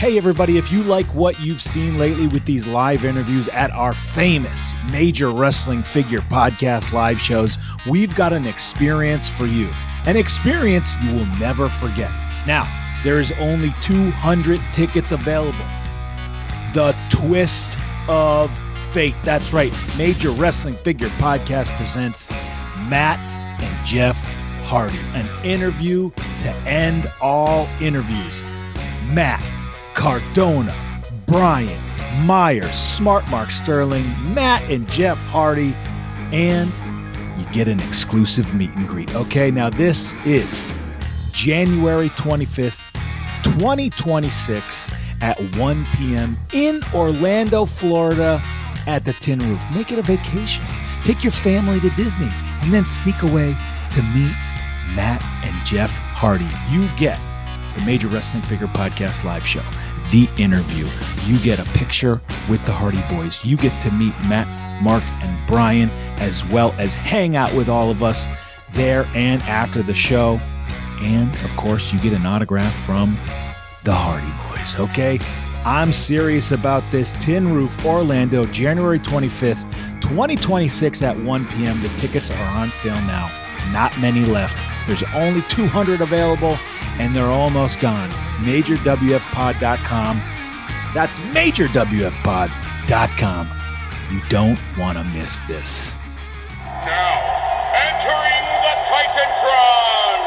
Hey everybody, if you like what you've seen lately with these live interviews at our famous Major Wrestling Figure Podcast live shows, we've got an experience for you. An experience you will never forget. Now, there is only 200 tickets available. The Twist of Fate. That's right. Major Wrestling Figure Podcast presents Matt and Jeff Hardy. An interview to end all interviews. Matt, Cardona, Brian, Myers, Smart Mark Sterling, Matt and Jeff Hardy, and you get an exclusive meet and greet. Okay, now this is January 25th, 2026 at 1 p.m. in Orlando, Florida at the Tin Roof. Make it a vacation. Take your family to Disney and then sneak away to meet Matt and Jeff Hardy. You get the Major Wrestling Figure Podcast live show, the interview. You get a picture with the Hardy Boys. You get to meet Matt, Mark, and Brian, as well as hang out with all of us there and after the show. And, of course, you get an autograph from the Hardy Boys, okay? I'm serious about this. Tin Roof, Orlando, January 25th, 2026 at 1 p.m. The tickets are on sale now. Not many left. There's only 200 available, and they're almost gone. MajorWFPod.com. That's MajorWFPod.com. You don't want to miss this. Now, entering the Titantron.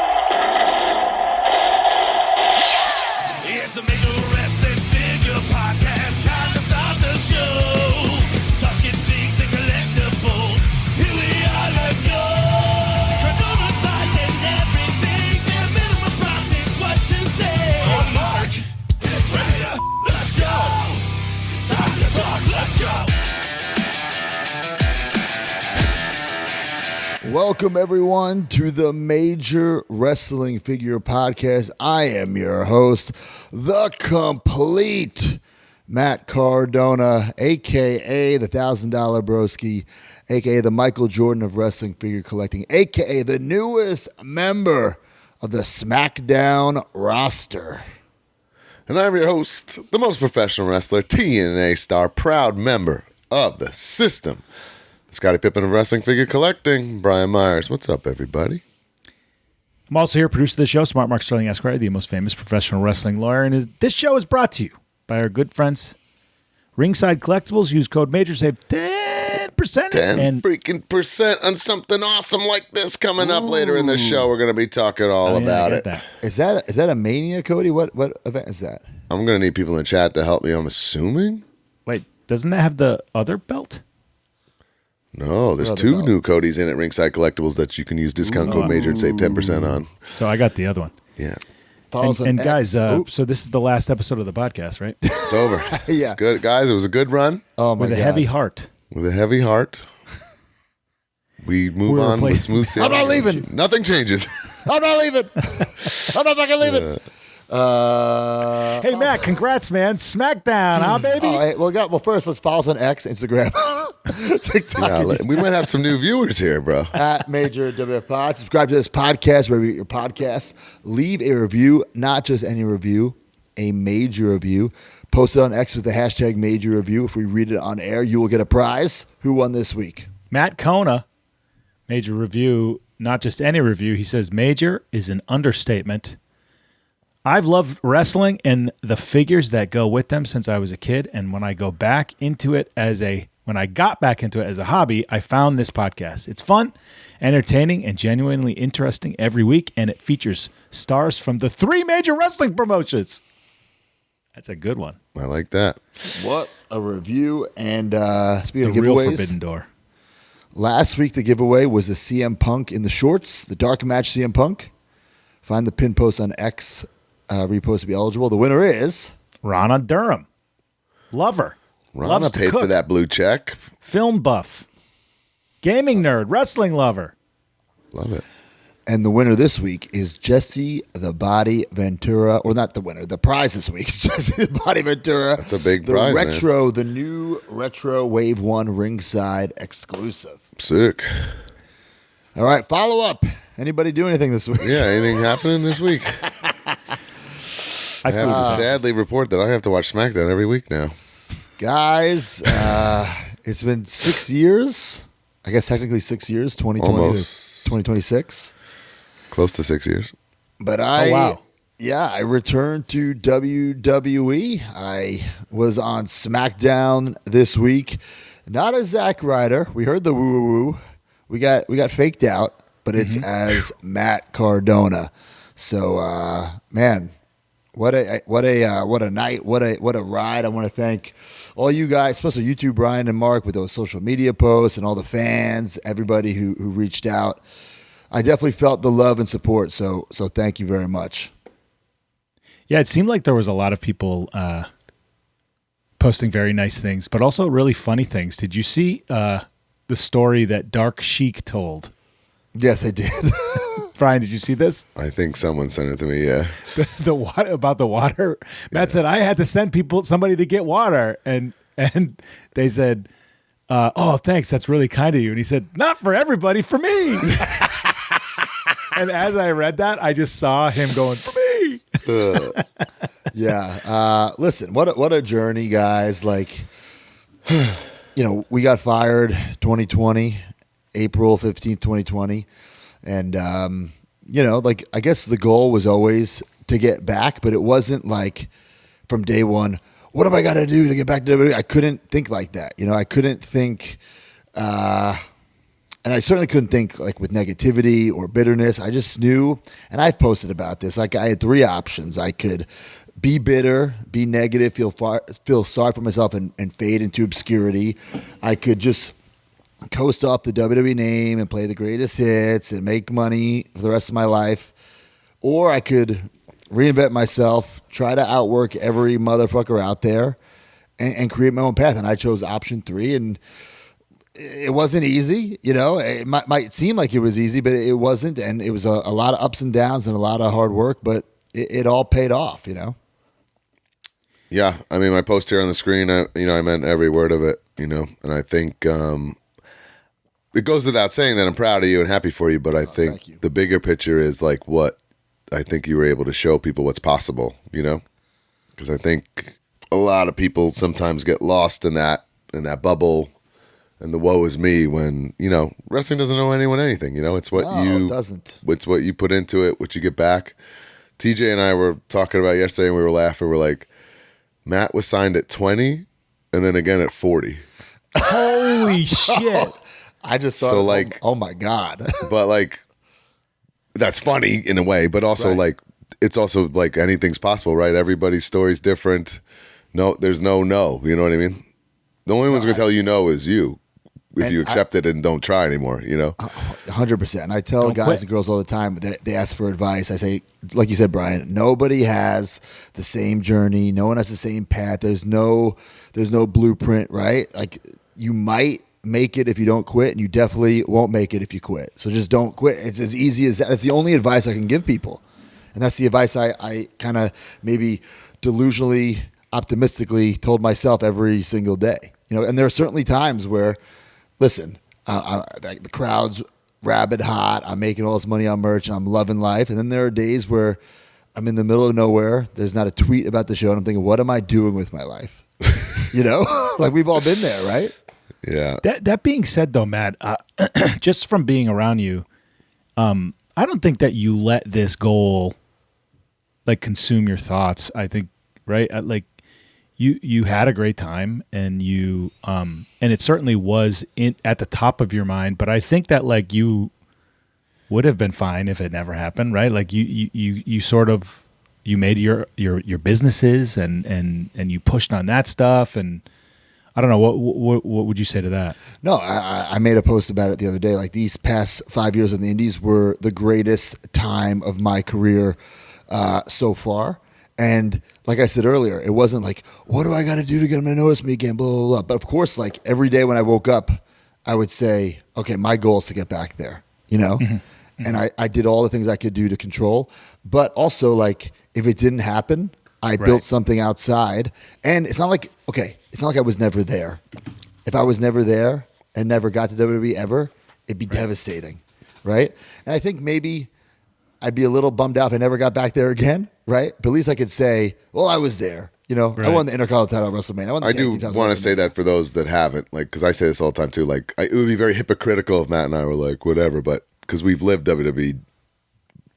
It's the Major Wrestling Figure Podcast. Time to start the show. Talking things and collectibles. Here we are, let's go. Cardona fighting everything. Their minimum profit, what to say. On Mark, it's ready to the show. It's time to talk, let's go. Welcome, everyone, to the Major Wrestling Figure Podcast. I am your host, the complete Matt Cardona, a.k.a. the $1,000 Broski, a.k.a. the Michael Jordan of wrestling figure collecting, a.k.a. the newest member of the Smackdown roster. And I'm your host, the most professional wrestler, TNA star, proud member of the system, Scottie Pippen of wrestling figure collecting, Brian Myers. What's up, everybody? I'm also here, producer of the show, Smart Mark Sterling Esquire, the most famous professional wrestling lawyer. And this show is brought to you by our good friends, Ringside Collectibles. Use code MAJOR, save 10%. 10 freaking percent on something awesome like this coming up later in the show. We're going to be talking all about it. That. Is that a Mania, Cody? What event is that? I'm going to need people in the chat to help me, I'm assuming. Wait, doesn't that have the other belt? No, there's two new Codys in at Ringside Collectibles that you can use discount code MAJOR and save 10% on. So I got the other one. Yeah. And guys, so this is the last episode of the podcast, right? It's over. Yeah. It's good. Guys, it was a good run. Oh, my With God. a heavy heart. With a heavy heart. We move on with smooth sailing. I'm not leaving. Nothing changes. I'm not leaving. I'm not fucking leaving. Hey, Matt, congrats, man. Smackdown, huh, baby? Well, first, let's follow us on X, Instagram, TikTok. Yeah, we might have some new viewers here, bro. At Major WF Pod. Subscribe to this podcast wherever you get your podcasts. Leave a review, not just any review, a major review. Post it on X with the hashtag major review. If we read it on air, you will get a prize. Who won this week? Matt Kona, major review, not just any review. He says major is an understatement. I've loved wrestling and the figures that go with them since I was a kid. And when I got back into it as a hobby, I found this podcast. It's fun, entertaining, and genuinely interesting every week. And it features stars from the 3 major wrestling promotions. That's a good one. I like that. What a review. And speaking The of real giveaways, Forbidden Door. last week the giveaway was the CM Punk in the shorts, the dark match CM Punk. Find the pin post on X. Repost to be eligible. The winner is Rana Durham. Lover. Rana Loves to paid cook. for that blue check. Film buff. Gaming nerd. Wrestling lover. Love it. And the winner this week is Jesse the Body Ventura. Or not the winner. The prize this week is Jesse the Body Ventura. That's a big prize, man. The new Retro Wave 1 Ringside exclusive. Sick. All right, follow up. Anybody do anything this week? Yeah, anything happening this week? I have to sadly report that I have to watch SmackDown every week now. Guys, it's been 6 years. I guess technically 6 years, 2020 Almost. to 2026. Close to 6 years. But wow. I returned to WWE. I was on SmackDown this week. Not as Zack Ryder. We heard the woo-woo-woo. We got faked out, but it's as Matt Cardona. So, man, what a night, what a ride. I want to thank all you guys, especially you two, Brian and Mark, with those social media posts and all the fans, everybody who reached out. I definitely felt the love and support. So thank you very much. Yeah, it seemed like there was a lot of people posting very nice things, but also really funny things. Did you see the story that Dark Sheik told? Yes, I did. Brian, did you see this? I think someone sent it to me, yeah. The water, about the water. Matt said, I had to send somebody to get water. And they said, oh, thanks. That's really kind of you. And he said, not for everybody, for me. And as I read that, I just saw him going, for me. Yeah. Listen, what a journey, guys. Like, we got fired 2020, April 15th, 2020. And, I guess the goal was always to get back, but it wasn't like from day one, what have I got to do to get back to WWE? I couldn't think like that. I couldn't think, and I certainly couldn't think like with negativity or bitterness. I just knew, and I've posted about this, like I had three options. I could be bitter, be negative, feel sorry for myself and fade into obscurity. I could just coast off the WWE name and play the greatest hits and make money for the rest of my life. Or I could reinvent myself, try to outwork every motherfucker out there and create my own path. And I chose option 3, and it wasn't easy. It might seem like it was easy, but it wasn't. And it was a lot of ups and downs and a lot of hard work, but it all paid off, Yeah, I mean, my post here on the screen, I meant every word of it, and I think it goes without saying that I'm proud of you and happy for you, but I think the bigger picture is like what I think you were able to show people what's possible, because I think a lot of people sometimes get lost in that bubble and the woe is me when, wrestling doesn't owe anyone anything, it's what it doesn't. It's what you put into it, what you get back. TJ and I were talking about yesterday and we were laughing. We're like, Matt was signed at 20 and then again at 40. Holy shit. I just thought, oh my God. But that's funny in a way, but also right. it's also like anything's possible, right? Everybody's story's different. No, there's no, you know what I mean? The only one's going to tell you no is you. If you accept it and don't try anymore, 100%. And I tell guys and girls all the time that they ask for advice. I say, like you said, Brian, nobody has the same journey. No one has the same path. There's no blueprint, right? Like you might make it if you don't quit, and you definitely won't make it if you quit. So just don't quit. It's as easy as that. That's the only advice I can give people. And that's the advice I kind of maybe delusionally, optimistically told myself every single day. And there are certainly times where, listen, the crowd's rabid hot. I'm making all this money on merch, and I'm loving life. And then there are days where I'm in the middle of nowhere. There's not a tweet about the show, and I'm thinking, what am I doing with my life? Like we've all been there, right? Yeah. That being said, though, Matt, just from being around you, I don't think that you let this goal consume your thoughts. I think, right? You had a great time, and you and it certainly was at the top of your mind. But I think that you would have been fine if it never happened, right? You sort of you made your businesses and you pushed on that stuff, and I don't know what would you say to that? No, I made a post about it the other day. Like these past 5 years in the Indies were the greatest time of my career so far. And like I said earlier, it wasn't like, what do I got to do to get them to notice me again, blah, blah, blah. But of course, every day when I woke up, I would say, okay, my goal is to get back there, Mm-hmm. And I did all the things I could do to control. But also, if it didn't happen, I built something outside. And it's not like I was never there. If I was never there and never got to WWE ever, it'd be devastating, right? And I think maybe I'd be a little bummed out if I never got back there again, right? But at least I could say, well, I was there. You know, I won the Intercontinental title at WrestleMania. I do want to say that for those that haven't, like, because I say this all the time too. Like, it would be very hypocritical if Matt and I were like, whatever, but because we've lived WWE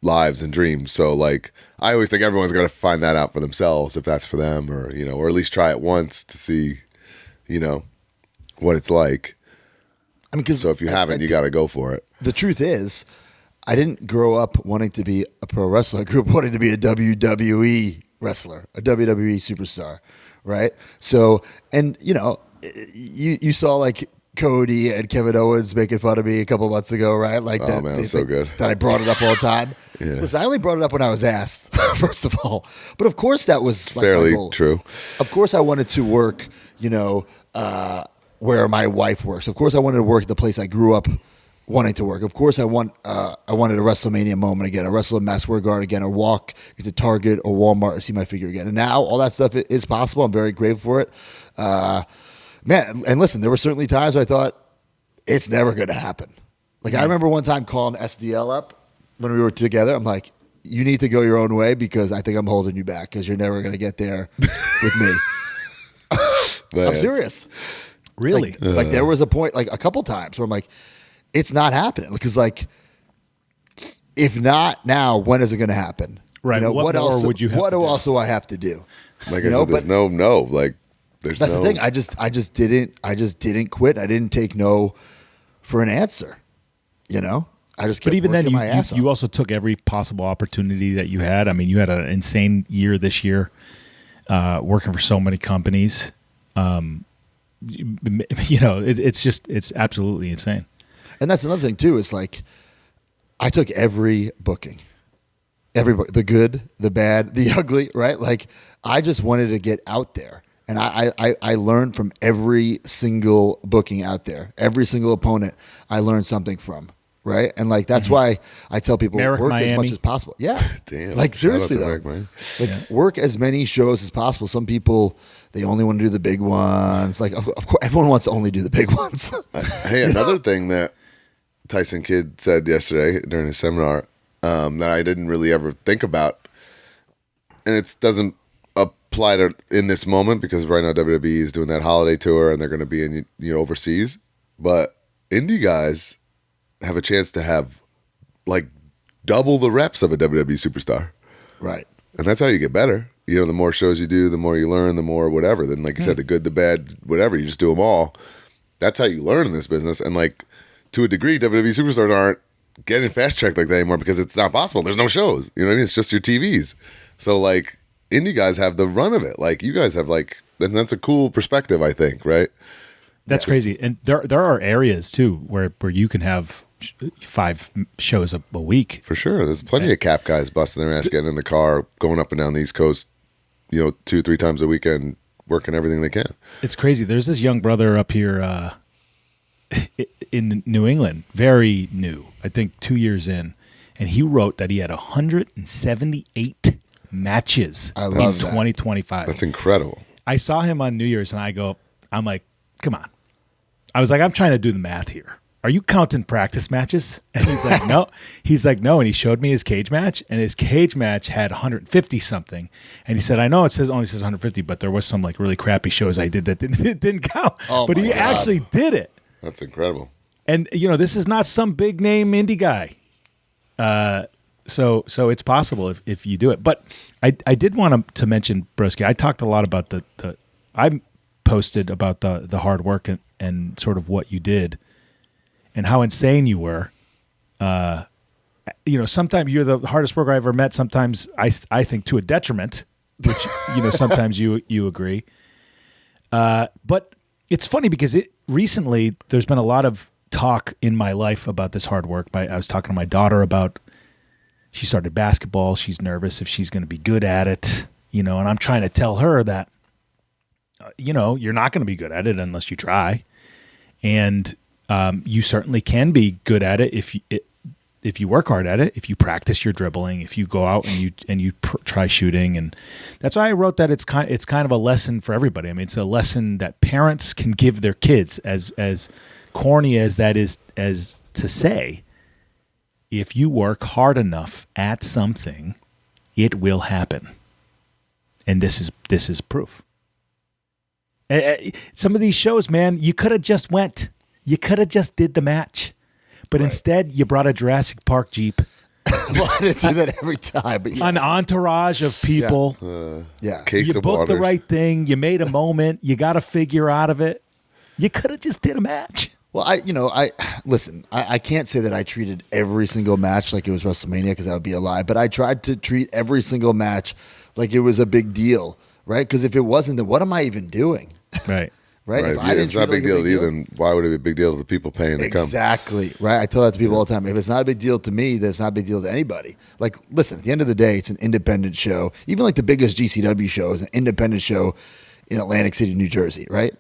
lives and dreams, so like, I always think everyone's got to find that out for themselves if that's for them, or you know, or at least try it once to see, you know, what it's like. I mean, so if you haven't, you got to go for it. The truth is, I didn't grow up wanting to be a pro wrestler. I grew up wanting to be a WWE wrestler, a WWE superstar, right? So, and you know, you saw like Cody and Kevin Owens making fun of me a couple months ago, right? Like that, man, so good that I brought it up all the time. Yeah. Listen, I only brought it up when I was asked, first of all. But of course, that was like fairly my goal. True. Of course, I wanted to work, you know, where my wife works. Of course, I wanted to work at the place I grew up wanting to work. Of course, I wanted a WrestleMania moment again, a wrestle in Madison Square Garden again, or walk into Target or Walmart and see my figure again. And now all that stuff is possible. I'm very grateful for it. Man, and listen, there were certainly times where I thought it's never going to happen. Like I remember one time calling SDL up when we were together. I'm like, you need to go your own way because I think I'm holding you back because you're never going to get there with me. I'm serious. Really? Like there was a point, like a couple times where I'm like, it's not happening. Because like, if not now, when is it going to happen? Right. You know, what else would you have what to do? else do I have to do? Like you I know, said, there's no. Like there's that's no. the thing. I just didn't quit. I didn't take no for an answer. You know, I just kept But even then, working my ass you off. also took every possible opportunity that you had. I mean, you had an insane year this year, working for so many companies. You know, it's absolutely insane. And that's another thing too. Is like, I took every booking, the good, the bad, the ugly, right? Like, I just wanted to get out there, and I learned from every single booking out there, every single opponent. I learned something from, right? And like that's why I tell people Merrick, work Miami. as much as possible. Yeah, Damn. like seriously Shout out though, to Merrick, like work as many shows as possible. Some people, they only want to do the big ones. Like of course, everyone wants to only do the big ones. Hey, another thing that Tyson Kidd said yesterday during his seminar that I didn't really ever think about, and it doesn't apply to in this moment because right now WWE is doing that holiday tour and they're going to be in overseas, but indie guys have a chance to have like double the reps of a WWE superstar, Right. and that's how you get better. You know, the more shows you do, the more you learn, the more whatever. Then, like you said, the good, the bad, whatever. You just do them all. That's how you learn in this business. And like, to a degree, WWE superstars aren't getting fast tracked like that anymore because it's not possible. There's no shows. You know what I mean? It's just your TVs. So like, indie guys have the run of it. Like you guys have like, and that's a cool perspective, I think, right? That's crazy. And there are areas too where you can have 5 shows a week. For sure. There's plenty of cap guys busting their ass, getting in the car, going up and down the East Coast, 2-3 times a weekend, working everything they can. It's crazy. There's this young brother up here in New England, very new, I think 2 years in, and he wrote that he had 178 matches I in love that. 2025. That's incredible. I saw him on New Year's, and I'm like, come on. I was like, I'm trying to do the math here. Are you counting practice matches? And he's like, no. He's like, no. And he showed me his cage match, and his cage match had 150 something. And he said, I know it only says 150, but there was some like really crappy shows I did that didn't count. Oh but my he God. actually did it. That's incredible. And this is not some big name indie guy. So it's possible if you do it. But I did want to mention, Broski, I talked a lot about I posted about the hard work and sort of what you did and how insane you were. Sometimes you're the hardest worker I ever met. Sometimes I think to a detriment, which, sometimes you agree. But it's funny because recently there's been a lot of talk in my life about this hard work. I was talking to my daughter about, she started basketball. She's nervous if she's going to be good at it, and I'm trying to tell her that, you're not going to be good at it unless you try. And you certainly can be good at it if you work hard at it, if you practice your dribbling, if you go out and you try shooting. And that's why I wrote that it's kind of a lesson for everybody. I mean, it's a lesson that parents can give their kids, as corny as that is as to say. if you work hard enough at something, it will happen. And this is proof. Some of these shows, man, you could have just went. You could have just did the match. But instead, you brought a Jurassic Park Jeep. Well, I didn't do that every time. But An entourage of people. Case You of booked the waters. right thing. You made a moment. You got a figure out of it. You could have just did a match. Well, I can't say that I treated every single match like it was WrestleMania because that would be a lie. But I tried to treat every single match like it was a big deal, right? Because if it wasn't, then what am I even doing? Right. Right? Right. If I didn't It's not a treat it big like deal to you, then why would it be a big deal to the people paying to come? Exactly. Right. I tell that to people all the time. If it's not a big deal to me, then it's not a big deal to anybody. Like, listen, at the end of the day, it's an independent show. Even like the biggest GCW show is an independent show in Atlantic City, New Jersey, right?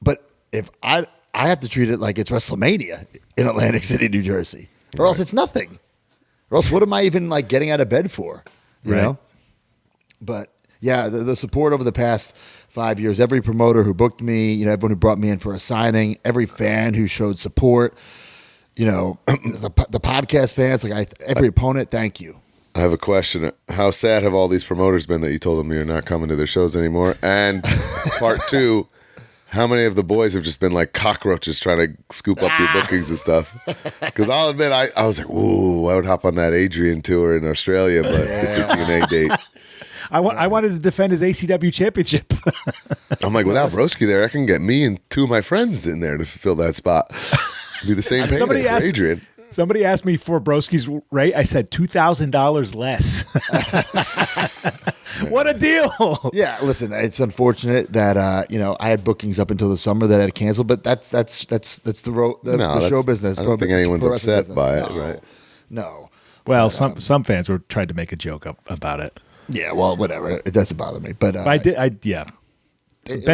But if I have to treat it like it's WrestleMania in Atlantic City, New Jersey, or else it's nothing. Or else what am I even like getting out of bed for? You know? But yeah, the support over the past 5 years, every promoter who booked me, you know, everyone who brought me in for a signing, every fan who showed support, you know, the podcast fans, like every opponent, thank you. I have a question. How sad have all these promoters been that you told them you're not coming to their shows anymore? And part two, how many of the boys have just been like cockroaches trying to scoop up your bookings and stuff? Because I'll admit, I was like, ooh, I would hop on that Adrian tour in Australia, but it's a TNA date. I wanted to defend his ACW championship. I'm like, without Broski there, I can get me and two of my friends in there to fill that spot. Be the same payday for Adrian. Somebody asked me for Broski's rate. I said $2,000 less. What a deal! Yeah, listen, it's unfortunate that you know, I had bookings up until the summer that I had canceled, but that's the show business. I don't think anyone's pro wrestling upset by it, No. right? No. Well, some fans were tried to make a joke about it. Yeah, well, whatever. It doesn't bother me, but Ben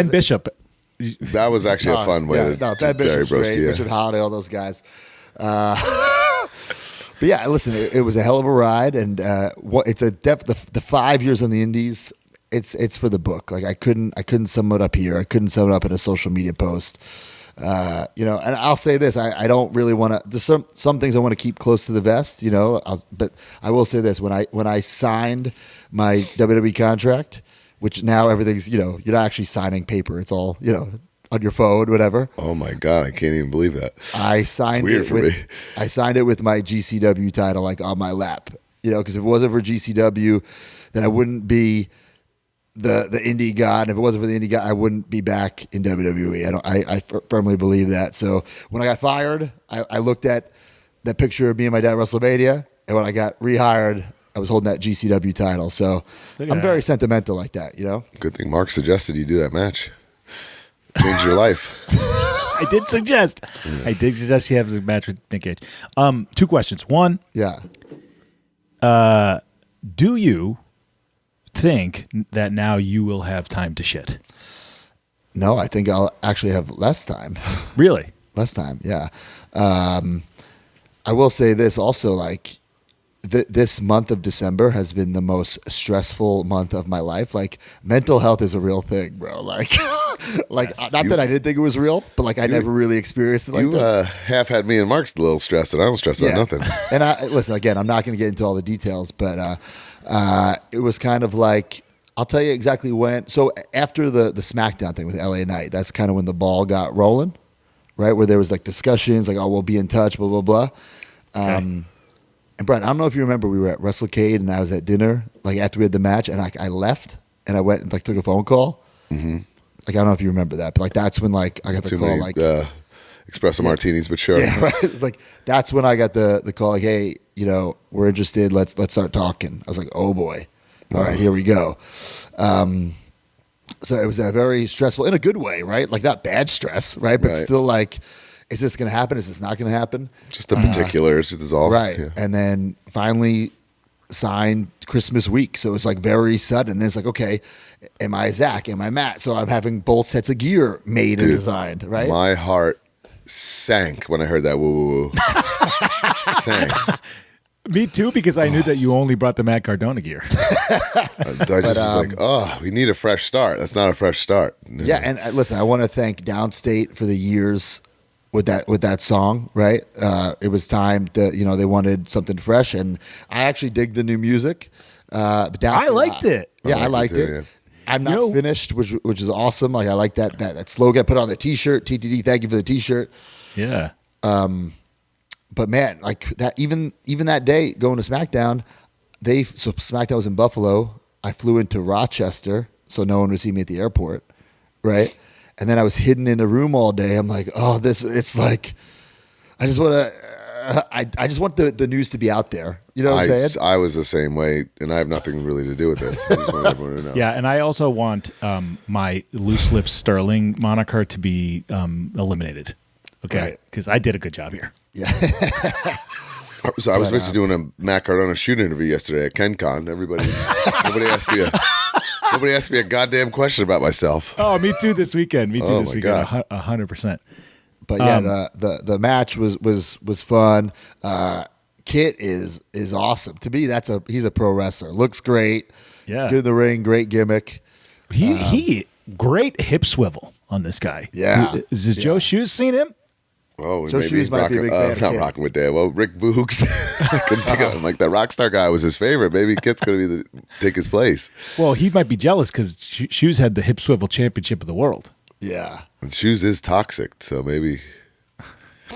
Bishop. That was actually a fun way to Ben bury Bishop's great, Broski. Yeah. Richard Holiday, all those guys. But yeah, listen, it was a hell of a ride, and it's the 5 years on the Indies. It's for the book. Like I couldn't sum it up here. I couldn't sum it up in a social media post. You know, and I'll say this: I don't really want to. There's some things I want to keep close to the vest. You know, but I will say this: when I signed my WWE contract, which now everything's, you know, you're not actually signing paper. It's all, you know, on your phone, whatever. Oh my God, I can't even believe that. I signed It's weird for me. I signed it with my GCW title like on my lap, you know, because if it wasn't for GCW, then I wouldn't be the indie god. If it wasn't for the indie god, I wouldn't be back in WWE. I firmly believe that. So when I got fired, I looked at that picture of me and my dad at WrestleMania, and when I got rehired, I was holding that GCW title. So I'm very sentimental like that, you know? Good thing Mark suggested you do that match. Change your life. I did suggest he has a match with Nick Cage. Two questions. One, Yeah. do you think that now you will have time to shit? No, I think I'll actually have less time. Really? Less time, yeah. I will say this also, like, this month of December has been the most stressful month of my life. Like, mental health is a real thing, bro. Like, not that I didn't think it was real, but like I never really experienced it like You this. half had me and Mark's a little stressed, and I don't stress about nothing. And listen, again, I'm not going to get into all the details, but it was kind of like, I'll tell you exactly when. So after the Smackdown thing with LA Knight, that's kind of when the ball got rolling, right? Where there was like discussions, like, oh, we'll be in touch, blah, blah, blah. Okay. And Brian, I don't know if you remember, we were at WrestleCade and I was at dinner, like after we had the match, and I left and I went and like took a phone call. Mm-hmm. Like, I don't know if you remember that, but like that's when like I got the call, like espresso martinis, but sure. yeah, right. Like that's when I got the call, like, hey, you know, we're interested. Let's start talking. I was like, oh boy, all right, here we go. So it was a very stressful, in a good way, right? Like not bad stress, right? But Right. still like, is this going to happen? Is this not going to happen? Just the particulars is all. Right. Yeah. And then finally signed Christmas week. So it's like very sudden. Then it's like, okay, am I Zach? Am I Matt? So I'm having both sets of gear made and designed, right? My heart sank when I heard that woo woo woo. Sank. Me too, because I knew that you only brought the Matt Cardona gear. I just was like, oh, we need a fresh start. That's not a fresh start. Yeah. And listen, I want to thank Downstate for the years with that song, right? It was time that they wanted something fresh, and I actually dig the new music. But I liked it. Yeah, I liked it. Yeah. I'm not finished, which is awesome. Like I like that slogan. I put on the T-shirt. TTD, thank you for the T-shirt. Yeah. But man, like that, even that day going to SmackDown, so SmackDown was in Buffalo. I flew into Rochester, so no one would see me at the airport, right? And then I was hidden in a room all day. I'm like, oh, it's like, I just want to, I just want the news to be out there. You know what I'm saying? I was the same way, and I have nothing really to do with this. I just want everyone to know. Yeah, and I also want my Loose Lips Sterling moniker to be eliminated. Okay, because I did a good job here. Yeah. So I was supposed to doing a Matt Cardona shoot interview yesterday at KenCon. Nobody asked me a goddamn question about myself. Oh, me too this weekend. Me too Oh, this my weekend. God. 100%. But yeah, the match was fun. Kit is awesome. To me, he's a pro wrestler. Looks great. Yeah. Good in the ring. Great gimmick. He great hip swivel on this guy. Yeah. Is Joe Shoes seen him? Oh, Joe maybe Shoes he's might be a rocking. big fan of Not Kit. rocking with Dad. Well, Rick Boogs. I couldn't think of him. Like that Rockstar guy was his favorite. Maybe Kit's going to take his place. Well, he might be jealous because Shoes had the hip swivel championship of the world. Yeah. And Shoes is toxic, so maybe.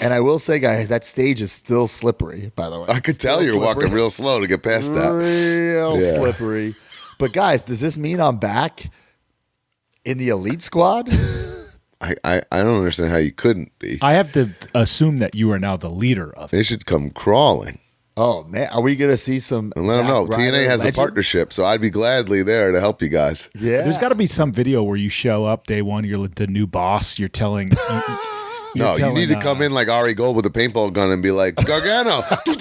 And I will say, guys, that stage is still slippery, by the way. I could Still tell you're slippery. walking real slow to get past that. Real Yeah. slippery. But guys, does this mean I'm back in the elite squad? I don't understand how you couldn't be. I have to assume that you are now the leader of it. They should come crawling Oh man, are we gonna see some? and let them Zack know. Ryder TNA has legends? a partnership, so I'd be gladly there to help you guys. Yeah, There's got to be some video where you show up day one, you're the new boss, you're telling. No, you need to come in like Ari Gold with a paintball gun and be like, Gargano, you're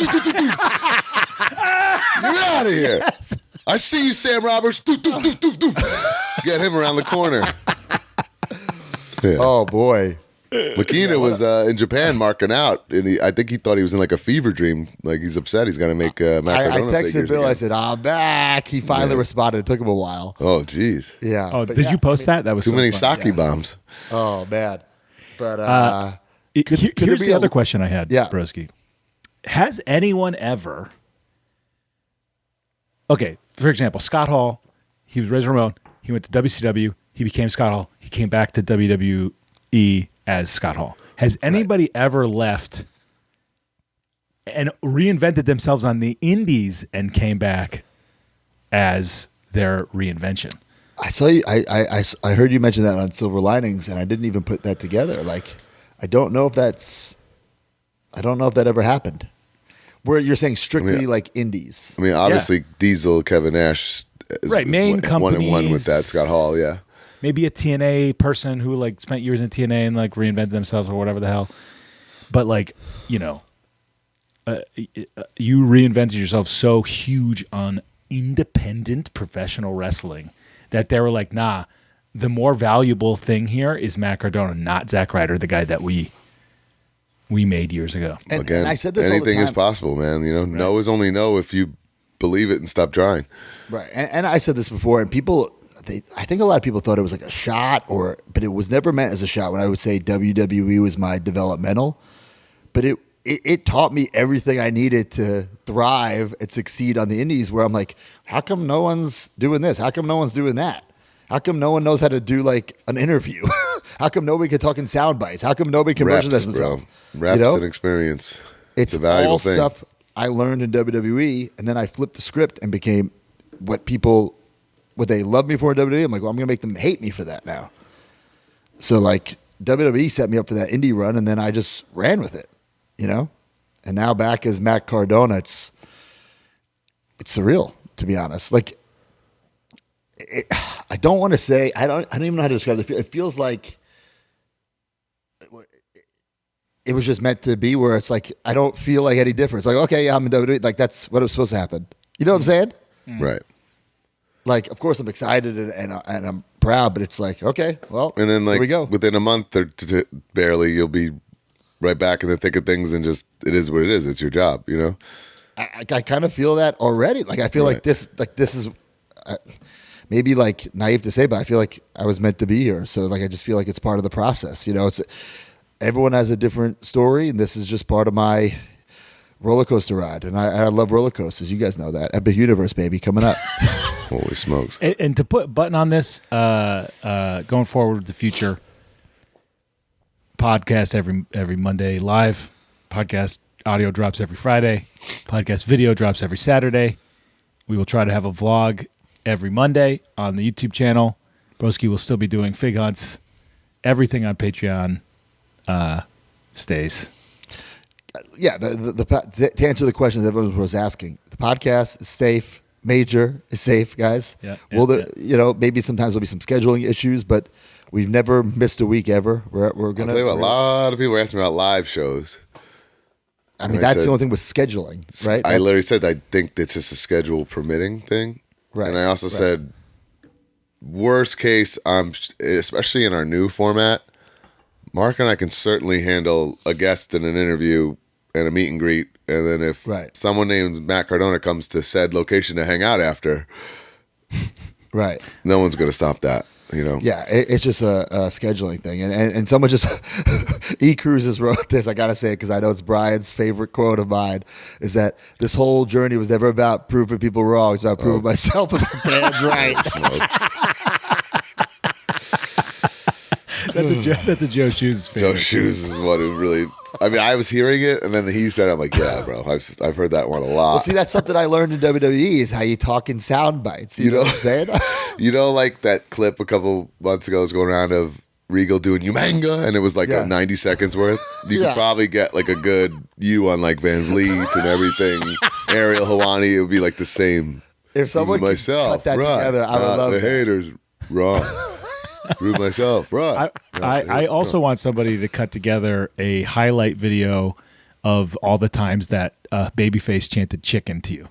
out of here. I see you, Sam Roberts. Get him around the corner. Yeah. Oh boy, Makina was in Japan marking out, and I think he thought he was in like a fever dream. Like he's upset. He's going to make Matt I Cardona texted figures Bill. again. I said, "I'm back." He finally responded. It took him a while. Oh, geez. Yeah. Oh, but did yeah, you post that? That was Too so many fun. sake bombs. Oh man, but could Here's there the be other question I had, Yeah. Broski. Has anyone ever? Okay, for example, Scott Hall. He was Razor Ramon. He went to WCW. He became Scott Hall. He came back to WWE as Scott Hall. Has anybody ever left and reinvented themselves on the indies and came back as their reinvention? I saw you. I heard you mention that on Silver Linings, and I didn't even put that together. Like, I don't know if that ever happened. Where you're saying strictly like indies. I mean, obviously, Diesel, Kevin Nash, Right, main one and one with that. companies. Scott Hall, yeah. Maybe a TNA person who like spent years in TNA and like reinvented themselves or whatever the hell. But like, you reinvented yourself so huge on independent professional wrestling that they were like, nah, the more valuable thing here is Matt Cardona, not Zack Ryder, the guy that we made years ago. And, Again, and I said this all the anything is time. possible, man. You know, no is only no if you believe it and stop trying. Right. And I said this before, and people, I think a lot of people thought it was like a shot, but it was never meant as a shot when I would say WWE was my developmental. But it taught me everything I needed to thrive and succeed on the indies, where I'm like, how come no one's doing this? How come no one's doing that? How come no one knows how to do like an interview? How come nobody can talk in sound bites? How come nobody can merchandise themselves? Reps and experience. It's a valuable all thing. stuff I learned in WWE, and then I flipped the script and became what they love me for in WWE. I'm like, well, I'm going to make them hate me for that now. So like WWE set me up for that indie run, and then I just ran with it, And now back as Matt Cardona, it's surreal, to be honest. Like, I don't want to say, I don't even know how to describe it. It feels like it was just meant to be, where it's like, I don't feel like any difference. Like, okay, yeah, I'm in WWE. Like, that's what was supposed to happen. You know what I'm saying? Right. Like, of course, I'm excited and I'm proud, but it's like, okay, well, And then, like, here we go. within a month or barely, you'll be right back in the thick of things and just, it is what it is. It's your job, I kind of feel that already. Like, I feel like this is maybe like naive to say, but I feel like I was meant to be here. So like, I just feel like it's part of the process. everyone has a different story, and this is just part of my roller coaster ride. And I love roller coasters. You guys know that. Epic Universe, baby, coming up. Holy smokes. And to put a button on this, going forward with the future, podcast every Monday live, podcast audio drops every Friday, podcast video drops every Saturday. We will try to have a vlog every Monday on the YouTube channel. Broski will still be doing fig hunts. Everything on Patreon stays. Yeah, to answer the questions everyone was asking, the podcast is safe. Major is safe, guys. Yeah, maybe sometimes there'll be some scheduling issues, but we've never missed a week ever. We're gonna. I'll tell you what, a lot of people are asking me about live shows. I mean, that's the only thing with scheduling, right? I literally said I think it's just a schedule permitting thing, Right. And I also said, worst case, especially in our new format, Mark and I can certainly handle a guest in an interview and a meet and greet. And then if someone named Matt Cardona comes to said location to hang out after, right, no one's going to stop that, Yeah, it's just a scheduling thing. And someone just, E. Cruises wrote this, I got to say it because I know it's Brian's favorite quote of mine, is that this whole journey was never about proving people wrong. It's about proving myself and my fans right. That's a Joe Shoes favorite. Joe Shoes is what it really. I mean, I was hearing it, and then he said, "I'm like, yeah, bro, I've heard that one a lot." Well, see, that's something I learned in WWE is how you talk in sound bites. You know what I'm saying? Like that clip a couple months ago was going around of Regal doing Umanga, and it was like 90 seconds worth. You could probably get like a good on like Van Vliet and everything. Ariel Helwani, it would be like the same. If someone could cut that together, I would love the it. haters. Wrong. Prove myself. Right. I also want somebody to cut together a highlight video of all the times that Babyface chanted chicken to you.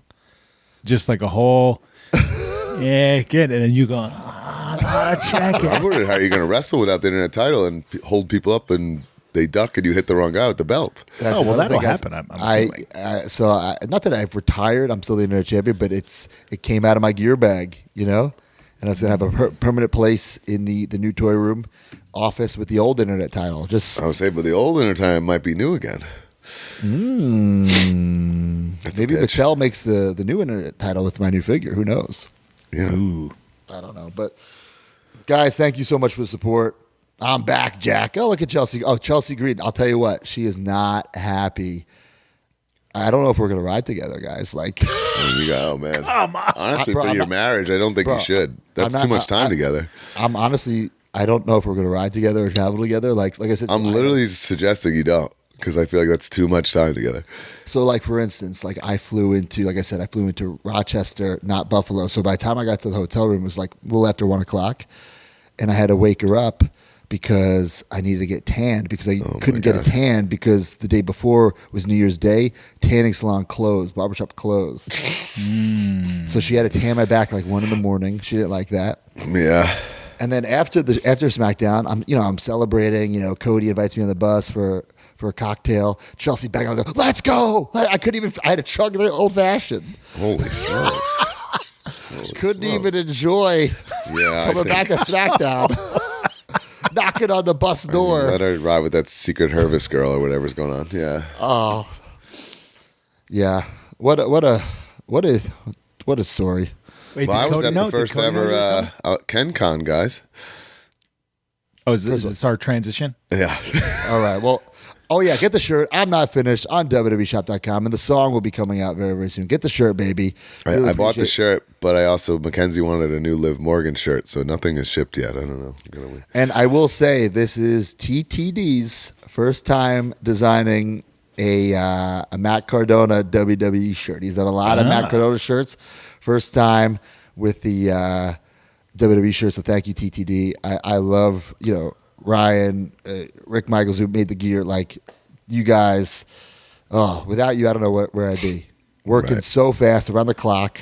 Just like a whole, good. And then you go, check it. I'm wondering how you're going to wrestle without the internet title and hold people up and they duck and you hit the wrong guy with the belt. That's that'll happen. I'm assuming. Not that I've retired. I'm still the internet champion, but it came out of my gear bag, And it's going to have a permanent place in the new toy room office with the old internet title. Just I would say, but the old internet title might be new again. Maybe Mattel makes the new internet title with my new figure. Who knows? Yeah. Ooh. I don't know. But guys, thank you so much for the support. I'm back, Jack. Oh, look at Chelsea. Oh, Chelsea Green. I'll tell you what. She is not happy. I don't know if we're going to ride together, guys. Like, man. Honestly, for your marriage, I don't think you should. That's too much time together. I'm honestly, I don't know if we're going to ride together or travel together. Like I said, I'm literally suggesting you don't because I feel like that's too much time together. So, like, for instance, like I flew into Rochester, not Buffalo. So by the time I got to the hotel room, it was like a little after 1 o'clock, and I had to wake her up because I needed to get tanned because I couldn't get a tan because the day before was New Year's Day. Tanning salon closed, barbershop closed. So she had to tan my back like 1 a.m. She didn't like that. Yeah. And then after SmackDown, I'm celebrating. Cody invites me on the bus for a cocktail. Chelsea bang on the let's go. I had to chug the old fashioned. Holy smokes. Couldn't even enjoy coming back to SmackDown. Knocking on the bus door. Let her ride with that secret Hervis girl or whatever's going on. Yeah. Oh. Yeah. What a story. Wait, I was at the did first Cody know ever this KenCon, guys. Oh, is this our transition? Yeah. All right. Well, get the shirt. I'm not finished on WWEshop.com, and the song will be coming out very, very soon. Get the shirt, baby. I bought the shirt, but Mackenzie wanted a new Liv Morgan shirt, so nothing is shipped yet. I don't know. And I will say this is TTD's first time designing a Matt Cardona WWE shirt. He's done a lot of Matt Cardona shirts. First time with the WWE shirt, so thank you, TTD. I love, Ryan, Rick Michaels, who made the gear. Like, you guys, without you, I don't know where I'd be. Working so fast around the clock,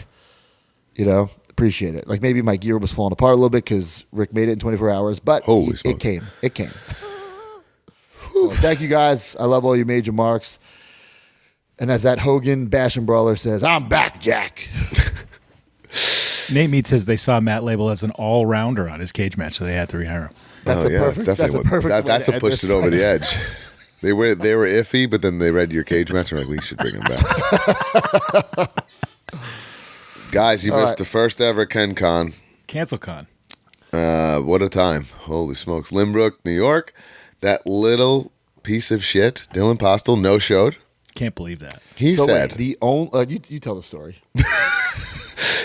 appreciate it. Like, maybe my gear was falling apart a little bit because Rick made it in 24 hours, but it came. So thank you guys. I love all you major marks. And as that Hogan Bash and Brawler says, I'm back, Jack. Nate Mead says they saw Matt Label as an all-rounder on his cage match, so they had to rehire him. That's That's what pushed it over the edge. They were iffy, but then they read your cage match and were like, we should bring him back. Guys, you missed the first ever Ken Con. Cancel Con. What a time. Holy smokes. Limbrook, New York. That little piece of shit, Dylan Postel, no-showed. Can't believe that. He said... Wait, the only... you tell the story.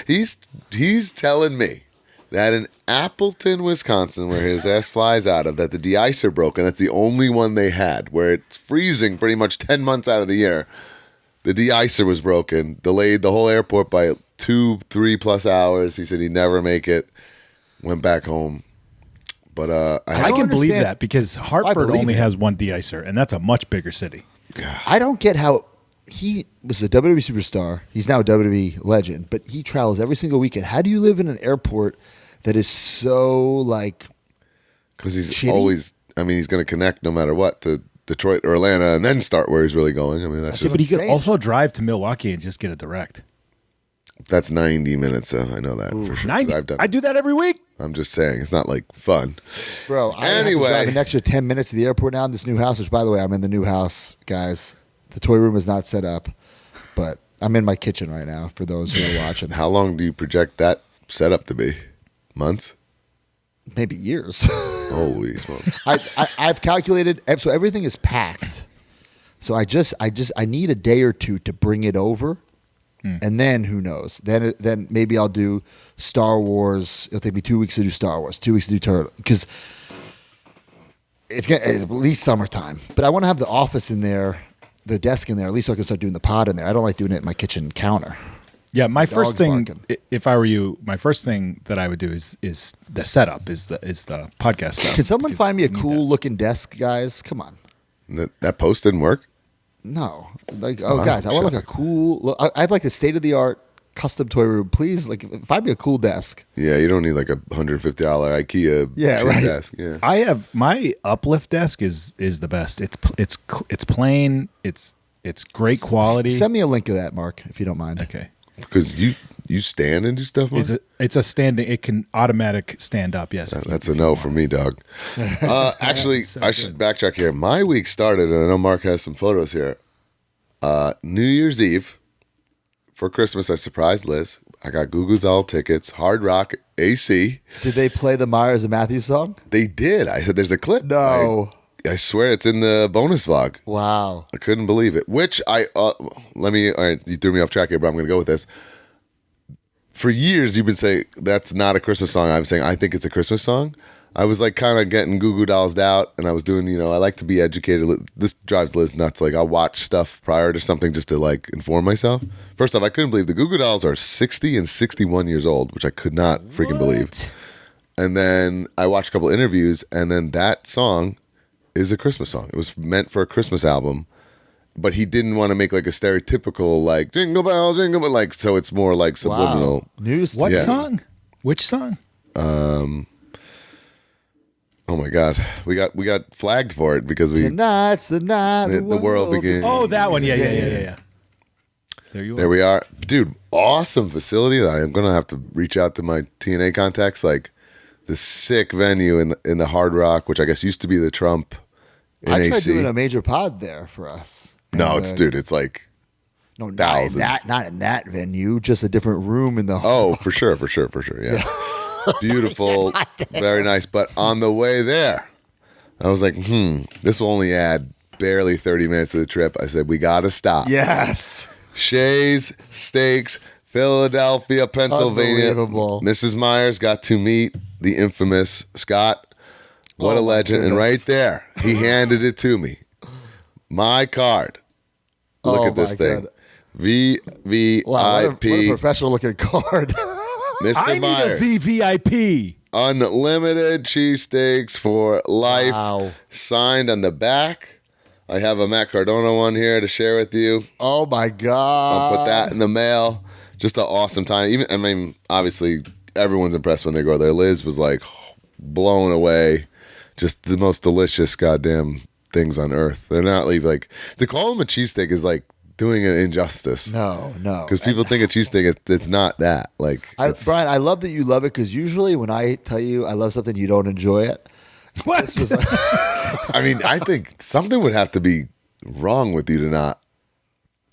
He's telling me that in Appleton, Wisconsin, where his ass flies out of, that the de-icer broke, and that's the only one they had, where it's freezing pretty much 10 months out of the year. The de-icer was broken, delayed the whole airport by 2-3+ hours. He said he'd never make it. Went back home. But I can believe understand. that because Hartford believe only it. has one de-icer, and that's a much bigger city. I don't get how he was a WWE superstar. He's now a WWE legend, but he travels every single weekend. How do you live in an airport that is so like? because he's shitty? always, I mean, he's going to connect no matter what to Detroit or Atlanta and then start where he's really going. I mean, that's That's just, But he could insane. also drive to Milwaukee and just get it direct. that's 90 minutes. So I know that for sure. 'cause 90. I've done I it. do that every week. I'm just saying, it's not like fun. Bro, I have to Anyway. drive an extra 10 minutes to the airport now in this new house, which, by the way, I'm in the new house, guys. The toy room is not set up, but I'm in my kitchen right now for those who are watching. How long do you project that setup to be? Months? Maybe years. Holy smokes. I've calculated, so everything is packed. So I need a day or two to bring it over. And then who knows? Then maybe I'll do Star Wars. It'll take me 2 weeks to do Star Wars, 2 weeks to do Turtle, because it's at least summertime. But I want to have the office in there, the desk in there, at least so I can start doing the pod in there. I don't like doing it at my kitchen counter. Yeah, my Dog's first thing, barking. if I were you, my first thing that I would do is the setup, is the podcast stuff. Can someone because find me a you need cool looking desk, guys? Come on. That post didn't work? No, like Wow, guys, I want shut like a cool. Look, I have like a state of the art custom toy room. Please, like, find me a cool desk. Yeah, you don't need like a $150 IKEA Yeah, chair right. desk. Yeah. I have my uplift desk is the best. It's plain. It's great quality. Send me a link of that, Mark, if you don't mind. Okay. Because you stand and do stuff, Mark? It's a standing. It can automatic stand up. Yes. That's a no for me, dog. Actually, So I should backtrack here. My week started, and I know Mark has some photos here. New Year's Eve, for Christmas, I surprised Liz. I got Goo Goo Doll tickets, Hard Rock, AC. Did they play the Myers and Matthews song? They did. I said, there's a clip. No. I swear it's in the bonus vlog. Wow. I couldn't believe it. Which all right, you threw me off track here, but I'm going to go with this. For years, you've been saying that's not a Christmas song. I'm saying I think it's a Christmas song. I was like kind of getting Goo Goo Dolls out, and I was doing, I like to be educated. This drives Liz nuts. Like, I'll watch stuff prior to something just to like inform myself. First off, I couldn't believe the Goo Goo Dolls are 60 and 61 years old, which I could not freaking believe. And then I watched a couple interviews, and then that song is a Christmas song. It was meant for a Christmas album, but he didn't want to make like a stereotypical like jingle bell, jingle bell, like, so it's more like subliminal. Wow. News. What Yeah. song? Which song? Oh my God, we got flagged for it because Tonight's the night the world begins. Oh, that one. Yeah. There you are. There we are, dude. Awesome facility. That I'm gonna have to reach out to my TNA contacts. Like the sick venue in the Hard Rock, which I guess used to be the Trump in I tried AC. doing a major pod there for us. No, And, it's like no, not in thousands. not in that venue, just a different room in the. oh, for sure. Yeah, beautiful, very nice. But on the way there, I was like, this will only add barely 30 minutes to the trip. I said, we got to stop. Yes. Shays Steaks, Philadelphia, Pennsylvania. Unbelievable. Mrs. Myers got to meet the infamous Scott. What Oh, a my legend. And goodness. right there, he handed it to me. My card. Look Oh, at this my thing. God. VVIP. Wow, what a professional looking card. Mr. I need Myers. a VVIP. Unlimited cheesesteaks for life. Wow. Signed on the back. I have a Matt Cardona one here to share with you. Oh my God. I'll put that in the mail. Just an awesome time. Obviously, everyone's impressed when they go there. Liz was like blown away. Just the most delicious goddamn things on earth. They're not like to call them a cheesesteak is like doing an injustice. No. Because people think a cheesesteak, it's not that. Like, Brian, I love that you love it because usually when I tell you I love something, you don't enjoy it. What? This was like, I mean, I think something would have to be wrong with you to not.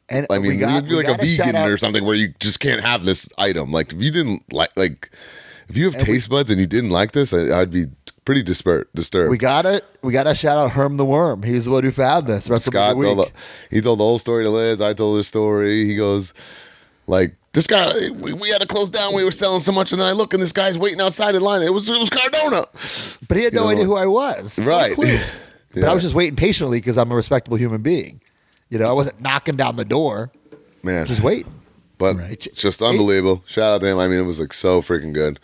and I mean, we got- you'd be we like a gotta shout vegan out- or something where you just can't have this item. Like, if you didn't like if you have taste buds and you didn't like this, I'd be pretty disturbed. We gotta shout out Herm the Worm. He's the one who found this. Rest Scott of the week. he told the whole story to Liz. I told his story. He goes, like, this guy, we had to close down. We were selling so much, and then I look, and this guy's waiting outside in line. It was Cardona, But he had no idea who I was. No right? clue. But Yeah. I was just waiting patiently because I'm a respectable human being. I wasn't knocking down the door. Man, Just waiting. but it's just unbelievable. Shout out to him. I mean, it was like so freaking good.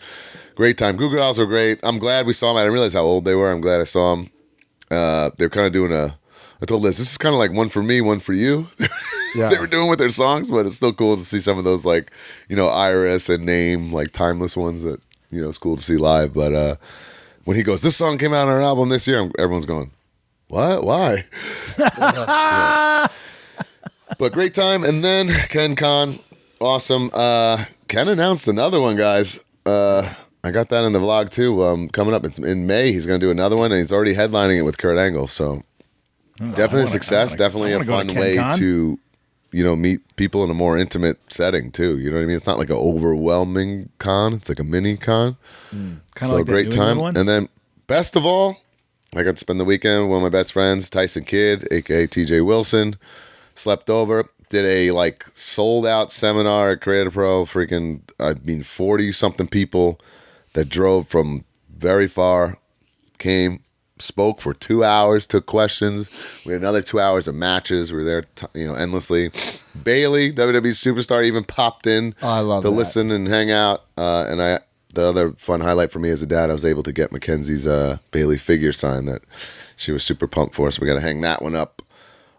Great time. Google House were great. I'm glad we saw them. I didn't realize how old they were. I'm glad I saw them. They're kind of doing I told Liz, this is kind of like one for me, one for you. Yeah. They were doing with their songs, but it's still cool to see some of those, like, Iris and Name, like timeless ones that, it's cool to see live. But when he goes, this song came out on our album this year, everyone's going, what? Why? Yeah. But great time. And then Ken Khan, awesome. Ken announced another one, guys. I got that in the vlog too. Coming up, it's in May. He's going to do another one, and he's already headlining it with Kurt Angle. So definitely success. Definitely a fun way to, meet people in a more intimate setting too. You know what I mean? It's not like an overwhelming con. It's like a mini con. Kind So of like great that New England time. one? And then best of all, I got to spend the weekend with one of my best friends, Tyson Kidd, aka TJ Wilson. Slept over. Did a sold out seminar at Creative Pro. 40 something people that drove from very far, came, spoke for 2 hours, took questions. We had another 2 hours of matches. We were there, endlessly. Bailey, WWE superstar, even popped in I love to that. listen and hang out. The other fun highlight for me as a dad, I was able to get Mackenzie's Bailey figure sign that she was super pumped for. So we got to hang that one up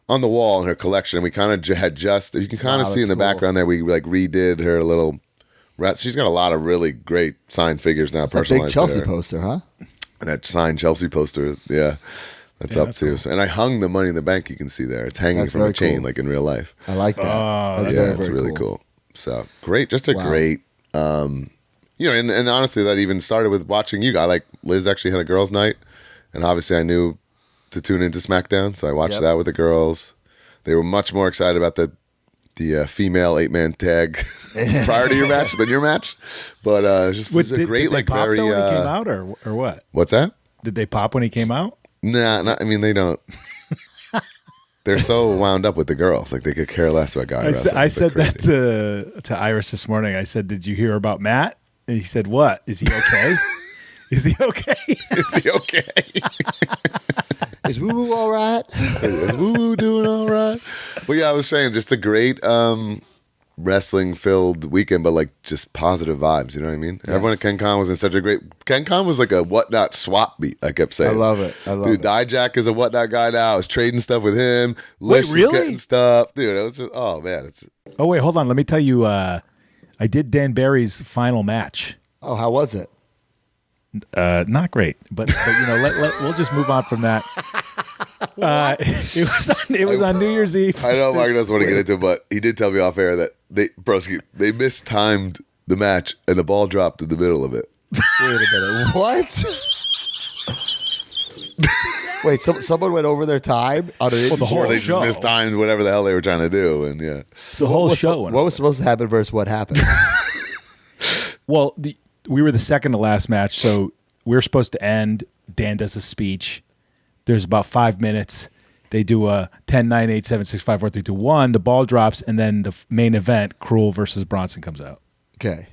on the wall in her collection. We kind of had you can kind of see in the that's cool. background there, we redid her little. She's got a lot of really great signed figures now. It's a big personalized Chelsea there. poster, huh? That signed Chelsea poster, yeah, that's up that's too. cool. So, and I hung the Money in the Bank. You can see there. It's hanging That's from a very chain, cool. like in real life. I like that. That's Yeah, very, it's very really cool. So great, just a Wow. great. And honestly, that even started with watching you. Liz actually had a girls' night, and obviously I knew to tune into SmackDown, so I watched Yep. that with the girls. They were much more excited about the female 8-man tag prior to your match than your match, but it's Did a great they pop very. though when he came out, or what? What's that? Did they pop when he came out? Nah, I mean they don't. They're so wound up with the girls, like they could care less about guy wrestling. I It's said crazy. that to Iris this morning. I said, "Did you hear about Matt?" And he said, "What? Is he okay? Is he okay?" Is he okay? Is Woo Woo all right? Is Woo Woo doing all right? Well, yeah, I was saying just a great wrestling filled weekend, but just positive vibes. You know what I mean? Everyone at Ken Khan was in such a great. Ken Khan was like a whatnot swap beat. I kept saying, I love it. I love Dude, it. Dijak is a whatnot guy now. I was trading stuff with him. Lish was really? getting stuff, dude. It was just man, it's Oh wait, hold on. Let me tell you. I did Dan Barry's final match. Oh, how was it? Not great, but we'll just move on from that. It was on New Year's Eve. I know Mark doesn't want to get into it, but he did tell me off air that they mistimed the match and the ball dropped in the middle of it. Wait a minute. What? Wait, someone went over their time on an Well, the whole Or they show. just mistimed whatever the hell they were trying to do, and yeah. The whole show. What was supposed to happen versus what happened? Well, we were the second to last match, so we're supposed to end. Dan does a speech. There's about 5 minutes. They do a 10, 9, 8, 7, 6, 5, 4, 3, 2, 1. The ball drops, and then the main event, Cruel versus Bronson, comes out. Okay.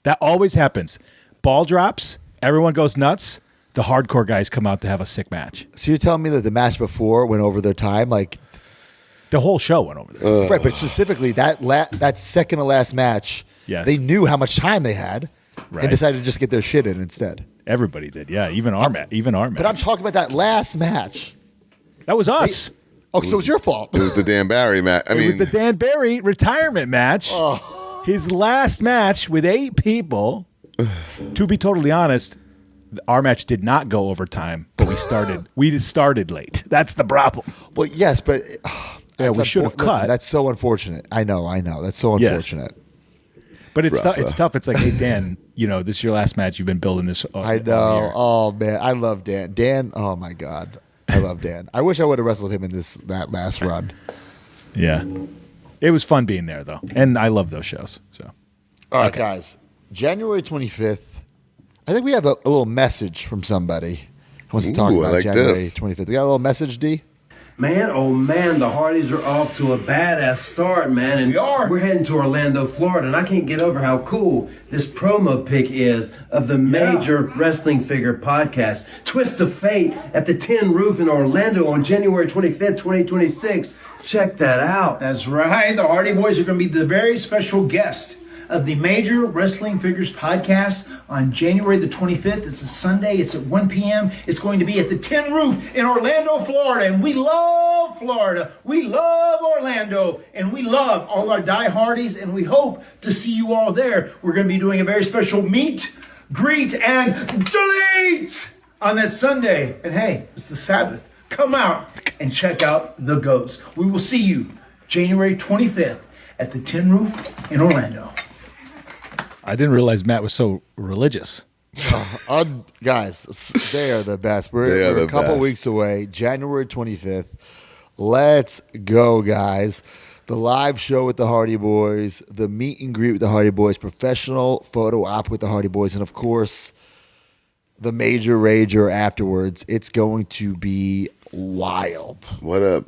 That always happens. Ball drops, everyone goes nuts. The hardcore guys come out to have a sick match. So you're telling me that the match before went over their time? The whole show went over there. Right, but specifically that second to last match, Yes. they knew how much time they had Right. and decided to just get their shit in instead. Everybody did, yeah. Even our match. But I'm talking about that last match. That was us. Oh, so it was your fault. It was the Dan Barry match. I It mean, was the Dan Barry retirement match. His last match with 8 people. To be totally honest, our match did not go overtime, but we just started late. That's the problem. Well, yes, but Yeah, we should have cut. Listen, that's so unfortunate. I know. That's so unfortunate. But it's rough, it's tough. It's like, hey, Dan, this is your last match. You've been building this. I know. All year. Oh man, I love Dan. Dan. Oh my God, I love Dan. I wish I would have wrestled him in that last run. Yeah, it was fun being there though, and I love those shows. So, all right, guys. January 25th. I think we have a little message from somebody who wants to talk about January 25th. We got a little message, D. Man, oh man, the Hardys are off to a badass start, man. And we're heading to Orlando, Florida, and I can't get over how cool this promo pic is of the Major Wrestling Figure podcast. Twist of Fate at the Tin Roof in Orlando on January 25th, 2026. Check that out. That's right. The Hardy Boys are going to be the very special guest of the Major Wrestling Figures podcast on January the 25th. It's a Sunday. It's at 1 p.m. It's going to be at the Tin Roof in Orlando, Florida. And we love Florida. We love Orlando. And we love all our die-hardies. And we hope to see you all there. We're going to be doing a very special meet, greet, and delete on that Sunday. And hey, it's the Sabbath. Come out and check out the goats. We will see you January 25th at the Tin Roof in Orlando. I didn't realize Matt was so religious. Guys, they are the best. We're a couple weeks away, January 25th. Let's go, guys. The live show with the Hardy Boys, the meet and greet with the Hardy Boys, professional photo op with the Hardy Boys, and, of course, the Major Rager afterwards. It's going to be wild. What a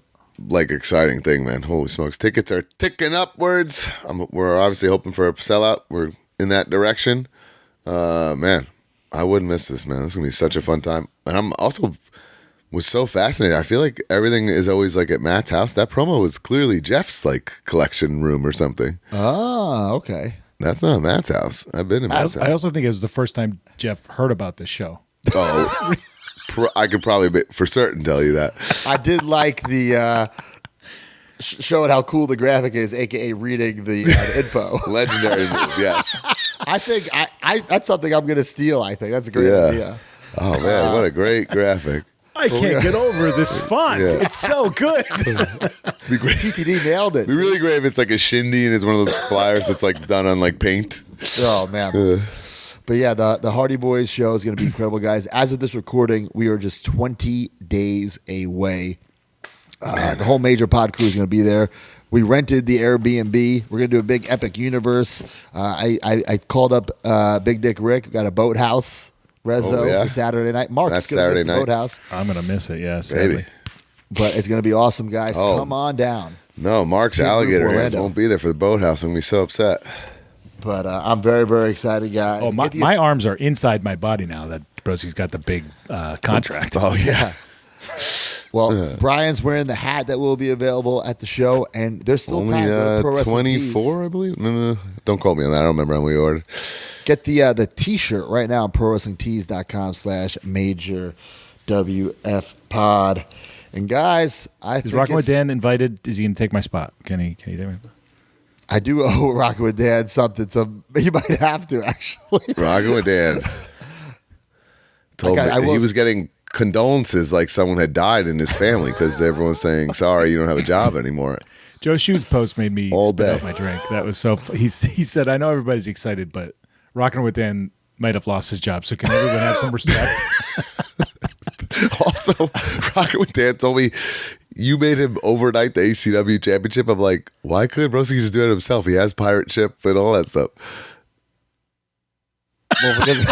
exciting thing, man. Holy smokes. Tickets are ticking upwards. We're obviously hoping for a sellout. We're in that direction. Man, I wouldn't miss this, man. This is going to be such a fun time. And I'm also was so fascinated. I feel like everything is always like at Matt's house. That promo was clearly Jeff's collection room or something. Oh, okay. That's not Matt's house. I've been in Matt's house. I also think it was the first time Jeff heard about this show. Oh, I could probably for certain tell you that. I did like the showing how cool the graphic is, aka reading the info. Legendary move, yes. I think I that's something I'm gonna steal. I think that's a great idea. Oh man, what a great graphic! I can't get over this font. Yeah. It's so good. Be great. TTD nailed it. Be really great if it's like a shindy and it's one of those flyers that's done on paint. Oh man. But yeah, the Hardy Boys show is going to be incredible, guys. As of this recording, we are just 20 days away. The whole Major Pod crew is going to be there. We rented the Airbnb. We're going to do a big epic universe. I called up Big Dick Rick. Got a boathouse, Rezo, for Saturday night. Mark's going to miss the boathouse. I'm going to miss it, yeah, sadly. Baby. But it's going to be awesome, guys. Come on down. No, Mark's alligator hands won't be there for the boathouse. I'm going to be so upset. But I'm very, very excited, guys. Oh, my arms are inside my body now that Brosy's got the big contract. Oh, yeah. Well, Brian's wearing the hat that will be available at the show, and there's still Only, time for Pro Wrestling 24, I believe. No, don't quote me on that. I don't remember how we ordered. Get the T-shirt right now on ProWrestlingTees.com/Major WF Pod. And guys, Is Rockin' with Dan invited? Is he going to take my spot? Can he take my spot? I do owe Rockin' with Dan something, so you might have to actually. Rockin' with Dan told me he was getting condolences like someone had died in his family because everyone's saying, sorry, you don't have a job anymore. Joe Shoe's post made me All spit day. out my drink. That was so he said, I know everybody's excited, but Rockin' with Dan might have lost his job, so can everyone have some respect? Also, Rockin' with Dan told me you made him overnight the ACW championship. I'm like, why couldn't Broski just do it himself? He has pirate ship and all that stuff. Well, because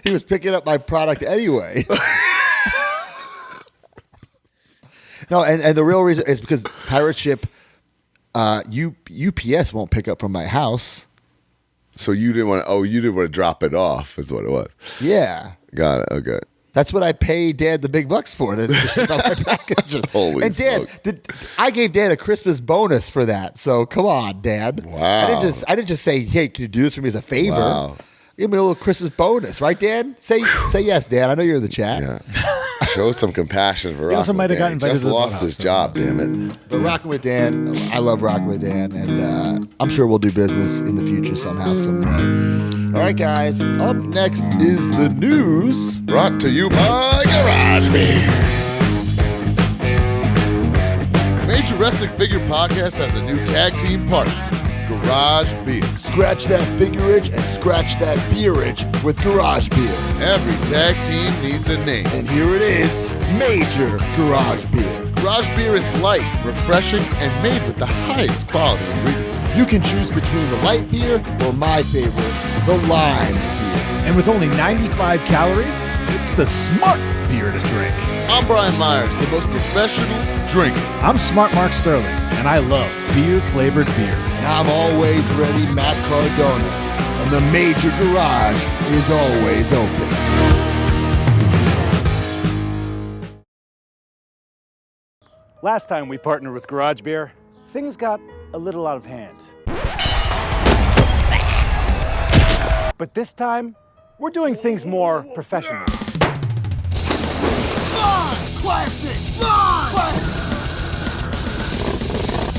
he was picking up my product anyway. No, and the real reason is because pirate ship, UPS won't pick up from my house. So you didn't want to drop it off is what it was. Yeah. Got it. Okay. That's what I pay Dad the big bucks for to ship out my packages. Holy and Dad, I gave Dad a Christmas bonus for that. So come on, Dad. Wow. I didn't just say, hey, can you do this for me as a favor? Wow. Give me a little Christmas bonus, right, Dan? Say yes, Dan. I know you're in the chat. Yeah. Show some compassion for He also Rockin' might with have Dan. gotten He just invited to the lost Boathouse, his so- job, damn it. But Rockin' with Dan, I love Rockin' with Dan, and I'm sure we'll do business in the future somehow, some way. All right, guys. Up next is the news. Brought to you by Garage Beer. Major Wrestling Figure Podcast has a new tag team partner, Garage Beer. Scratch that figure itch and scratch that beer itch with Garage Beer. Every tag team needs a name. And here it is, Major Garage Beer. Garage Beer is light, refreshing, and made with the highest quality ingredients. You can choose between the light beer or my favorite, the lime beer. And with only 95 calories, it's the smart beer to drink. I'm Brian Myers, the most professional drinker. I'm Smart Mark Sterling, and I love beer-flavored beer. And I'm always ready, Matt Cardona. And the Major Garage is always open. Last time we partnered with Garage Beer, things got a little out of hand. But this time, we're doing things more professional.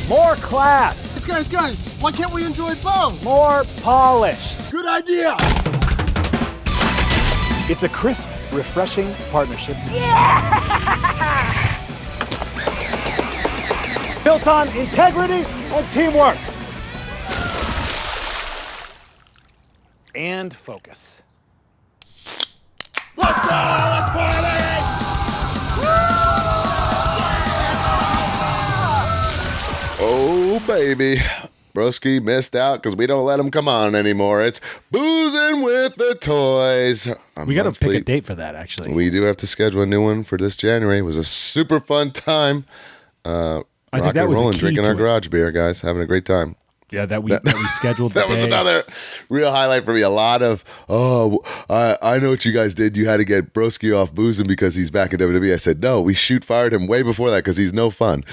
More class. Guys, why can't we enjoy both? More polished. Good idea. It's a crisp, refreshing partnership. Built on integrity and teamwork. And focus. Let's go! Let's party! Oh, baby. Broski missed out because we don't let him come on anymore. It's Boozing with the Toys. We got to pick a date for that, actually. We do have to schedule a new one for this January. It was a super fun time. I think that was rolling, the key drinking to our it. garage beer, guys. Having a great time. Yeah, that we scheduled the That was day. another real highlight for me. A lot of, I know what you guys did. You had to get Broski off boozing because he's back in WWE. I said, no, we fired him way before that because he's no fun.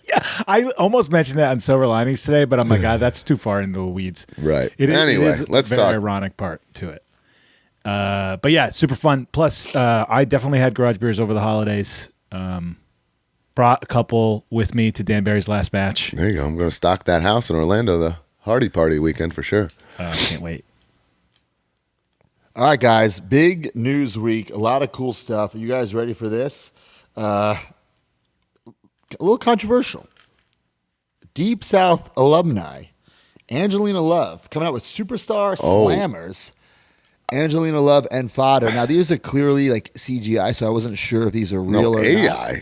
Yeah, I almost mentioned that on Silver Linings today, but I'm like, God, that's too far into the weeds. Right. Anyway, let's very talk. ironic part to it. But yeah, super fun. Plus, I definitely had garage beers over the holidays. Brought a couple with me to Dan Barry's last match. There you go. I'm going to stock that house in Orlando, the Hardy Party weekend for sure. Can't wait. All right, guys. Big news week. A lot of cool stuff. Are you guys ready for this? A little controversial. Deep South alumni, Angelina Love, coming out with Superstar Slammers. Angelina Love and Fodder. Now, these are clearly like CGI, so I wasn't sure if these are real or AI. not.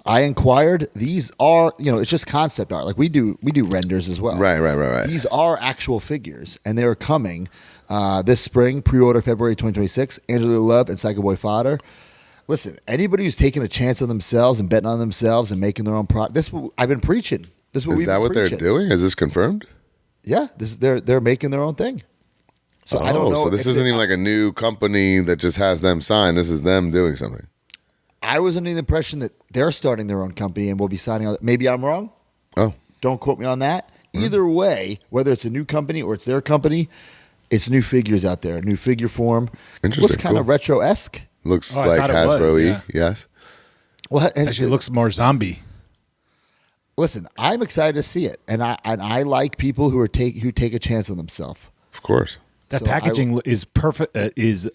I inquired. These are, it's just concept art. Like we do renders as well. Right. These are actual figures, and they're coming this spring. Pre-order February 2026. Angelina Love and Psycho Boy Fodder. Listen, anybody who's taking a chance on themselves and betting on themselves and making their own product. This is what I've been preaching. This is what Is we've that been what preaching. they're doing? Is this confirmed? Yeah, they're making their own thing. So I don't know. So this isn't even like a new company that just has them signed. This is them doing something. I was under the impression that they're starting their own company and will be signing on. Maybe I'm wrong. Oh, Don't quote me on that. Either way, whether it's a new company or it's their company, it's new figures out there, new figure form. Interesting, Looks kind of cool. retro-esque. looks I like thought it was, Hasbro-y. yeah. Yes. Well, Actually, it looks more zombie. listen, I'm excited to see it, and I like people who take a chance on themselves. Of course. That So packaging is perfect. Is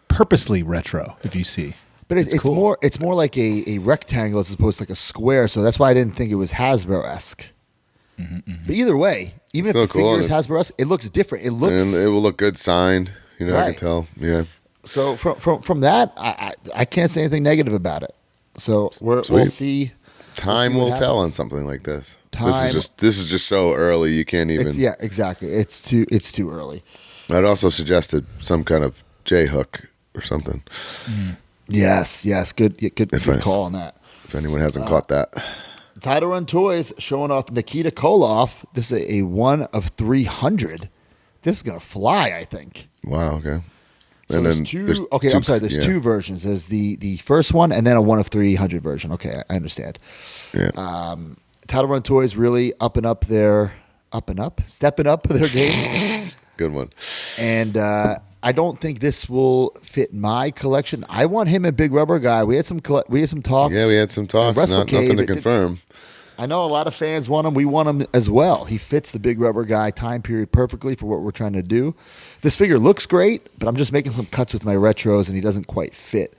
purposely retro. If you see, But it's cool. more like a rectangle as opposed to like a square. So that's why I didn't think it was Hasbro-esque. But either way, even if Still the cool, figure is and Hasbro-esque, it looks different. It looks And it will look good signed. I Right. can tell. Yeah. so from that. I can't say anything negative about it. So we'll Sweet. see. Time what will tell happens. on something like this. Time- This is just so early. You can't even. Yeah, exactly. It's too early. I'd also suggested some kind of J hook or something. Yes. Good If I- call on that. If anyone hasn't caught that. Title Run Toys showing off Nikita Koloff. This is a 1 of 300. This is gonna fly, I think. Wow. Okay. So And there's then two. there's Okay, two- I'm sorry. There's yeah. two versions. There's the first one and then a 1 of 300 version. Okay, I understand. Yeah. Title Run Toys really stepping up their game. Good one. And I don't think this will fit my collection. I want him and Big Rubber Guy. We had some talks. Yeah, we had some talks. at Wrestle Nothing Cave. to confirm. I know a lot of fans want him. We want him as well. He fits the big rubber guy time period perfectly for what we're trying to do. This figure looks great, but I'm just making some cuts with my retros, and he doesn't quite fit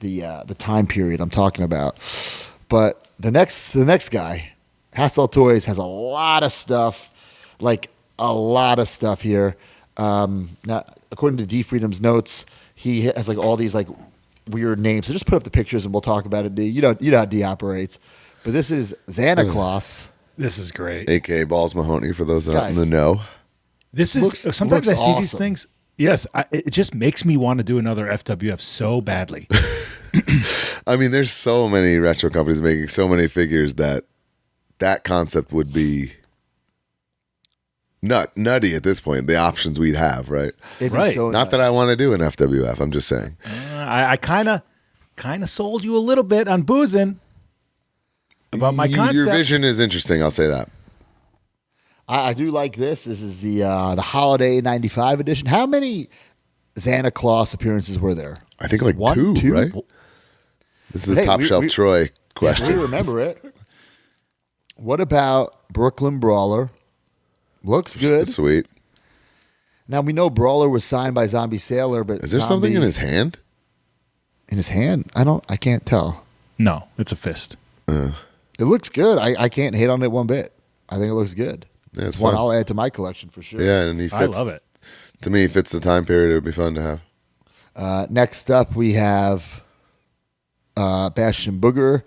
the time period I'm talking about. But the next guy, Hastel Toys, has a lot of stuff, like a lot of stuff here. Now, according to D Freedom's notes, he has like all these like weird names. So just put up the pictures and we'll talk about it, D. You know how D operates. But this is Santa Claus. This is great. A.K.A. Balls Mahoney, for those not in the know. This is sometimes looks I see these awesome. things. Yes, it just makes me want to do another FWF so badly. I mean, there's so many retro companies making so many figures that concept would be nutty at this point. The options we'd have, right? It'd be Right. so Not that I want to do an FWF. I'm just saying. I kind of sold you a little bit on boozing about my concept. Your vision is interesting. I'll say that. I do like this. This is the Holiday '95 edition. How many Santa Claus appearances were there? I think like One, two, right? This is a Hey, top shelf Troy We question. remember it. What about Brooklyn Brawler? Looks good. Sweet. Now we know Brawler was signed by Zombie Sailor, but Is there something in Zombie- his hand? in his hand? I can't tell. No, it's a fist. It looks good. I can't hate on it one bit. I think it looks good. Yeah, it's one fun. I'll add to my collection for sure. Yeah, and he fits. I love it. To me, he fits the time period. It would be fun to have. Next up, we have Bastion Booger.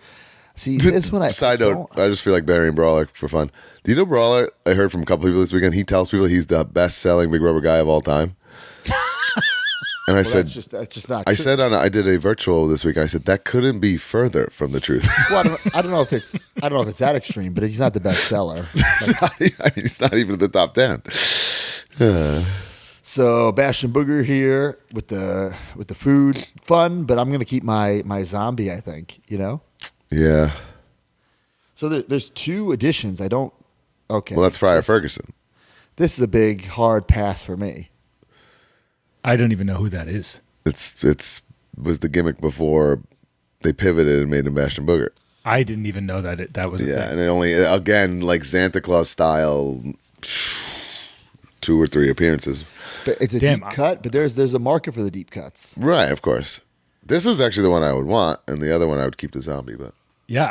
See, this one I Side note, I just feel like burying Brawler for fun. Do you know Brawler? I heard from a couple people this weekend. He tells people he's the best-selling big rubber guy of all time. And I said, that's just not. I true. said I did a virtual this week. I said that couldn't be further from the truth. Well, I don't know if it's that extreme, but he's not the best seller. I mean, he's not even in the top 10. So Bastion Booger here with the food, fun, but I'm gonna keep my zombie. I think Yeah. So there's two editions. I don't. Okay. Well, that's Friar Ferguson. This is a big hard pass for me. I don't even know who that is. It's was the gimmick before they pivoted and made him Bastion Booger. I didn't even know that was a Yeah, thing. and it only again like Santa Claus style, 2 or 3 appearanres. But it's a Damn, deep cut. But there's a market for the deep cuts. Right, of course. This is actually the one I would want, and the other one I would keep the zombie. But Yeah,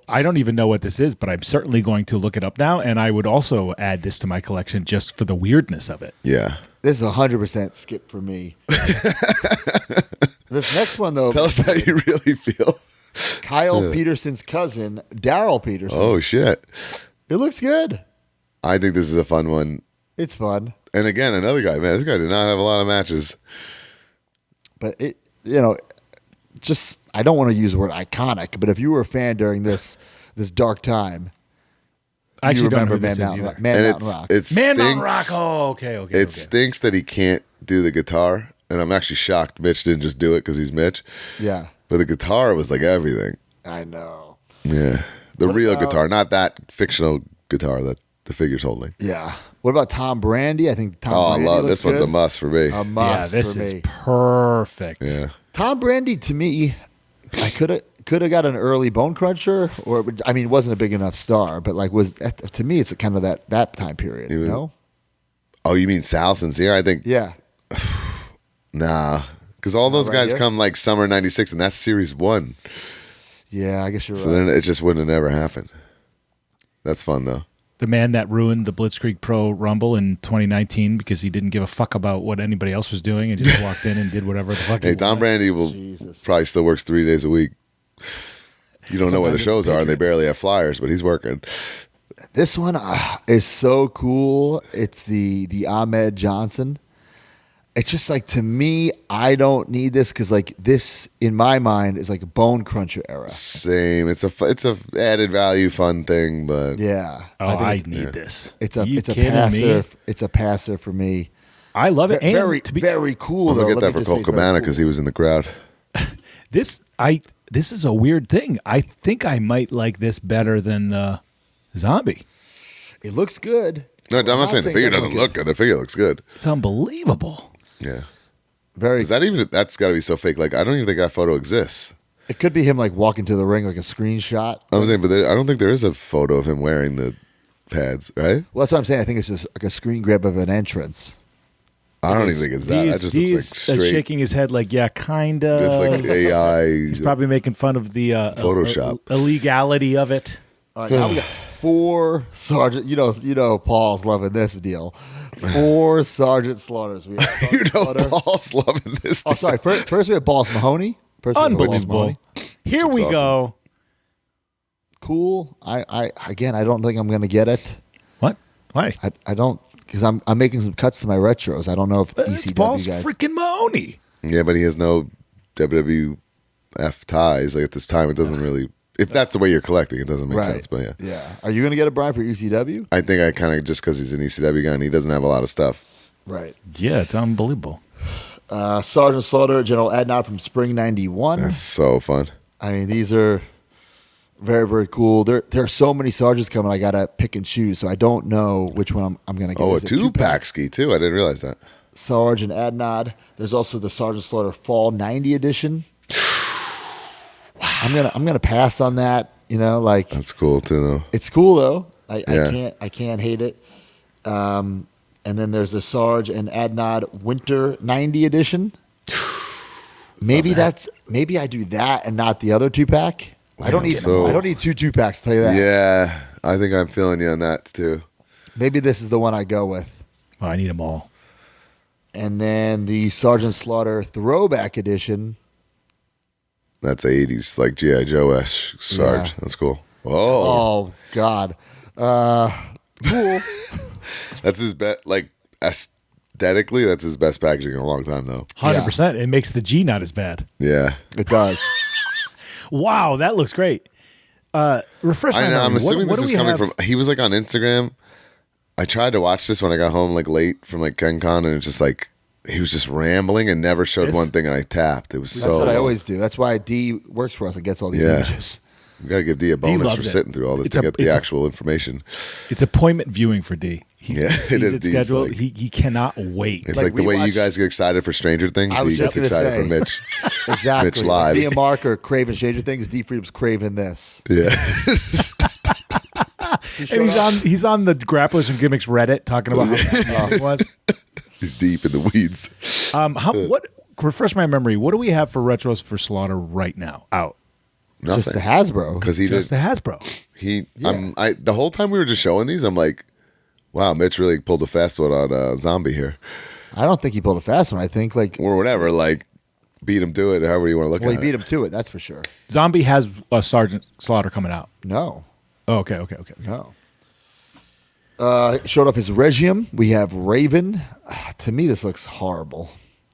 I don't even know what this is, but I'm certainly going to look it up now, and I would also add this to my collection just for the weirdness of it. yeah, This is 100% skip for me. This next one though, tell us how you really feel. Kyle Peterson's cousin, Daryl Peterson. Oh shit! It looks good. I think this is a fun one. It's fun, And again, another guy. Man, this guy did not have a lot of matches. but just I don't want to use the word iconic, but if you were a fan during this dark time, I actually you don't know remember who this is Man either. Mountain Rock. It Man stinks. Mountain Rock. Oh, okay. It stinks that he can't do the guitar, and I'm actually shocked Mitch didn't just do it because he's Mitch. Yeah, But the guitar was like everything. I know. Yeah, the What real about- guitar, not that fictional guitar that the figure's holding. Yeah. What about Tom Brandy? I think Tom Oh, I Brandy love looks this one's good. a must for me. A Yeah, must this for is me. perfect. Yeah, Tom Brandy to me, I could have got an early Bone Cruncher, or it wasn't a big enough star, but like to me, it's kind of that time period. He was- You know? Oh, you mean Sal Sincere? I think Yeah. nah, because all those right guys here? come like summer '96, and that's Series 1. Yeah, I guess you're So right. then it just wouldn't have never happened. That's fun though. The man that ruined the Blitzkrieg Pro Rumble in 2019 because he didn't give a fuck about what anybody else was doing and just walked in and did whatever the fuck Hey, he Tom wanted. Brandy will Jesus. probably still works 3 days a week. You don't know where the Sometimes it's shows are, and they Patriots. barely have flyers, but he's working. This one is so cool. It's the Ahmed Johnson. It's just like, to me, I don't need this because like this in my mind is like a Bone Cruncher era. Same. It's a added value, fun thing, but Yeah. Oh, think I it's- need this. It's a You it's a kidding passer. me? It's a passer for me. I love it. And Very to be, very cool I'm though. gonna get Let that me for just say Colt it's very Cabana cool. because he was in the crowd. this is a weird thing. I think I might like this better than the zombie. It looks good. No, I'm not saying the figure it doesn't look good. The figure looks good. It's unbelievable. Yeah. Very. Is that even? That's got to be so fake. Like I don't even think that photo exists. It could be him like walking to the ring, like a screenshot. I'm saying, but I don't think there is a photo of him wearing the pads, right? Well, that's what I'm saying. I think it's just like a screen grab of an entrance. I don't even think it's that. That just looks like straight. shaking his head like, yeah, kind of. It's like AI. He's probably making fun of the Photoshop illegality of it. All right, now we got 4 Sergeant. You know, Paul's loving this deal. 4 Sergeant Slaughters. We have Sergeant Slaughter. Paul's loving this. Oh, sorry. First we have Boss Mahoney. Unbelievable. Here we go. Cool. I don't think I'm gonna get it. What? Why? I don't, because I'm making some cuts to my retros. I don't know if It's ECW Paul's guys. freaking Mahoney. Yeah, but he has no WWF ties. Like at this time, it doesn't really. If that's the way you're collecting, it doesn't make sense. But yeah. Yeah. Are you gonna get a Brian for ECW? I think I kind of just because he's an ECW guy and he doesn't have a lot of stuff. Right. Yeah, it's unbelievable. Sergeant Slaughter, General Adnot from Spring '91. That's so fun. I mean, these are very, very cool. There are so many sergeants coming. I gotta pick and choose, so I don't know which one I'm gonna get. Oh, a Is it 2-pack ski too. I didn't realize that. Sergeant Adnod. There's also the Sergeant Slaughter Fall '90 edition. I'm gonna pass on that. You know, like That's cool too, though. it's cool though. Yeah. I can't hate it. And then there's the Sarge and Adnod Winter '90 edition. Maybe I do that and not the other 2-pack. I don't need 2 2-packs. Tell you that. Yeah, I think I'm feeling you on that too. Maybe this is the one I go with. Oh, I need them all. And then the Sergeant Slaughter Throwback edition. That's 80s, like G.I. Joe-esque Sarge. Yeah. That's cool. Oh God. Cool. That's his best, like, aesthetically, that's his best packaging in a long time, though. 100%. It makes the G not as bad. Yeah. It does. Wow, that looks great. Refresh my memory. I'm assuming what this do is we coming have? from, he was, like, on Instagram. I tried to watch this when I got home, like, late from, like, Gen Con, and it's just, like, he was just rambling and never showed one thing, and I tapped. It was That's what I always do. That's why D works for us and gets all these images. You got to give D a bonus loves for it. sitting through all this to get the actual information. It's appointment viewing for D. He Yeah, sees it is. it D's scheduled. like- He cannot wait. It's Like, like the we way you watched- guys get excited for Stranger Things. I was D just gets gonna excited say. for Mitch. Exactly. Mitch live. Me and Mark are craving Stranger Things. D Freedom's craving this. Yeah. And he's on the Grapplers and Gimmicks Reddit talking about how bad it was. He's deep in the weeds. What refresh my memory? What do we have for retros for Slaughter right now? Out. Just the Nothing. Hasbro. Because he Just did. the Hasbro. The whole time we were just showing these, I'm like, wow, Mitch really pulled a fast one on Zombie here. I don't think he pulled a fast one. I think like Or whatever, like, beat him to it, however you want to look well, at he beat it. him to it. That's for sure. Zombie has a Sergeant Slaughter coming out. No, Oh, okay. no. Showed off his Regium. We have Raven. To me, this looks horrible.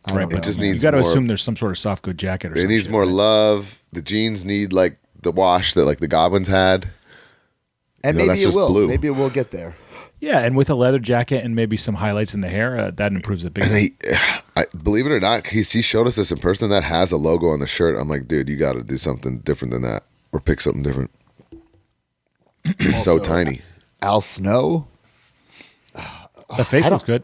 I don't Right. know, It just man. You needs got to more. assume there's some sort of soft good jacket or It something. needs more love. The jeans need, like, the wash that, like, the Goblins had. And You know, maybe that's it just will. blue. Maybe it will get there. Yeah, and with a leather jacket and maybe some highlights in the hair, that improves it big. And believe it or not, he showed us this in person that has a logo on the shirt. I'm like, dude, you got to do something different than that, or pick something different. It's so Also, tiny. Al Snow. The face looks good.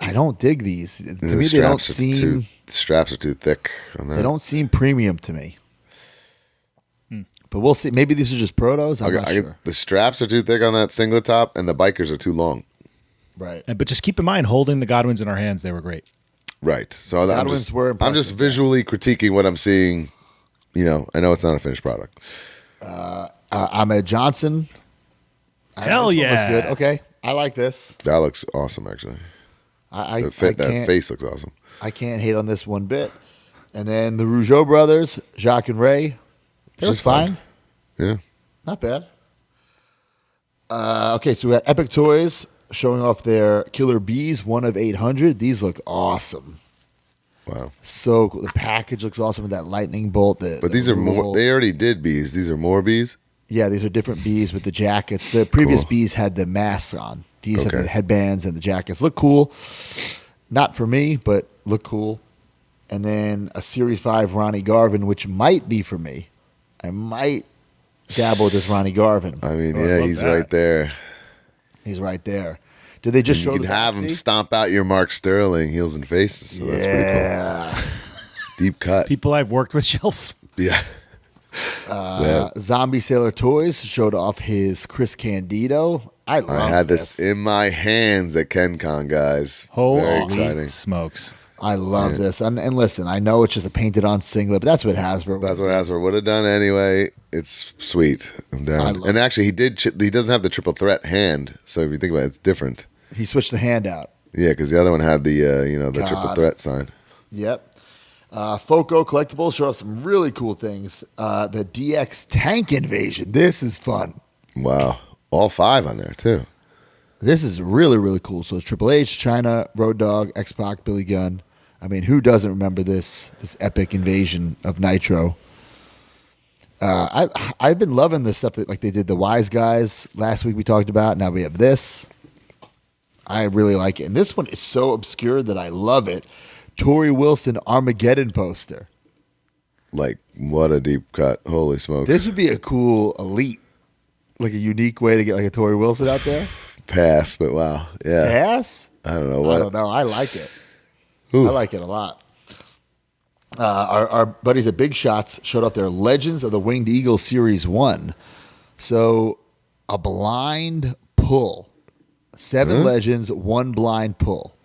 I don't dig these. To The me, they don't straps are seem. the straps are too thick. On that. They don't seem premium to me. But we'll see. Maybe these are just protos. I'm not sure. The straps are too thick on that singlet top, and the bikers are too long. Right. But just keep in mind, holding the Godwins in our hands, they were great. Right. So Godwins were I'm just impressive, visually critiquing what I'm seeing. You know, I know it's not a finished product. Ahmed Johnson. Hell This one yeah. looks good. Okay. I like this. That looks awesome, actually. I That can't, face looks awesome. I can't hate on this one bit. And then the Rougeau brothers, Jacques and Ray. They look Just fine. fine. Yeah. Not bad. Okay, so we got Epic Toys showing off their Killer Bees, 1 of 800. These look awesome. Wow. So cool. The package looks awesome with that lightning bolt. But these are more. They already did bees. These are more bees. Yeah, these are different bees with the jackets. The previous Cool. bees had the masks on. These have Okay. the headbands and the jackets. Look cool. Not for me, but look cool. And then a Series 5 Ronnie Garvin, which might be for me. I might dabble with this Ronnie Garvin. I mean, Oh, I yeah, love he's that. right there. He's right there. Did they just You show can the have back him knee? stomp out your Mark Sterling heels and faces. So that's pretty cool. Yeah. Deep cut. People I've worked with shelf. Yeah. Zombie Sailor Toys showed off his Chris Candido. I had this in my hands at KenCon, guys. Very Holy exciting. smokes. I love this. And listen, I know it's just a painted on singlet, but that's what Hasbro. That's what Hasbro would have done anyway. It's sweet. I'm down. And actually, he doesn't have the triple threat hand. So if you think about it, it's different. He switched the hand out. Yeah, because the other one had the the triple threat sign. Yep. Foco Collectibles showed off some really cool things. The DX Tank Invasion. This is fun. Wow. All 5 on there, too. This is really, really cool. So it's Triple H, China, Road Dogg, X-Pac, Billy Gunn. I mean, who doesn't remember this epic invasion of Nitro? I've been loving the stuff that like they did the Wise Guys last week we talked about. Now we have this. I really like it. And this one is so obscure that I love it. Tori Wilson Armageddon poster. Like, what a deep cut. Holy smokes. This would be a cool elite, like a unique way to get like a Tori Wilson out there. Pass, but wow. Yeah. Pass? I don't know. What? I don't know. I like it. Ooh. I like it a lot. Our buddies at Big Shots showed up their Legends of the Winged Eagle Series 1. So a blind pull. 7 legends, 1 blind pull.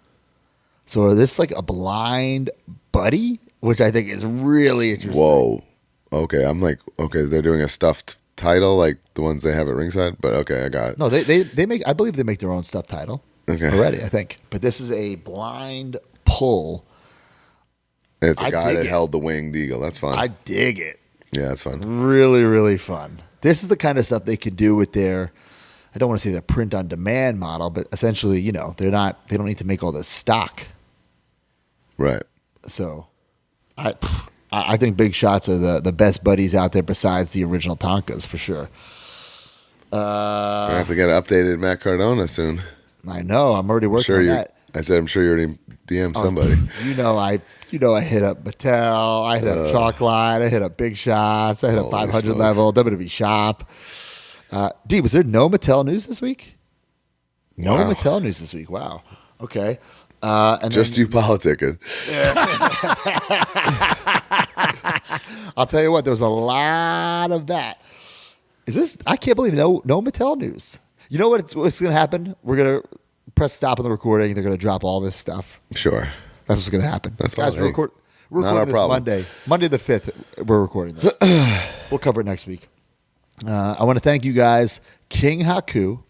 So is this like a blind buddy? Which I think is really interesting. Whoa. Okay, I'm like, okay, they're doing a stuffed title like the ones they have at Ringside, but okay, I got it. No, they make, I believe they make their own stuffed title already, I think. But this is a blind pull. It's a guy that held the Winged Eagle. That's fun. I dig it. Yeah, that's fun. Really, really fun. This is the kind of stuff they could do with their, I don't want to say the print on demand model, but essentially, they don't need to make all this stock. Right. So I think Big Shots are the best buddies out there besides the original Tonkas for sure. I have to get an updated Matt Cardona soon. I know. I'm already working on that. I said I'm sure you already DM'd somebody. I hit up Mattel, I hit up Chalkline, I hit up Big Shots, I hit up 500 smokes. level, WWE Shop. D, was there no Mattel news this week? No Mattel news this week. Wow. Okay. And Just then, you politicking. I'll tell you what, there was a lot of that. I can't believe no Mattel news. You know what's going to happen? We're going to press stop on the recording. They're going to drop all this stuff. Sure. That's what's going to happen. That's Guys, all. we're Not recording our this problem. Monday the 5th. We're recording this. We'll cover it next week. I want to thank you guys. King Haku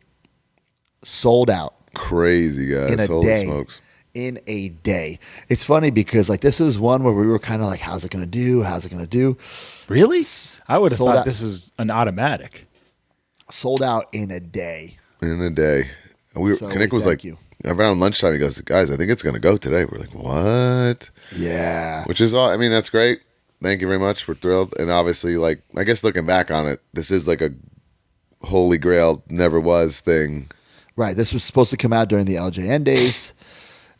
sold out Crazy, guys. in a Holy day. smokes. In a day. It's funny because like this is one where we were kind of like, how's it going to do? How's it going to do? Really? I would have Sold thought out. this is an automatic. Sold out in a day. In a day. And So Kinnick we was thank like, you. around lunchtime, he goes, guys, I think it's going to go today. We're like, what? Yeah. Which is all, I mean, that's great. Thank you very much. We're thrilled. And obviously, like, I guess looking back on it, this is like a holy grail, never was thing. Right. This was supposed to come out during the LJN days.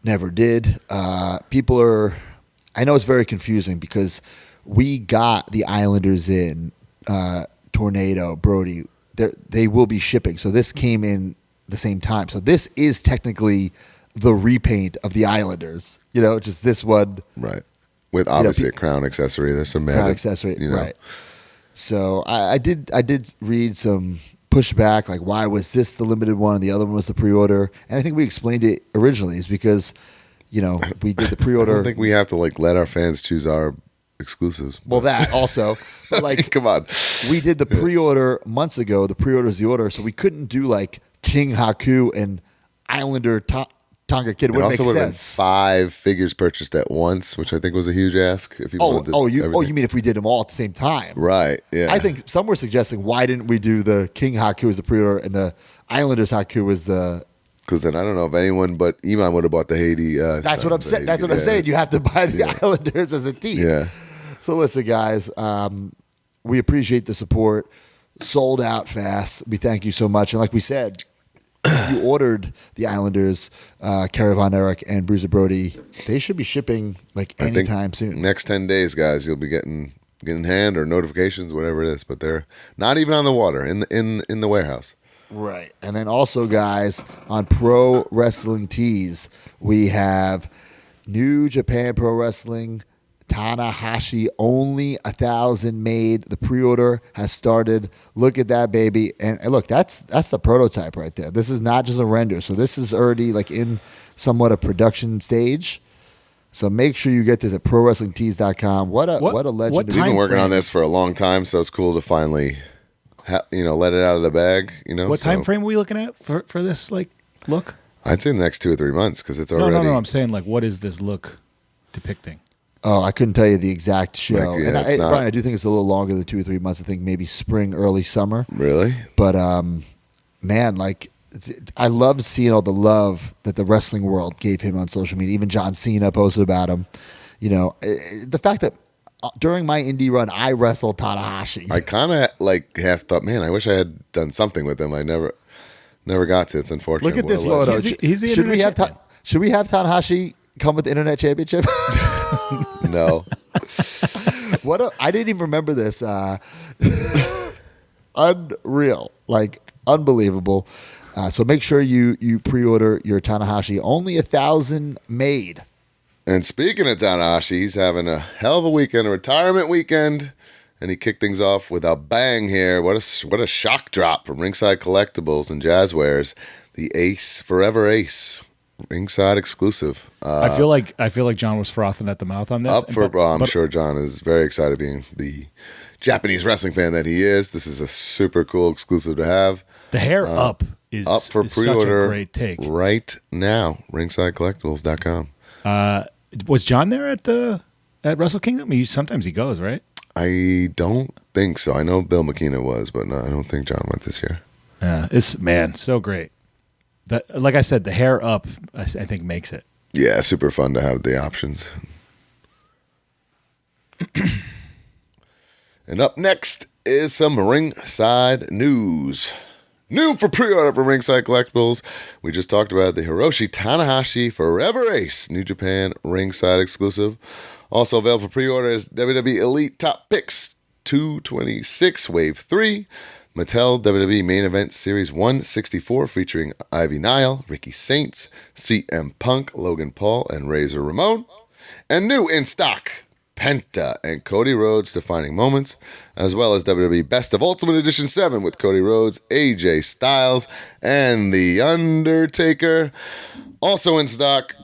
Never did. I know it's very confusing because we got the Islanders in, Tornado, Brody. They will be shipping. So this came in the same time. So this is technically the repaint of the Islanders. Just this one. Right. With obviously a crown accessory. There's some Crown accessory. Right. So I did read some pushback, like why was this the limited one and the other one was the pre-order? And I think we explained it originally is because, we did the I pre-order. don't think we have to like let our fans choose our exclusives. Well, that also, but like, come on. we did the pre-order months ago. The pre-order is the order, so we couldn't do like King Haku and Islander Tonga Kid. It Wouldn't also make would have been sense. 5 figures purchased at once, which I think was a huge ask. If you wanted You everything. mean if we did them all at the same time? Right. Yeah. I think some were suggesting why didn't we do the King Haku as the pre-order and the Islanders Haku as the. Because then I don't know if anyone but Iman would have bought the Haiti. That's what I'm saying. That's what I'm saying. You have to buy the Islanders as a team. Yeah. So listen, guys, we appreciate the support. Sold out fast. We thank you so much. And like we said, if you ordered the Islanders, Caravan Eric and Bruiser Brody, they should be shipping like anytime soon. Next 10 days, guys, you'll be getting hand or notifications, whatever it is. But they're not even on the water in the warehouse. Right. And then also, guys, on Pro Wrestling Tees, we have New Japan Pro Wrestling Tanahashi, only 1,000 made. The pre-order has started. Look at that, baby. And look, that's the prototype right there. This is not just a render. So this is already like in somewhat a production stage. So make sure you get this at ProWrestlingTees.com. What a legend. We've been working on this for a long time, so it's cool to finally let it out of the bag. What time frame are we looking at for this look? I'd say the next 2 or 3 months because it's already. No. I'm saying what is this look depicting? Oh, I couldn't tell you the exact show. Brian, I do think it's a little longer than 2 or 3 months. I think maybe spring, early summer. Really? But man, I love seeing all the love that the wrestling world gave him on social media. Even John Cena posted about him. The fact that during my indie run, I wrestled Tanahashi. I kind of half thought, man, I wish I had done something with him. I never got to. It's unfortunate. Look at this photo. He's the should we have Tanahashi come with the Internet Championship? No. I didn't even remember this. Unreal. Unbelievable. So make sure you pre-order your Tanahashi. Only 1,000 made. And speaking of Tanahashi, he's having a hell of a weekend, a retirement weekend, and he kicked things off with a bang here. What a shock drop from Ringside Collectibles and Jazzwares, the Ace, Forever Ace, Ringside exclusive. I feel like John was frothing at the mouth on this. I'm sure John is very excited, being the Japanese wrestling fan that he is. This is a super cool exclusive to have. The hair up is up for pre-order such a great take right now. RingsideCollectibles.com. Was John there at Wrestle Kingdom? Sometimes he goes, right? I don't think so. I know Bill McKenna was, but no, I don't think John went this year. Yeah, it's so great. That, like I said, the hair up, I think makes it. Yeah, super fun to have the options. And up next is some Ringside news. New for pre-order from Ringside Collectibles. We just talked about the Hiroshi Tanahashi Forever Ace New Japan Ringside exclusive. Also available for pre-order is WWE Elite Top Picks 226 Wave 3. Mattel WWE Main Event Series 164 featuring Ivy Nile, Ricky Saints, CM Punk, Logan Paul, and Razor Ramon. And new in stock, Penta and Cody Rhodes Defining Moments, as well as WWE Best of Ultimate Edition 7 with Cody Rhodes, AJ Styles, and The Undertaker. Also in stock,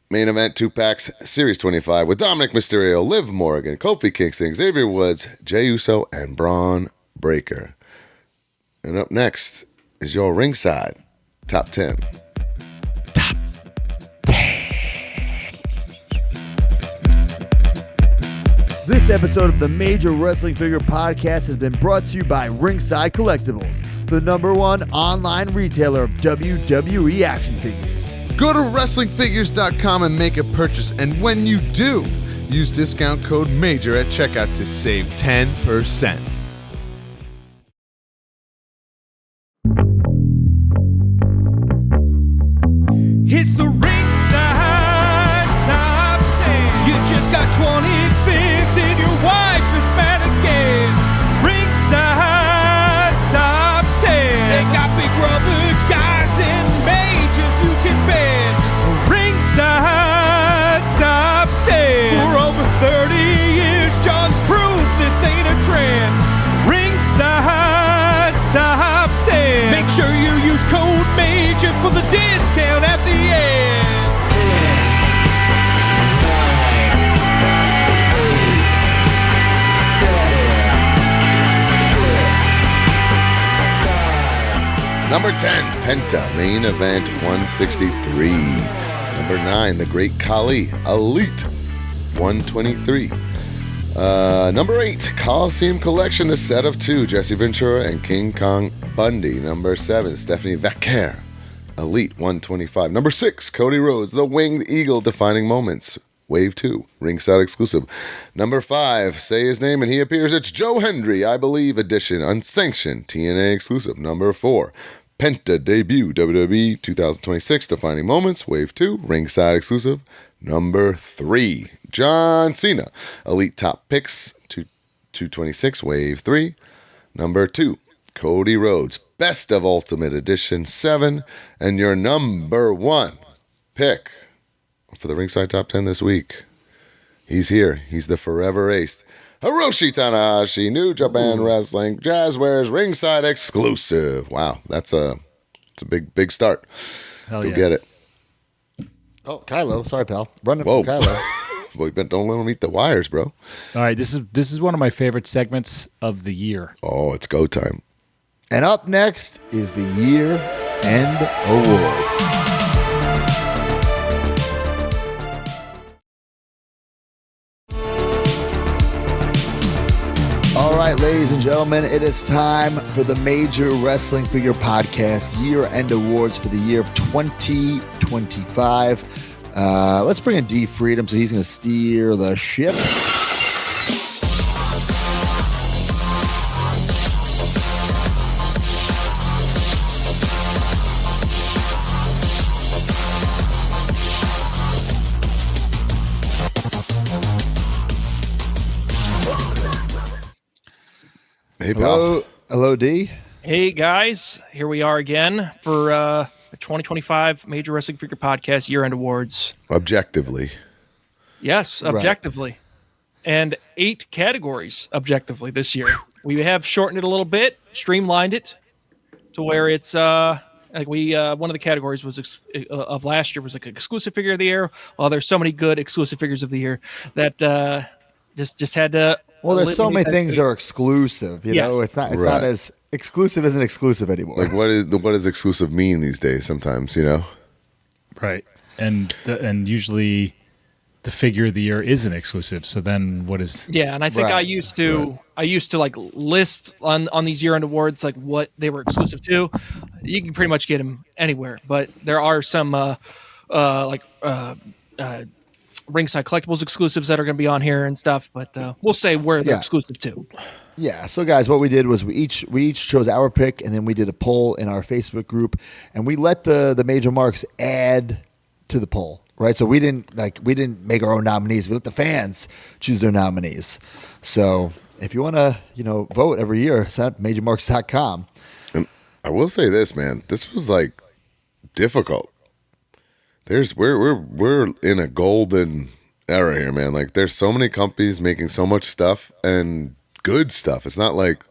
Main Event 2-packs Series 25 with Dominic Mysterio, Liv Morgan, Kofi Kingston, Xavier Woods, Jey Uso, and Braun Breaker. And up next is your Ringside Top 10. Top 10. This episode of the Major Wrestling Figure Podcast has been brought to you by Ringside Collectibles, the #1 online retailer of WWE action figures. Go to WrestlingFigures.com and make a purchase, and when you do, use discount code MAJOR at checkout to save 10%. It's the Ringside Top 10. You just got 20 things and your wife is mad again. Ringside Top 10. They got big brothers, guys, and majors you can bet. Ringside Top 10. For over 30 years, John's proved this ain't a trend. Ringside Top 10. Make sure you use code MAJOR for the discount at the end. Number 10, Penta, Main Event 163. Number 9, The Great Khali, Elite 123. Number 8, Coliseum Collection, the set of 2, Jesse Ventura and King Kong Bundy. Number 7, Stephanie Vaquer, Elite 125. Number 6, Cody Rhodes, The Winged Eagle Defining Moments, Wave 2, Ringside exclusive. Number 5, say his name and he appears. It's Joe Hendry, I Believe Edition, unsanctioned TNA exclusive. Number 4, Penta debut WWE 2026 Defining Moments, Wave 2, Ringside exclusive. Number 3, John Cena, Elite Top Picks 226 Wave 3. Number 2, Cody Rhodes, Best of Ultimate Edition 7. And your number 1 pick for the Ringside Top 10 this week, He's here. He's the forever ace. Hiroshi Tanahashi, New Japan Wrestling, Jazzwares Ringside exclusive. Wow, it's a big start. Hell Go yeah. get it. Oh, Kylo. Sorry, pal. Running Whoa. from Kylo. Boy, don't let him eat the wires, bro. All right, this is one of my favorite segments of the year. Oh, it's go time. And up next is the year-end awards. All right, ladies and gentlemen, it is time for the Major Wrestling Figure Podcast year-end awards for the year of 2025. Let's bring in D Freedom, so he's going to steer the ship. Hey, pal. Hello, D. Hey guys, here we are again for the 2025 Major Wrestling Figure Podcast Year-End Awards. Objectively. Yes, objectively. And 8 categories objectively this year. We have shortened it a little bit, streamlined it to where it's one of the categories was of last year was like exclusive figure of the year. Well, there's so many good exclusive figures of the year that just had to. Well, there's so many things that are exclusive. You know, it's not as exclusive isn't exclusive anymore. Like what does exclusive mean these days? Sometimes, you know. Right. And usually the figure of the year isn't exclusive. So then what is? Yeah, and I think I used to like list on these year-end awards like what they were exclusive to. You can pretty much get them anywhere, but there are some Ringside Collectibles exclusives that are going to be on here and stuff, but we'll say where they're exclusive to. Yeah. So, guys, what we did was we each chose our pick, and then we did a poll in our Facebook group, and we let the major marks add to the poll. Right. So we didn't make our own nominees. We let the fans choose their nominees. So if you want to, vote every year, it's at majormarks.com. And I will say this, man. This was like difficult. We're in a golden era here, man. Like there's so many companies making so much stuff and good stuff. It's not like,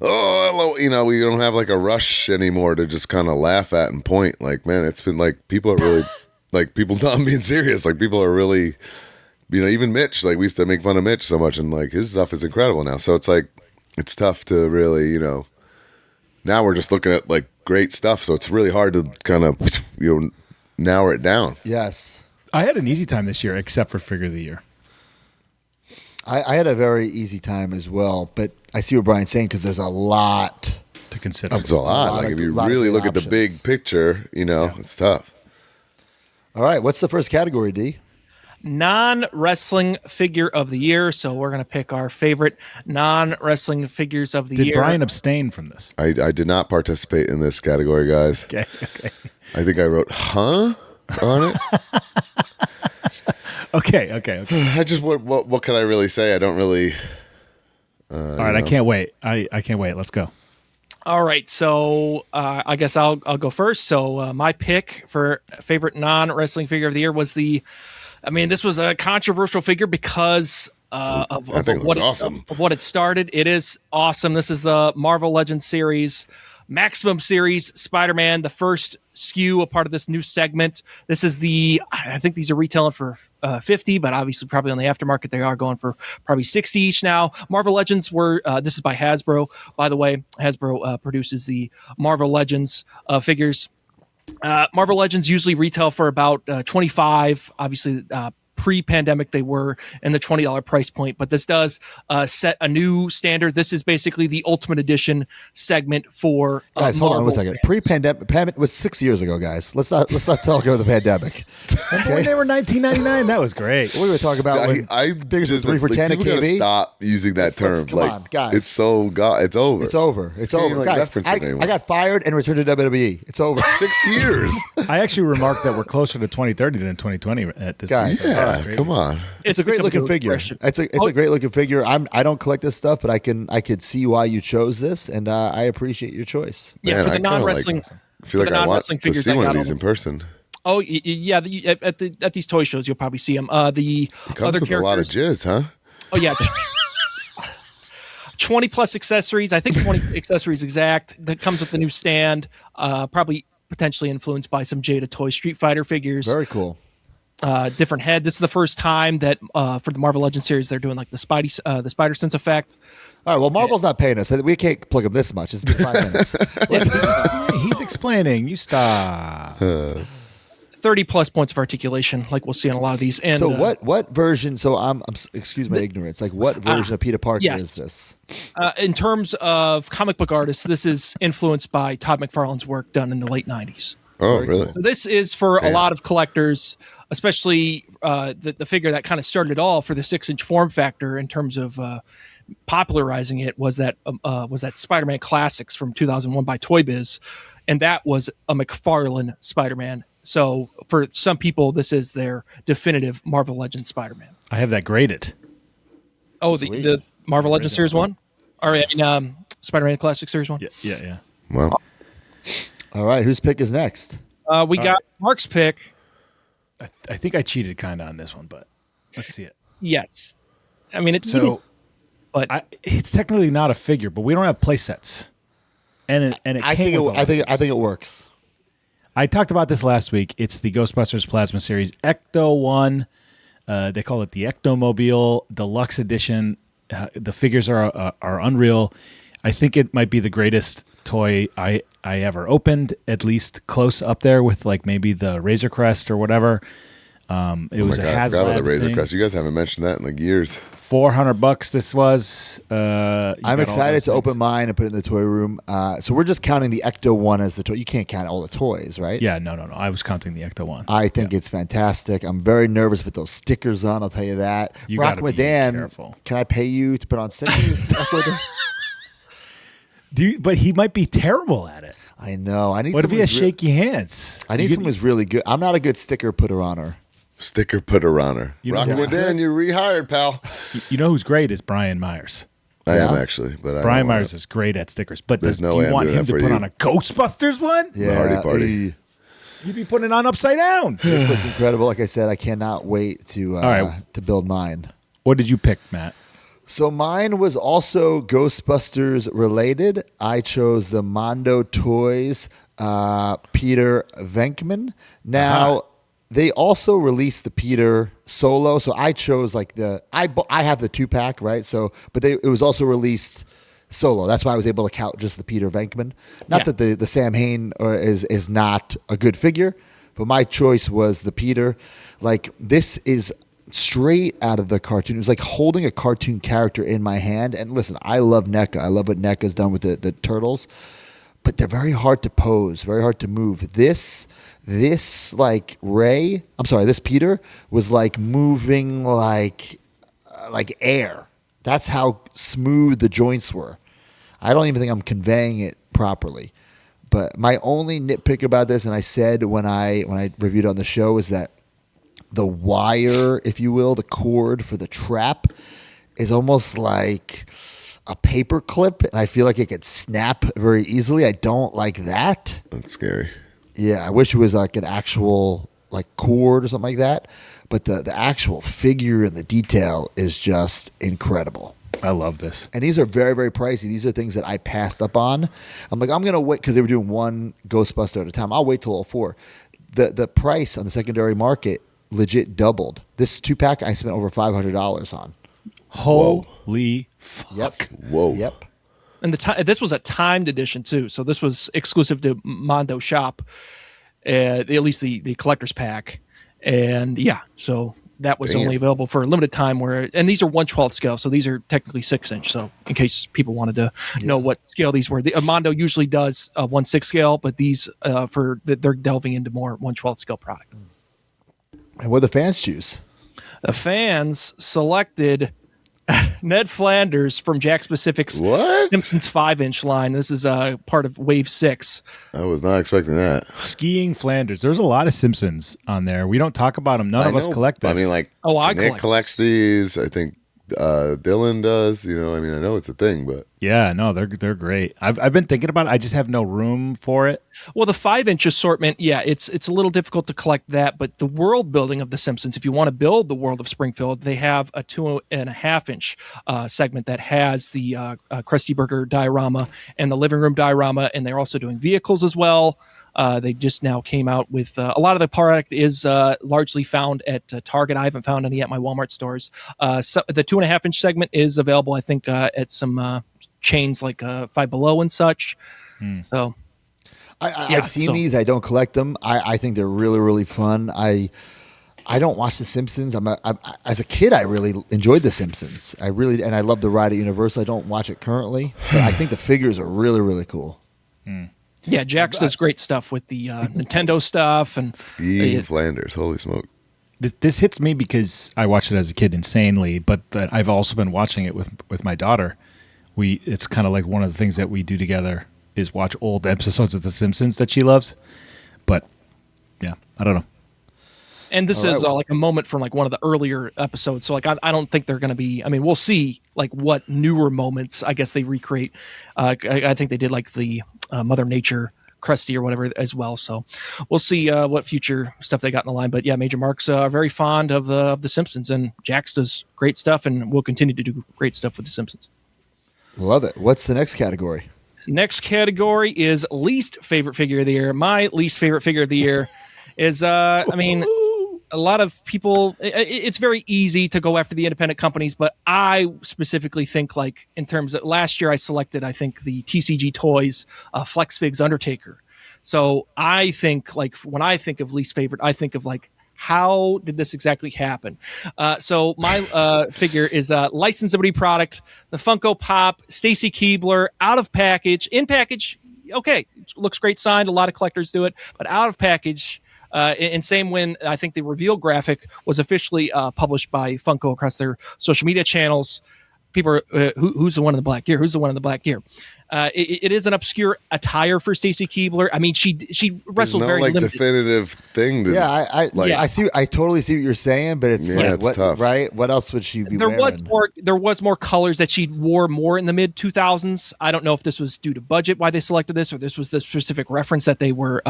oh, hello, we don't have like a rush anymore to just kind of laugh at and point. Like, man, it's been like people are really like people not being serious. Like people are really, even Mitch. Like we used to make fun of Mitch so much, and like his stuff is incredible now. So it's like it's tough to really, Now we're just looking at like great stuff. So it's really hard to kind of narrow it down. Yes. I had an easy time this year, except for figure of the year. I had a very easy time as well, but I see what Brian's saying because there's a lot to consider. It's a lot. Like if you really look at the big picture, it's tough. All right. What's the first category, D? Non-wrestling figure of the year. So we're going to pick our favorite non-wrestling figures of the year. Did Brian abstain from this? I did not participate in this category, guys. Okay. I think I wrote "huh" on it. Okay. I just what can I really say? I don't really. All right, I can't wait. I can't wait. Let's go. All right, so I guess I'll go first. So my pick for favorite non-wrestling figure of the year was this was a controversial figure because of what it started. It is awesome. This is the Marvel Legends series, Maximum series, Spider-Man, the first SKU, a part of this new segment. This is I think these are retailing for $50, but obviously probably on the aftermarket they are going for probably $60 each now. Marvel Legends this is by Hasbro, by the way. Hasbro produces the Marvel Legends figures. Marvel Legends usually retail for about $25. Obviously, pre-pandemic they were in the $20 price point, but this does set a new standard. This is basically the Ultimate Edition segment for guys. Hold on one second. Pre-pandemic was 6 years ago, guys. Let's not talk about the pandemic. Okay? When they were $19.99, that was great. We were talking about biggest was 3 for $10 at KB. Stop using that term. Come on, guys. It's over. It's over. Guys, I got fired and returned to WWE. It's over. 6 years. I actually remarked that we're closer to 2030 than 2020 at this guys. Yeah. Come on. It's a great looking figure. It's a great looking figure. I don't collect this stuff, but I could see why you chose this, and I appreciate your choice. Yeah, Man, for the non-wrestling. I feel like I want to see one of these in person. Oh yeah, at these toy shows you'll probably see them. The It comes other with characters. a lot of jizz, huh? Oh yeah. 20 plus accessories. I think 20 accessories exact. That comes with the new stand. Probably potentially influenced by some Jada Toy Street Fighter figures. Very cool. Different head. This is the first time that for the Marvel Legends series they're doing like the Spider Sense effect. All right, well, Marvel's not paying us. We can't plug them this much. It's been 5 minutes. He's explaining. You stop. 30 plus points of articulation, like we'll see in a lot of these. And So what version? So I'm excuse my ignorance. Like what version of Peter Parker yes. is this? In terms of comic book artists, this is influenced by Todd McFarlane's work done in the late 90s. Oh, really? So this is for a lot of collectors, especially the figure that kind of started it all for the 6-inch form factor in terms of popularizing it was that Spider-Man Classics from 2001 by Toy Biz, and that was a McFarlane Spider-Man. So for some people, this is their definitive Marvel Legends Spider-Man. I have that graded. Oh, the Marvel Legends Series 1? Or Spider-Man Classic Series 1? Yeah. Wow. All right, whose pick is next? We got Mark's pick. I think I cheated kind of on this one, but let's see it. Yes. I mean, it's but it's technically not a figure, but we don't have play sets. And it I think it works. I talked about this last week. It's the Ghostbusters Plasma Series Ecto 1. They call it the Ectomobile Deluxe Edition. The figures are unreal. I think it might be the greatest toy I ever opened, at least close up there with like maybe the Razor Crest or whatever. It was a Hasbro. I forgot about the Razor thing. Crest. You guys haven't mentioned that in like years. $400 this was. I'm excited to open mine and put it in the toy room. So we're just counting the Ecto 1 as the toy. You can't count all the toys, right? Yeah, no. I was counting the Ecto 1. I think it's fantastic. I'm very nervous with those stickers on. I'll tell you that. You Rock gotta with be Dan, careful. can I pay you to put on stickers? But he might be terrible at it. I know. I need. What if he someone has who's shaky hands? I need someone who's really good. I'm not a good sticker putter on. Sticker putter on her. You know Rocking with who's Dan, you're rehired, pal. You know who's great is Brian Myers. I am actually, but Brian Myers is great at stickers. But There's do no way you I'm want doing him that to for put you. on a Ghostbusters one? Yeah, Hardy party. You'd be putting it on upside down. This looks incredible. Like I said, I cannot wait to to build mine. What did you pick, Matt? So mine was also Ghostbusters related. I chose the Mondo Toys Peter Venkman. Now they also released the Peter Solo, so I chose like I have the 2-pack, right? So, but it was also released solo. That's why I was able to count just the Peter Venkman. Not that the Sam Hain is not a good figure, but my choice was the Peter. Like this is straight out of the cartoon. It was like holding a cartoon character in my hand. And listen, I love NECA. I love what NECA's done with the turtles, but they're very hard to pose, very hard to move. This like this Peter was like moving like air. That's how smooth the joints were. I don't even think I'm conveying it properly. But my only nitpick about this, and I said when I reviewed it on the show, is that the wire, if you will, the cord for the trap is almost like a paper clip, and I feel like it could snap very easily. I don't like that. That's scary. Yeah, I wish it was like an actual like cord or something like that. But the actual figure and the detail is just incredible. I love this. And these are very, very pricey. These are things that I passed up on. I'm like, I'm going to wait because they were doing one Ghostbuster at a time. I'll wait till all 4. The price on the secondary market legit doubled. This 2-pack I spent over $500 on. Holy fuck. Yep. Whoa. Yep. And this was a timed edition too, so this was exclusive to Mondo Shop, at least the collector's pack, and so that was only available for a limited time. And these are 1/12 scale, so these are technically 6-inch. So in case people wanted to know what scale these were, the Mondo usually does 1/6 scale, but these they're delving into more 1/12 scale product. And what did the fans choose? The fans selected Ned Flanders from Jakks Pacific's Simpsons 5-inch line. This is part of Wave 6. I was not expecting that. Skiing Flanders. There's a lot of Simpsons on there. We don't talk about them. None of us collect this. I mean, like, I Nick collects these. I think Dylan does. You know, I mean, I know it's a thing, but Yeah, no, they're great. I've been thinking about it. I just have no room for it. Well, the 5-inch assortment, yeah, it's a little difficult to collect that, but the world building of The Simpsons, if you want to build the world of Springfield, they have a 2.5-inch segment that has the Krusty Burger diorama and the living room diorama, and they're also doing vehicles as well. They just now came out with a lot of the product is largely found at Target. I haven't found any at my Walmart stores. So the 2.5-inch segment is available, I think, at some chains like Five Below and such. So I've seen these. I don't collect them. I think they're really, really fun. I don't watch The Simpsons. As a kid, I really enjoyed The Simpsons. I love the ride at Universal. I don't watch it currently, but I think the figures are really, really cool. yeah, Jax does great stuff with the Nintendo stuff and Skiing Flanders, holy smoke. This hits me because I watched it as a kid insanely, but I've also been watching it with my daughter. It's kind of like one of the things that we do together is watch old episodes of The Simpsons that she loves. But yeah, I don't know. And this is like a moment from like one of the earlier episodes. So like I don't think they're going to be. I mean, we'll see like what newer moments I guess they recreate. I think they did like the Mother Nature Krusty or whatever as well. So we'll see what future stuff they got in the line. But yeah, Major Mark's very fond of the Simpsons, and Jax does great stuff, and will continue to do great stuff with the Simpsons. Love it. What's the next category? Next category is least favorite figure of the year. My least favorite figure of the year is, I mean, a lot of people, it's very easy to go after the independent companies, but I specifically think like in terms of last year, I selected, I think the TCG Toys FlexFigs Undertaker. So I think like when I think of least favorite, I think of like, how did this exactly happen? So my figure is a licensed WWE product, the Funko Pop, Stacy Keibler, out of package, in package. Okay, looks great signed. A lot of collectors do it, but out of package. And same when I think the reveal graphic was officially published by Funko across their social media channels. People are, who's the one in the black gear? Who's the one in the black gear? It is an obscure attire for Stacy Keibler. I mean, she wrestled no, very like limited. definitive thing. I see. I totally see what you're saying, but it's it's what, tough, right? What else would she be? There wearing? was more colors that she wore more in the mid 2000s. I don't know if this was due to budget why they selected this, or this was the specific reference that they were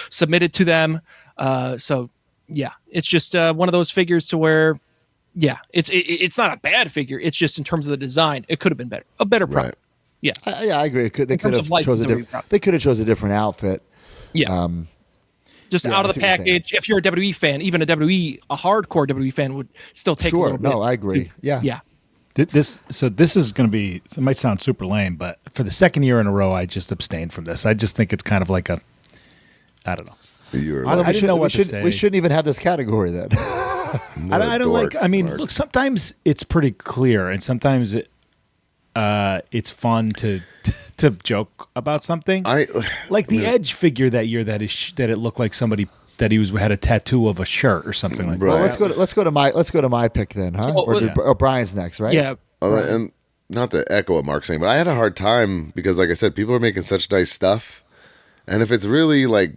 submitted to them. So yeah, it's just one of those figures to where. Yeah, it's not a bad figure. It's just in terms of the design, it could have been better. A better product. Right. Yeah. I agree. They could have chose a different outfit. Yeah. Just out of the package. If you're a WWE fan, even a hardcore WWE fan would still take a little bit. No, I agree. Yeah. Yeah. This is going to be. It might sound super lame, but for the second year in a row, I just abstained from this. I just think it's kind of like a. I don't know. I didn't know what to say. We shouldn't even have this category then. I don't like. I mean, look. Sometimes it's pretty clear, and sometimes it's fun to joke about something. Like the Edge figure that year that it looked like somebody that had a tattoo of a shirt or something like that. Well, let's go to my pick then, huh? Or Brian's next, right? Yeah. And not to echo what Mark's saying, but I had a hard time because, like I said, people are making such nice stuff, and if it's really like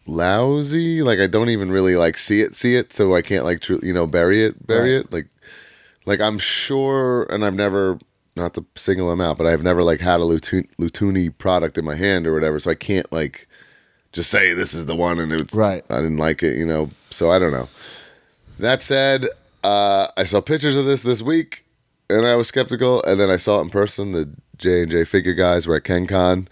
lousy, like I don't even really like see it, so I can't like bury it. Like I'm sure, and I've never, not to single him out, but I've never like had a Lutuni product in my hand or whatever, so I can't like just say this is the one and it's right. I didn't like it, so I don't know. That said, I saw pictures of this week and I was skeptical, and then I saw it in person. The J&J figure guys were at KenCon.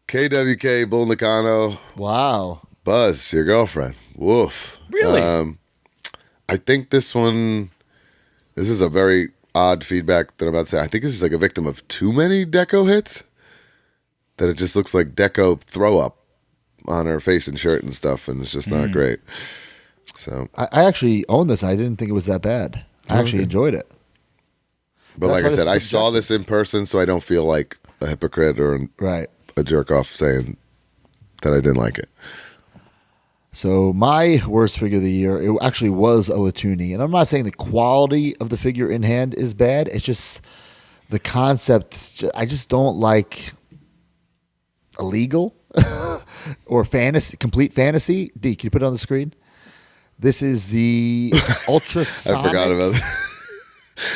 KWK Bull Nakano. Wow. Buzz, your girlfriend. Woof. Really? I think this is a very odd feedback that I'm about to say. I think this is like a victim of too many Deco hits. That it just looks like Deco throw up on her face and shirt and stuff, and it's just not great. So I actually own this. I didn't think it was that bad. I actually enjoyed it. But like I said, I saw this in person, so I don't feel like a hypocrite or a jerk off saying that I didn't like it. So my worst figure of the year, it actually was a Latuni. And I'm not saying the quality of the figure in hand is bad. It's just the concept. I just don't like illegal or fantasy, complete fantasy. D, can you put it on the screen? This is the ultrasonic. I forgot about that.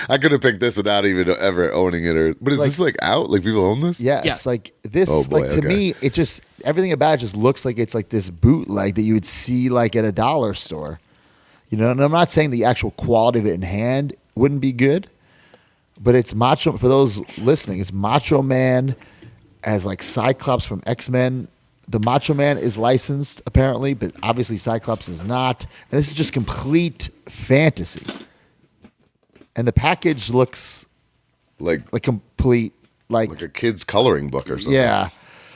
I could have picked this without even ever owning it. But is this like out? Like people own this? Yes, Yeah. like this. Oh, boy, like to okay. me, it just everything about it just looks like it's like this bootleg that you would see like at a dollar store. You know, and I'm not saying the actual quality of it in hand wouldn't be good, but it's Macho. For those listening, it's Macho Man as like Cyclops from X-Men. The Macho Man is licensed apparently, but obviously Cyclops is not. And this is just complete fantasy. And the package looks Like complete like a kid's coloring book or something. yeah.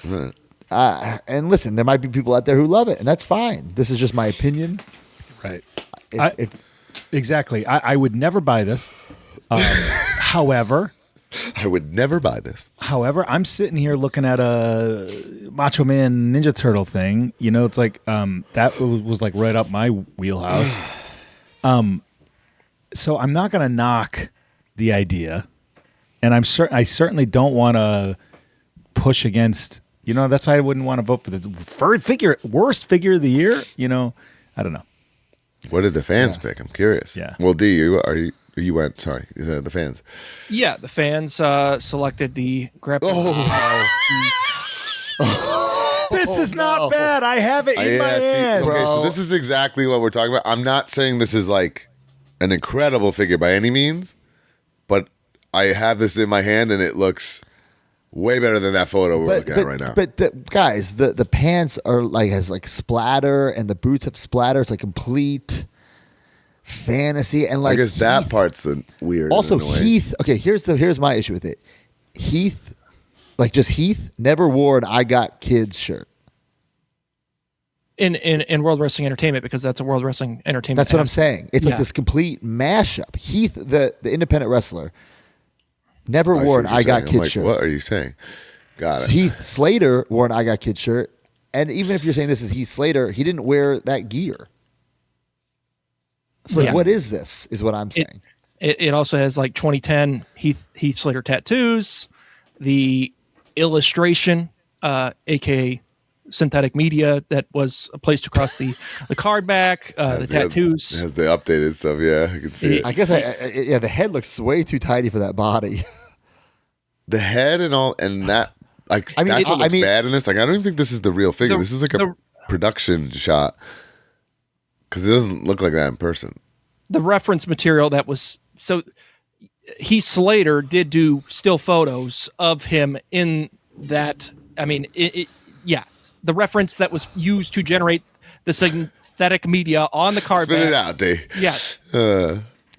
Right. And listen, there might be people out there who love it, and that's fine. This is just my opinion. Right. If Exactly. I would never buy this. However, I would never buy this. I'm sitting here looking at a Macho Man Ninja Turtle thing. You know, it's like that was like right up my wheelhouse. So I'm not going to knock the idea, and I certainly don't want to push against. You know, that's why I wouldn't want to vote for the worst figure of the year. You know, I don't know. What did the fans pick? I'm curious. Yeah. Well, D, you went. Sorry, the fans. Yeah, the fans selected the grappling. This is not bad. I have it in my hand. Okay, so this is exactly what we're talking about. I'm not saying this is like an incredible figure by any means, but I have this in my hand and it looks way better than that photo we're looking at right now. But guys, the pants are like has like splatter, and the boots have splatter. It's like complete fantasy, and like I guess that part's weird. Also, in a way. Heath. Okay, here's my issue with it. Heath, like just Heath, never wore an "I Got Kids" shirt. In World Wrestling Entertainment, because that's a World Wrestling Entertainment. That's what I'm saying. It's like Yeah. this complete mashup. Heath, the independent wrestler, never wore an see what "I you're Got saying. I'm Kids" like, shirt. What are you saying? Got it. Heath Slater wore an "I Got Kids" shirt, and even if you're saying this is Heath Slater, he didn't wear that gear. So Yeah. what is this? Is what I'm saying. It also has like 2010 Heath Slater tattoos, the illustration, aka synthetic media that was placed across the card back, the tattoos. It has the updated stuff. Yeah, I can see it. I guess the head looks way too tidy for that body. The head and all, and that. Like, I mean, that's what I looks mean- bad in this. Like, I don't even think this is the real figure. The- This is like a the- production shot because it doesn't look like that in person. The reference material that was so Heath Slater did do still photos of him in that. I mean, yeah, the reference that was used to generate the synthetic media on the card Spit it back. out, D. Yes.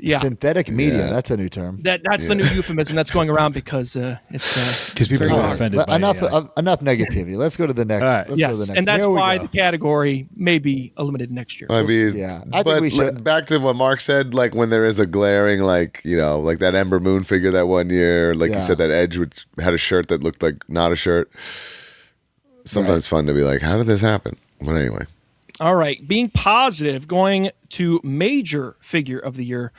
Yeah. Synthetic media. Yeah. That's a new term. That's the new euphemism that's going around because it's Because people very are hard. offended by enough AI. enough negativity. Let's go to the next. All right. Let's go to Yes, the next. and that's Here we why go. the category may be eliminated next year. I mean, yeah, I think but we should- back to what Mark said, like when there is a glaring, like, you know, like that Ember Moon figure that one year, like you Yeah. said, that Edge which had a shirt that looked like not a shirt. Sometimes fun to be like, how did this happen? But anyway, All right, being positive, going to major figure of the year.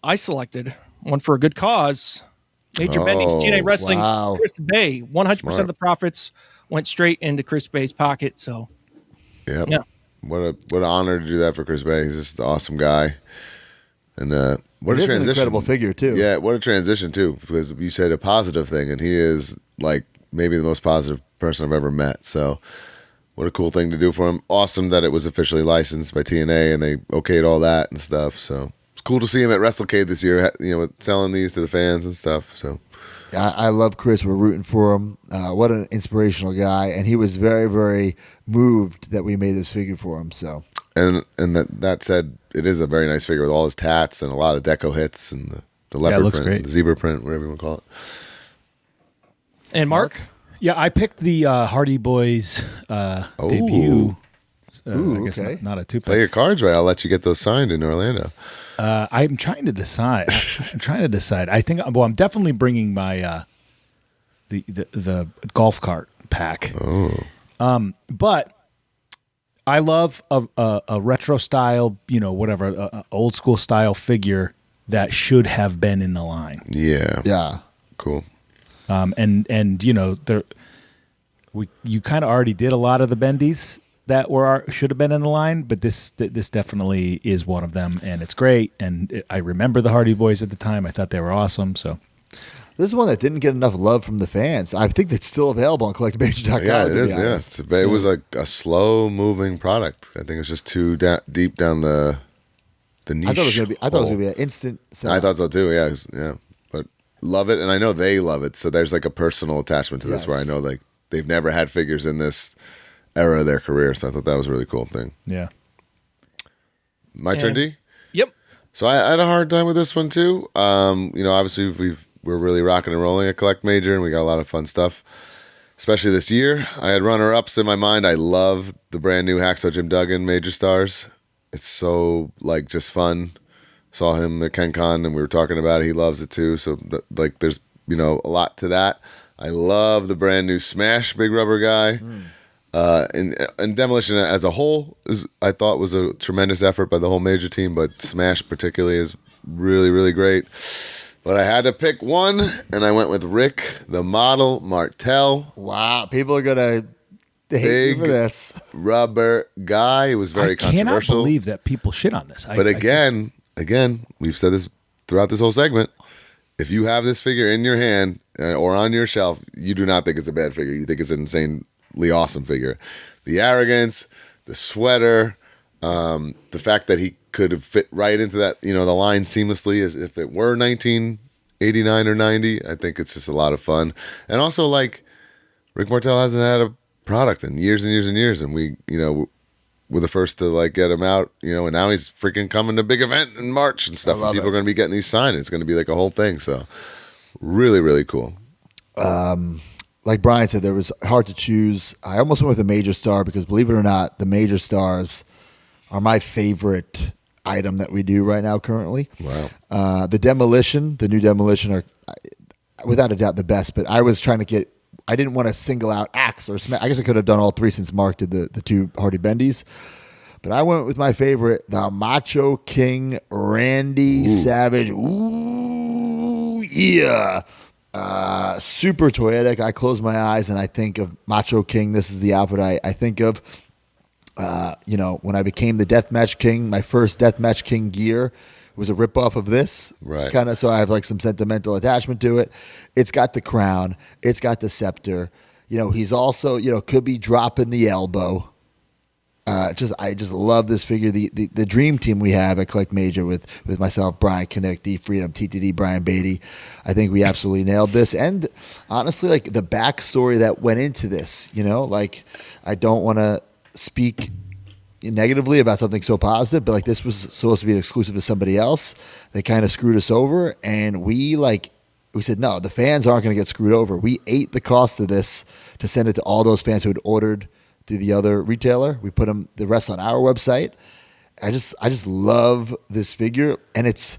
I selected one for a good cause. Major Bendings TNA Wrestling. wow. Chris Bay. 100% Smart. of the profits went straight into Chris Bay's pocket. So yeah. Yeah. What an honor to do that for Chris Bay. He's just an awesome guy. And what It a is an transition. incredible figure too. Yeah, what a transition too, because you said a positive thing, and he is like maybe the most positive person I've ever met. So, what a cool thing to do for him. Awesome that it was officially licensed by TNA and they okayed all that and stuff. So it's cool to see him at WrestleCade this year. You know, selling these to the fans and stuff. So I love Chris. We're rooting for him. What an inspirational guy, and he was very, very moved that we made this figure for him. So, and that said, it is a very nice figure with all his tats and a lot of deco hits and the leopard looks print, great. the zebra print, whatever you want to call it. and Mark? Yeah, I picked the Hardy Boys debut. I guess okay. not a two-pack. Play your cards right. I'll let you get those signed in Orlando. I'm trying to decide. I think. Well, I'm definitely bringing my the golf cart pack. But I love a retro style, whatever, a old school style figure that should have been in the line. Yeah. yeah. Cool. And you kind of already did a lot of the bendies. that should have been in the line, but this definitely is one of them, and it's great. And I remember the Hardy Boys at the time. I thought they were awesome. So this is one that didn't get enough love from the fans. I think it's still available on collectmajor.com. Yeah, it is. Yeah, it was like a slow moving product. I think it was just too deep down the niche. I thought it was gonna be an instant sell. I thought so too. Yeah. But love it, and I know they love it. So there's like a personal attachment to this, where I know like they've never had figures in this era of their career. So I thought that was a really cool thing. Yeah. My turn, D. Yep. So I had a hard time with this one too. Obviously we're really rocking and rolling at Collect Major, and we got a lot of fun stuff, especially this year. I had runner-ups in my mind. I love the brand new Hacksaw Jim Duggan Major Stars. It's so like just fun. Saw him at KenCon, and we were talking about it. He loves it too. So like there's a lot to that. I love the brand new Smash Big Rubber guy. And Demolition as a whole I thought was a tremendous effort by the whole Major team, but Smash particularly is really, really great. But I had to pick one, and I went with Rick, the model Martel. Wow, people are gonna hate you for this. Rubber guy. It was very controversial. I cannot believe that people shit on this. But again, we've said this throughout this whole segment. If you have this figure in your hand or on your shelf, you do not think it's a bad figure. You think it's an insanely awesome figure. The arrogance, the sweater, the fact that he could have fit right into that, the line seamlessly as if it were 1989 or 90. I think it's just a lot of fun. And also, like, Rick Martel hasn't had a product in years and years and years, and we, we're the first to like get him out, and now he's freaking coming to a big event in March and stuff. And people are going to be getting these signed. It's going to be like a whole thing. So really, really cool. Like Brian said, there was hard to choose. I almost went with a Major Star because, believe it or not, the Major Stars are my favorite item that we do right now currently. Wow. The new Demolition are without a doubt the best, but I was trying to I didn't want to single out Axe or Smash. I guess I could have done all three since Mark did the two Hardy Bendies. But I went with my favorite, the Macho King Randy Savage. Ooh, yeah. Super toyetic. I close my eyes and I think of Macho King. This is the outfit I think of. When I became the Deathmatch King, my first Deathmatch King gear was a ripoff of this. Right. Kind of, so I have like some sentimental attachment to it. It's got the crown. It's got the scepter. He's also, could be dropping the elbow. I just love this figure. The dream team we have at Collect Major with myself, Brian Kinnick, D Freedom, TTD, Brian Beatty. I think we absolutely nailed this. And honestly, like the backstory that went into this, I don't want to speak negatively about something so positive, but like this was supposed to be an exclusive to somebody else. They kind of screwed us over, and we said, no, the fans aren't going to get screwed over. We ate the cost of this to send it to all those fans who had ordered through the other retailer. We put the rest on our website. I just love this figure, and it's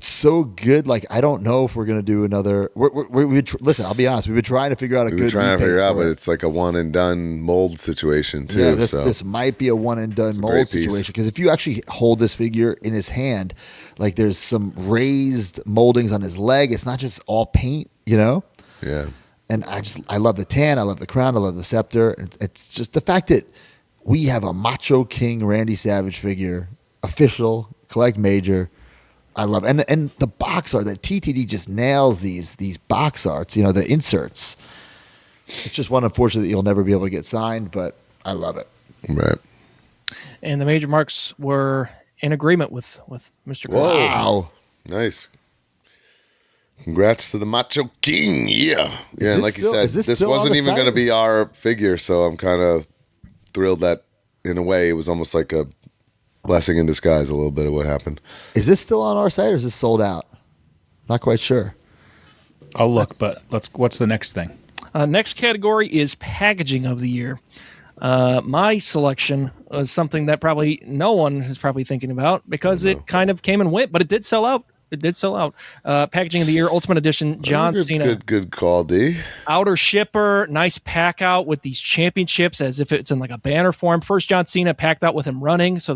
so good. Like, I don't know if we're going to do another. Listen, I'll be honest. We've been trying to figure out a good. We're trying to figure out, but it's like a one and done mold situation too. Yeah, this might be a one and done mold situation, because if you actually hold this figure in his hand, like there's some raised moldings on his leg. It's not just all paint, Yeah. And I love the tan. I love the crown. I love the scepter. It's just the fact that we have a Macho King Randy Savage figure, official, Collect Major. I love it. And the box art that TTD just nails these box arts, the inserts. It's just one, unfortunately, that you'll never be able to get signed, but I love it. Right. And the Major Marks were in agreement with Mr. Whoa. Cole. Wow. Nice. Congrats to the Macho King. Yeah. Yeah, and like you said, this wasn't even going to be our figure, so I'm kind of thrilled that, in a way, it was almost like a blessing in disguise, a little bit of what happened. Is this still on our site, or is this sold out? Not quite sure. I'll look, but what's the next thing? Next category is packaging of the year. My selection was something that probably no one is probably thinking about, because it kind of came and went, but it did sell out It did sell out. Packaging of the year, Ultimate Edition, John Cena. Good call, D. Outer shipper, nice pack out with these championships as if it's in like a banner form. First John Cena packed out with him running, so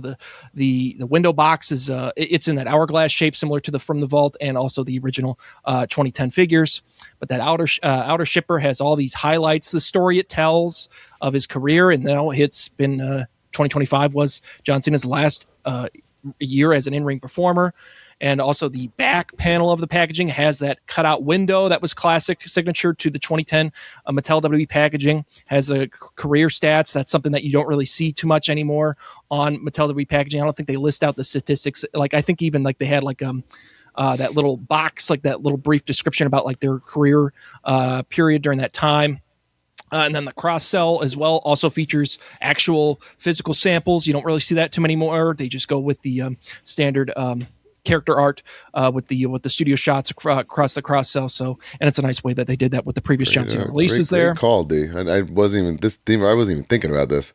the window box is it's in that hourglass shape, similar to the From the Vault and also the original 2010 figures. But that outer shipper has all these highlights, the story it tells of his career, and now it's been 2025 was John Cena's last year as an in-ring performer. And also the back panel of the packaging has that cutout window that was classic signature to the 2010 Mattel WWE packaging. Has a career stats. That's something that you don't really see too much anymore on Mattel WWE packaging. I don't think they list out the statistics. Like I think even like they had like that little box, like that little brief description about like their career period during that time. And then the cross sell as well also features actual physical samples. You don't really see that too many more. They just go with the standard character art with the studio shots across the cross cell. So, and it's a nice way that they did that with the previous John Cena releases there. Great call, D. I wasn't even thinking about this.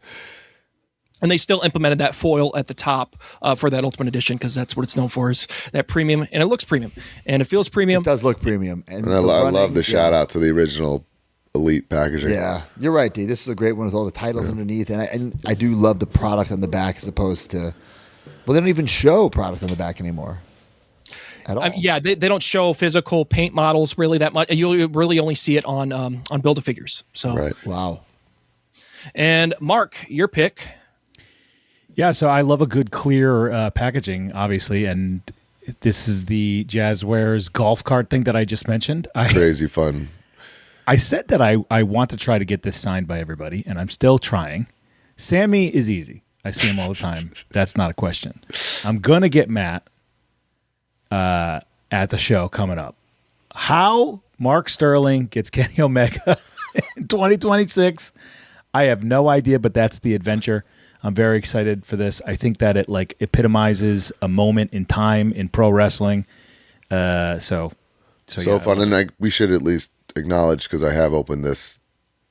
And they still implemented that foil at the top for that Ultimate Edition because that's what it's known for, is that premium, and it looks premium and it feels premium. It does look premium, and I love the shout out to the original Elite packaging. Yeah, you're right, D. This is a great one with all the titles underneath, and I do love the product on the back as opposed to. Well, they don't even show product on the back anymore at all. Yeah, they don't show physical paint models really that much. You really only see it on Build-A-Figures. So right. Wow. And Mark, your pick. Yeah, so I love a good clear packaging, obviously, and this is the Jazzwares golf cart thing that I just mentioned. Crazy fun. I said that I want to try to get this signed by everybody, and I'm still trying. Sammy is easy. I see him all the time. That's not a question. I'm going to get Matt at the show coming up. How Mark Sterling gets Kenny Omega in 2026, I have no idea, but that's the adventure. I'm very excited for this. I think that it like epitomizes a moment in time in pro wrestling. So yeah, fun. And we should at least acknowledge, because I have opened this,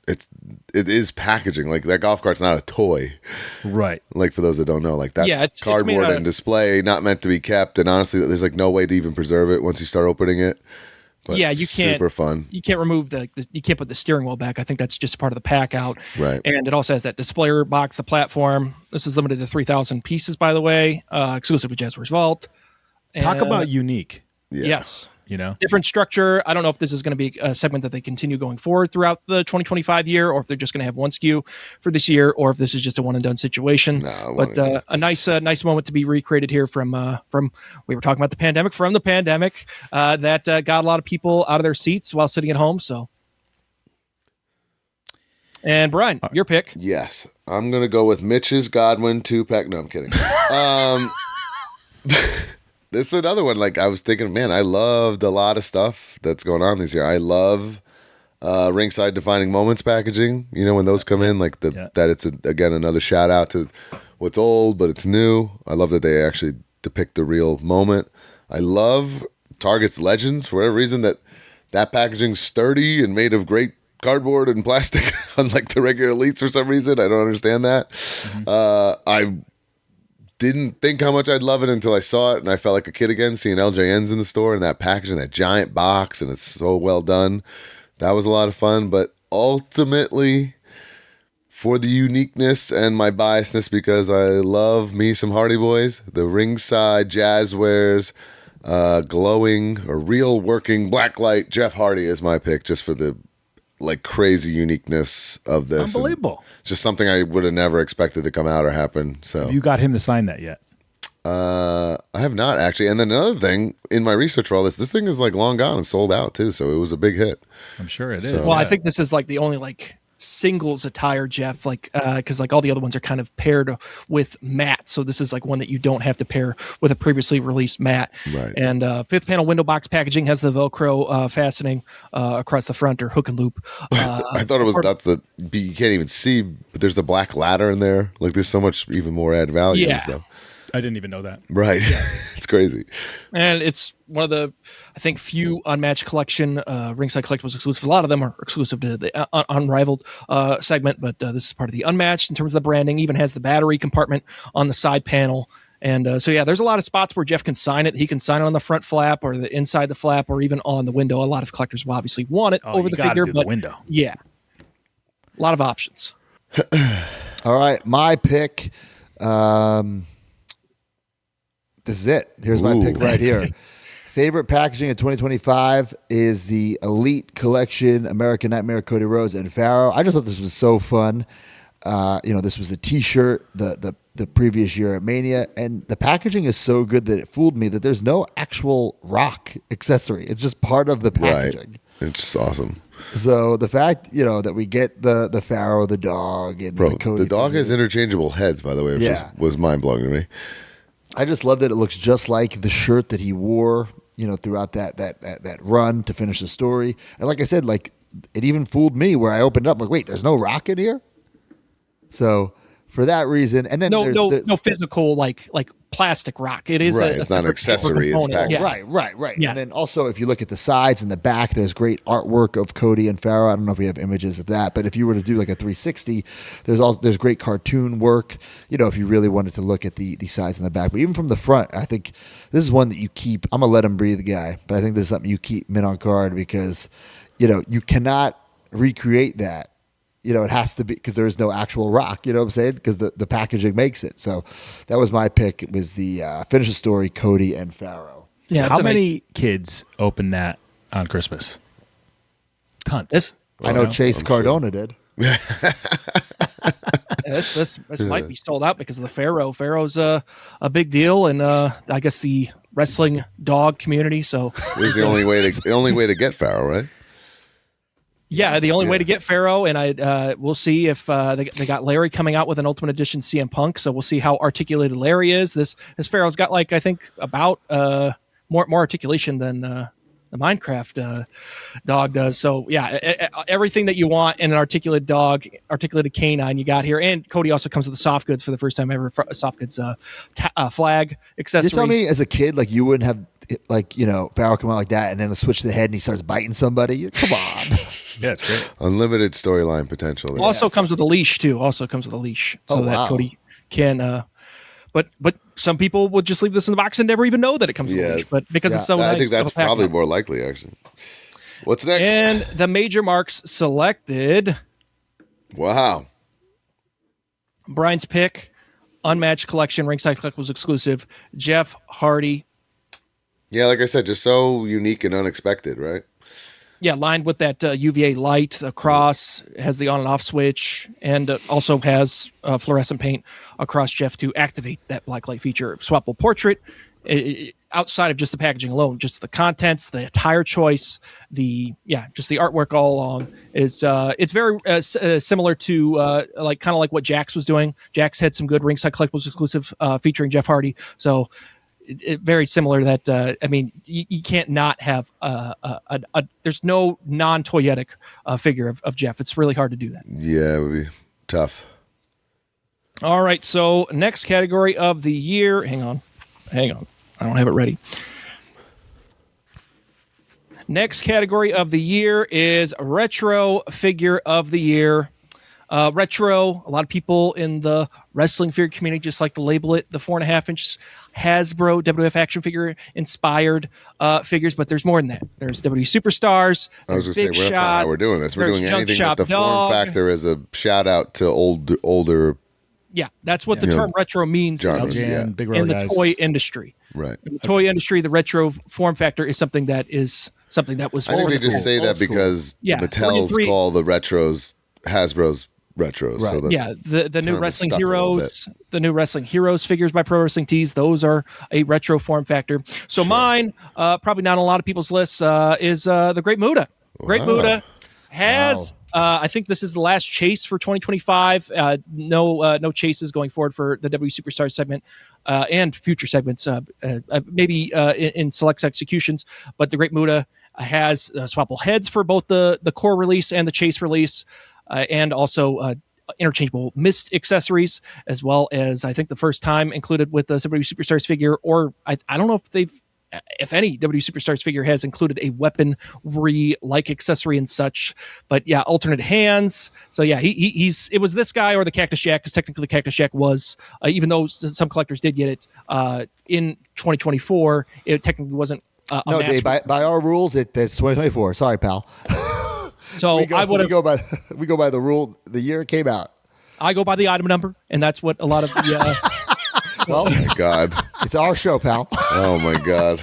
it is packaging. Like that golf cart's not a toy, right? Like for those that don't know, like that's it's cardboard and display, not meant to be kept. And honestly, there's like no way to even preserve it once you start opening it. But yeah, you can't. Super fun. You can't remove you can't put the steering wheel back. I think that's just part of the pack out. Right. And it also has that displayer box, the platform. This is limited to 3,000 pieces, by the way, exclusive to Jazzwares Vault. Talk about unique. Yeah. Yes. You know, different structure. I don't know if this is going to be a segment that they continue going forward throughout the 2025 year, or if they're just going to have one SKU for this year, or if this is just a one and done situation. But a nice moment to be recreated here from we were talking about the pandemic, that got a lot of people out of their seats while sitting at home. So, and Brian, your pick. Yes, I'm going to go with Mitch's Godwin 2-pack. No, I'm kidding. This is another one. Like I was thinking, man, I loved a lot of stuff that's going on this year. I love Ringside Defining Moments packaging. You know, when those come in, like that it's again another shout out to what's old but it's new. I love that they actually depict the real moment. I love Target's Legends for whatever reason. That packaging's sturdy and made of great cardboard and plastic, unlike the regular Elites for some reason. I don't understand that. Mm-hmm. I didn't think how much I'd love it until I saw it, and I felt like a kid again seeing LJNs in the store and that packaging, that giant box, and it's so well done. That was a lot of fun, but ultimately, for the uniqueness and my biasness, because I love me some Hardy Boys, the Ringside Jazzwares glowing or real working blacklight Jeff Hardy is my pick, just for the like crazy uniqueness of this. Unbelievable. And just something I would have never expected to come out or happen. So you got him to sign that yet? I have not actually. And then another thing in my research for all this thing is like long gone and sold out too. So it was a big hit. I'm sure it is. Well, I think this is like the only like singles attire, Jeff, like because like all the other ones are kind of paired with Matt, so this is like one that you don't have to pair with a previously released Matt. Right. And fifth panel window box packaging has the Velcro fastening across the front, or hook and loop. I thought it was nuts that you can't even see, but there's a black ladder in there. Like there's so much even more add value and stuff. I didn't even know that. Right. It's crazy. And it's one of the, I think, few unmatched collection Ringside Collectibles exclusive. A lot of them are exclusive to the Unrivaled segment, but this is part of the unmatched in terms of the branding. Even has the battery compartment on the side panel. And so, yeah, there's a lot of spots where Jeff can sign it. He can sign it on the front flap or the inside the flap or even on the window. A lot of collectors will obviously want it over the figure, but the window. Yeah, a lot of options. All right, my pick. This is it. Here's my pick right here. Favorite packaging in 2025 is the Elite Collection American Nightmare Cody Rhodes and Pharaoh. I just thought this was so fun. This was the T-shirt the previous year at Mania, and the packaging is so good that it fooled me that there's no actual rock accessory. It's just part of the packaging. Right. It's awesome. So the fact that we get the Pharaoh, the dog, and the Cody, the dog has interchangeable heads, by the way, which was mind blowing to me. I just love that it looks just like the shirt that he wore, throughout that run to finish the story. And like I said, like it even fooled me where I opened up like, wait, there's no rock in here. So for that reason, and then no physical like plastic rock. It is it's not an accessory. It's packaged. Yeah. Right. Yes. And then also, if you look at the sides and the back, there's great artwork of Cody and Pharaoh. I don't know if we have images of that, but if you were to do like a 360, there's great cartoon work. If you really wanted to look at the sides and the back, but even from the front, I think this is one that you keep. I'm a let him breathe guy, but I think this is something you keep mint on card because you cannot recreate that. It has to be because there is no actual rock, you know what I'm saying? Because the packaging makes it. So that was my pick. It was the Finish the Story, Cody and Pharaoh. Yeah. How many kids open that on Christmas? Tons. I know Chase Cardona did. This might be sold out because of the Pharaoh. Pharaoh's a big deal, and I guess the wrestling dog community. So it's the only way to get Pharaoh, right? Yeah, the only way to get Pharaoh, and we'll see if they got Larry coming out with an Ultimate Edition CM Punk, so we'll see how articulated Larry is. This Pharaoh's got I think about more articulation than the Minecraft dog does. So yeah, everything that you want in an articulated canine you got here, and Cody also comes with the soft goods for the first time ever. Soft goods flag accessory. You tell me as a kid you wouldn't have Pharaoh come out like that and then switch the head and he starts biting somebody. Come on. Yeah, it's great. Unlimited storyline potential. Also comes with a leash too. So that Cody can. But some people would just leave this in the box and never even know that it comes with a leash. But because it's so nice, I think that's probably more likely actually. What's next? And the Major Marks selected. Wow. Brian's pick, Unmatched Collection, Ringside Collectibles exclusive, Jeff Hardy. Yeah, like I said, just so unique and unexpected, right? Yeah, lined with that UVA light across, has the on and off switch, and also has fluorescent paint across Jeff to activate that black light feature. Swappable portrait, outside of just the packaging alone, just the contents, the attire choice, just the artwork all along is it's very similar to kind of like what Jax was doing. Jax had some good Ringside Collectibles exclusive featuring Jeff Hardy, so. Very similar that you can't not have there's no non-toyetic figure of Jeff. It's really hard to do that. Yeah, it would be tough. All right, so next category of the year. Hang on. I don't have it ready. Next category of the year is Retro Figure of the Year. Retro, a lot of people in the wrestling figure community just like to label it the 4.5-inch Hasbro WWF action figure inspired figures, but there's more than that. There's WWE Superstars. I was going to say, that's not how we're doing this. We're doing anything with the form factor as a shout out to older. Yeah, that's what the term retro means in the toy industry. Right. In the toy industry, the retro form factor is something that was. I think they just say that because Mattel's call the retros Hasbro's retros. Right. So the new Wrestling Heroes, figures by Pro Wrestling Tees, those are a retro form factor. So mine, probably not on a lot of people's lists, is the Great Muta. Great Muta has. I think this is the last chase for 2025. No chases going forward for the W Superstars segment and future segments, maybe in select executions. But the Great Muta has swappable heads for both the core release and the chase release. And also interchangeable mist accessories, as well as I think the first time included with the WWE Superstars figure, or I don't know if they've if any WWE Superstars figure has included a weaponry like accessory and such. But yeah, alternate hands. So yeah, he's it was this guy or the Cactus Jack, because technically Cactus Jack was, even though some collectors did get it in 2024, it technically wasn't. No, Dave, by our rules, it's 2024. Sorry, pal. So we go by the rule. The year it came out. I go by the item number, and that's what a lot of the. Well, Oh my God. it's our show, pal. Oh my God.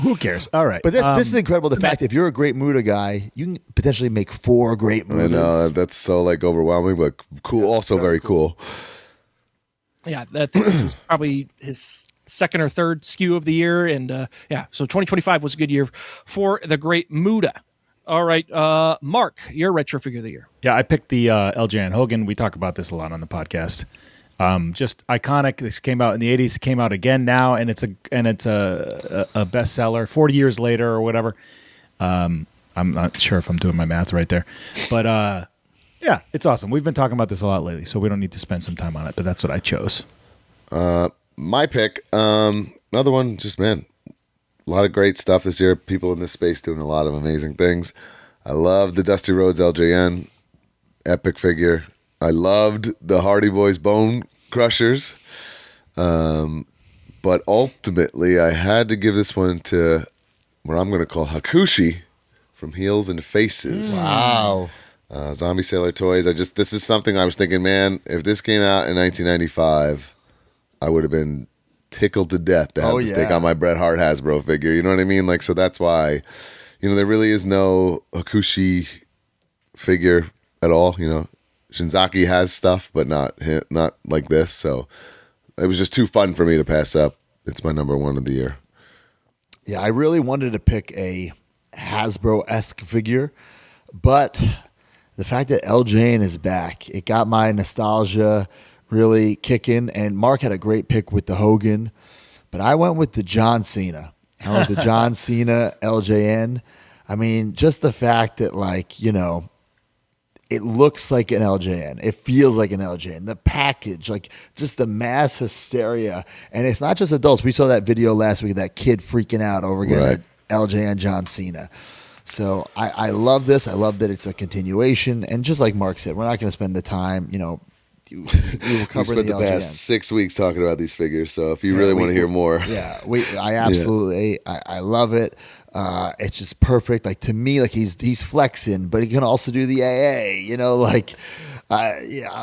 Who cares? All right. But this is incredible. The fact that if you're a great Muda guy, you can potentially make 4 great Mudas. I know that's so like overwhelming, but cool. Also very cool. Yeah, this was probably his second or third SKU of the year, and so 2025 was a good year for the great Muda. All right, Mark, your retro figure of the year. Yeah, I picked the LJN Hogan. We talk about this a lot on the podcast. Just iconic. This came out in the 80s. It came out again now, and it's a bestseller 40 years later or whatever. I'm not sure if I'm doing my math right there, but yeah, it's awesome. We've been talking about this a lot lately, so we don't need to spend some time on it. But that's what I chose. My pick, another one. Just man, a lot of great stuff this year. People in this space doing a lot of amazing things. I love the Dusty Rhodes LJN epic figure. I loved the Hardy Boys Bone Crushers. But ultimately, I had to give this one to what I'm going to call Hakushi from Heels and Faces. Wow. Zombie Sailor Toys. This is something I was thinking, man, if this came out in 1995, I would have been tickled to death to have this take on my Bret Hart Hasbro figure. You know what I mean? Like, so that's why, there really is no Hakushi figure at all, Shinzaki has stuff, but not like this. So it was just too fun for me to pass up. It's my number one of the year. Yeah, I really wanted to pick a Hasbro-esque figure, but the fact that LJN is back, it got my nostalgia really kicking. And Mark had a great pick with the Hogan, but I went with the John Cena. I went with the John Cena LJN. I mean, just the fact that, it looks like an LJN. It feels like an LJN. The package, just the mass hysteria. And it's not just adults. We saw that video last week, that kid freaking out over getting LJN John Cena. So I love this. I love that it's a continuation. And just like Mark said, we're not going to spend the time, we will cover we the spent the LJN. past 6 weeks talking about these figures. So if you really want to hear more. Yeah, I absolutely, I love it. It's just perfect. Like, to me, he's flexing, but he can also do the AA.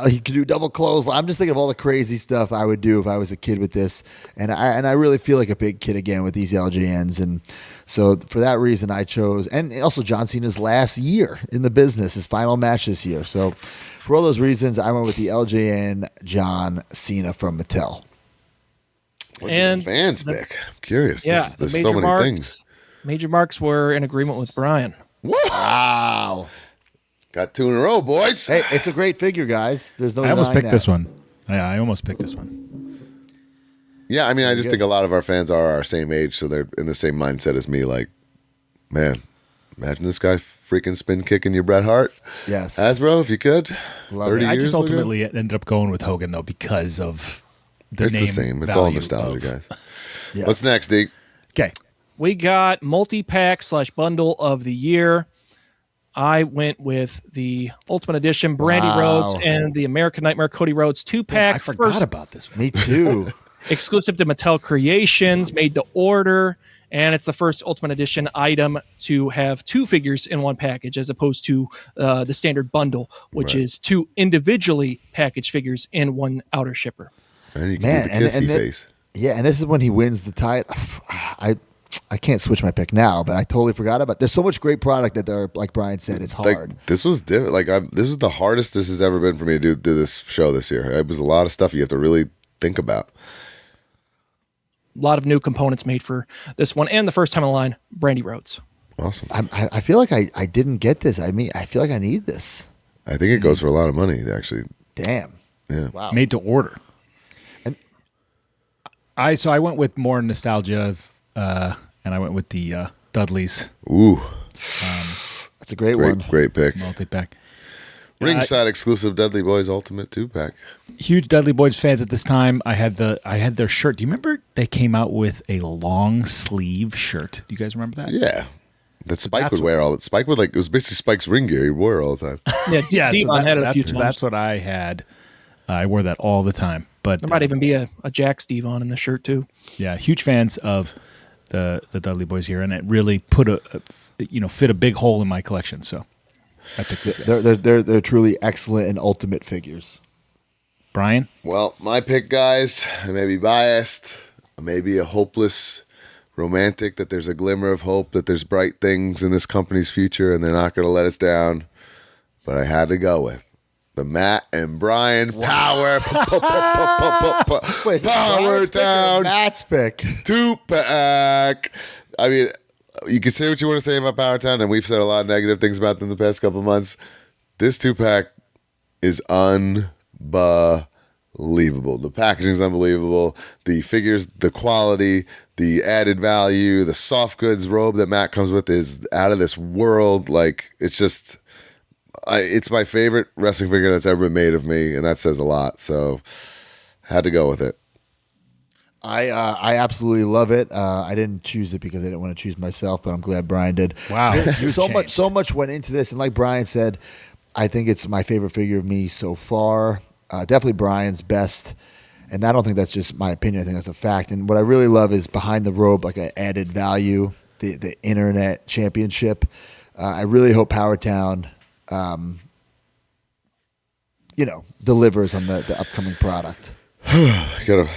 He can do double clothes. I'm just thinking of all the crazy stuff I would do if I was a kid with this, and I really feel like a big kid again with these LJNs. And so for that reason, I chose, and also John Cena's last year in the business, his final match this year. So for all those reasons, I went with the LJN John Cena from Mattel. What did the fans pick? I'm curious. Yeah, there's so many things. Major marks were in agreement with Brian. Wow. Got 2 in a row, boys. Hey, it's a great figure, guys. There's no I almost denying picked that. this one. I almost picked this one. Yeah, I mean, I just think a lot of our fans are our same age, so they're in the same mindset as me. Like, man, imagine this guy freaking spin kicking your Bret Hart. Yes. Hasbro, if you could. Love 30 it. I years just ago? ultimately ended up going with Hogan, though, because of the It's name the same. It's value all nostalgia, of- guys. Yeah. What's next, Deke? Okay. We got multi-pack / bundle of the year. I went with the Ultimate Edition, Brandy Rhodes, and the American Nightmare Cody Rhodes 2-pack. I forgot about this one. Me too. Exclusive to Mattel Creations, made to order, and it's the first Ultimate Edition item to have 2 figures in one package, as opposed to the standard bundle, which is 2 individually packaged figures in one outer shipper. And you can do the kissy face. Yeah, and this is when he wins the title. I can't switch my pick now, but I totally forgot about. There's so much great product that they're, like Brian said, it's hard. Like, this was different. This was the hardest this has ever been for me to do this show this year. It was a lot of stuff you have to really think about. A lot of new components made for this one, and the first time in line, Brandy Rhodes. Awesome. I feel like I didn't get this. I mean, I feel like I need this. I think it goes for a lot of money, actually. Damn. Yeah. Wow. Made to order. And I went with more nostalgia, and I went with the Dudleys Ooh. that's a great one. Great pick. multi-pack. Ringside exclusive Dudley Boys Ultimate 2-pack. Huge Dudley Boys fans at this time. I had their shirt. Do you remember they came out with a long sleeve shirt? Do you guys remember that? Yeah. That Spike would wear all that. Spike would it was basically Spike's ring gear. He wore it all the time. Yeah, Devon had it a few times. That's what I had. I wore that all the time. But there might even be a Jack Devon in the shirt too. Yeah, huge fans of the Dudley Boys here, and it really put fit a big hole in my collection. So I picked these guys. They're truly excellent and ultimate figures. Brian? Well, my pick, guys, I may be biased. I may be a hopeless romantic, that there's a glimmer of hope, that there's bright things in this company's future, and they're not going to let us down. But I had to go with the Matt and Brian Power Power Town Matt's pick 2-pack. I mean, you can say what you want to say about Power Town, and we've said a lot of negative things about them the past couple of months. This 2-pack is unbelievable. The packaging is unbelievable. The figures, the quality, the added value, the soft goods robe that Matt comes with is out of this world. Like, it's just, it's my favorite wrestling figure that's ever been made of me, and that says a lot. So, had to go with it. I absolutely love it. I didn't choose it because I didn't want to choose myself, but I'm glad Brian did. Wow, so much went into this, and like Brian said, I think it's my favorite figure of me so far. Definitely Brian's best, and I don't think that's just my opinion. I think that's a fact. And what I really love is behind the robe, like an added value, the Internet Championship. I really hope Powertown, delivers on the upcoming product. Gotta,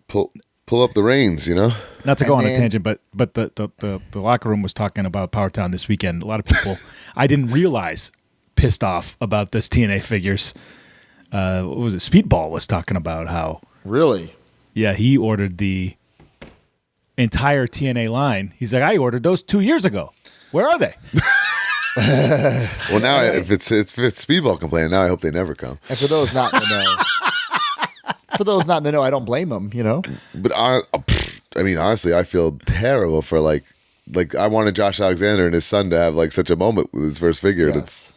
pull up the reins, Not to go on a tangent, but the locker room was talking about Powertown this weekend. A lot of people I didn't realize pissed off about this TNA figures. What was it? Speedball was talking about how really, yeah, he ordered the entire TNA line. He's like, I ordered those 2 years ago. Where are they? Well, now if it's Speedball complaining, now I hope they never come. And for those not in the know, I don't blame them. But I mean, honestly, I feel terrible for like I wanted Josh Alexander and his son to have like such a moment with his first figure. Yes.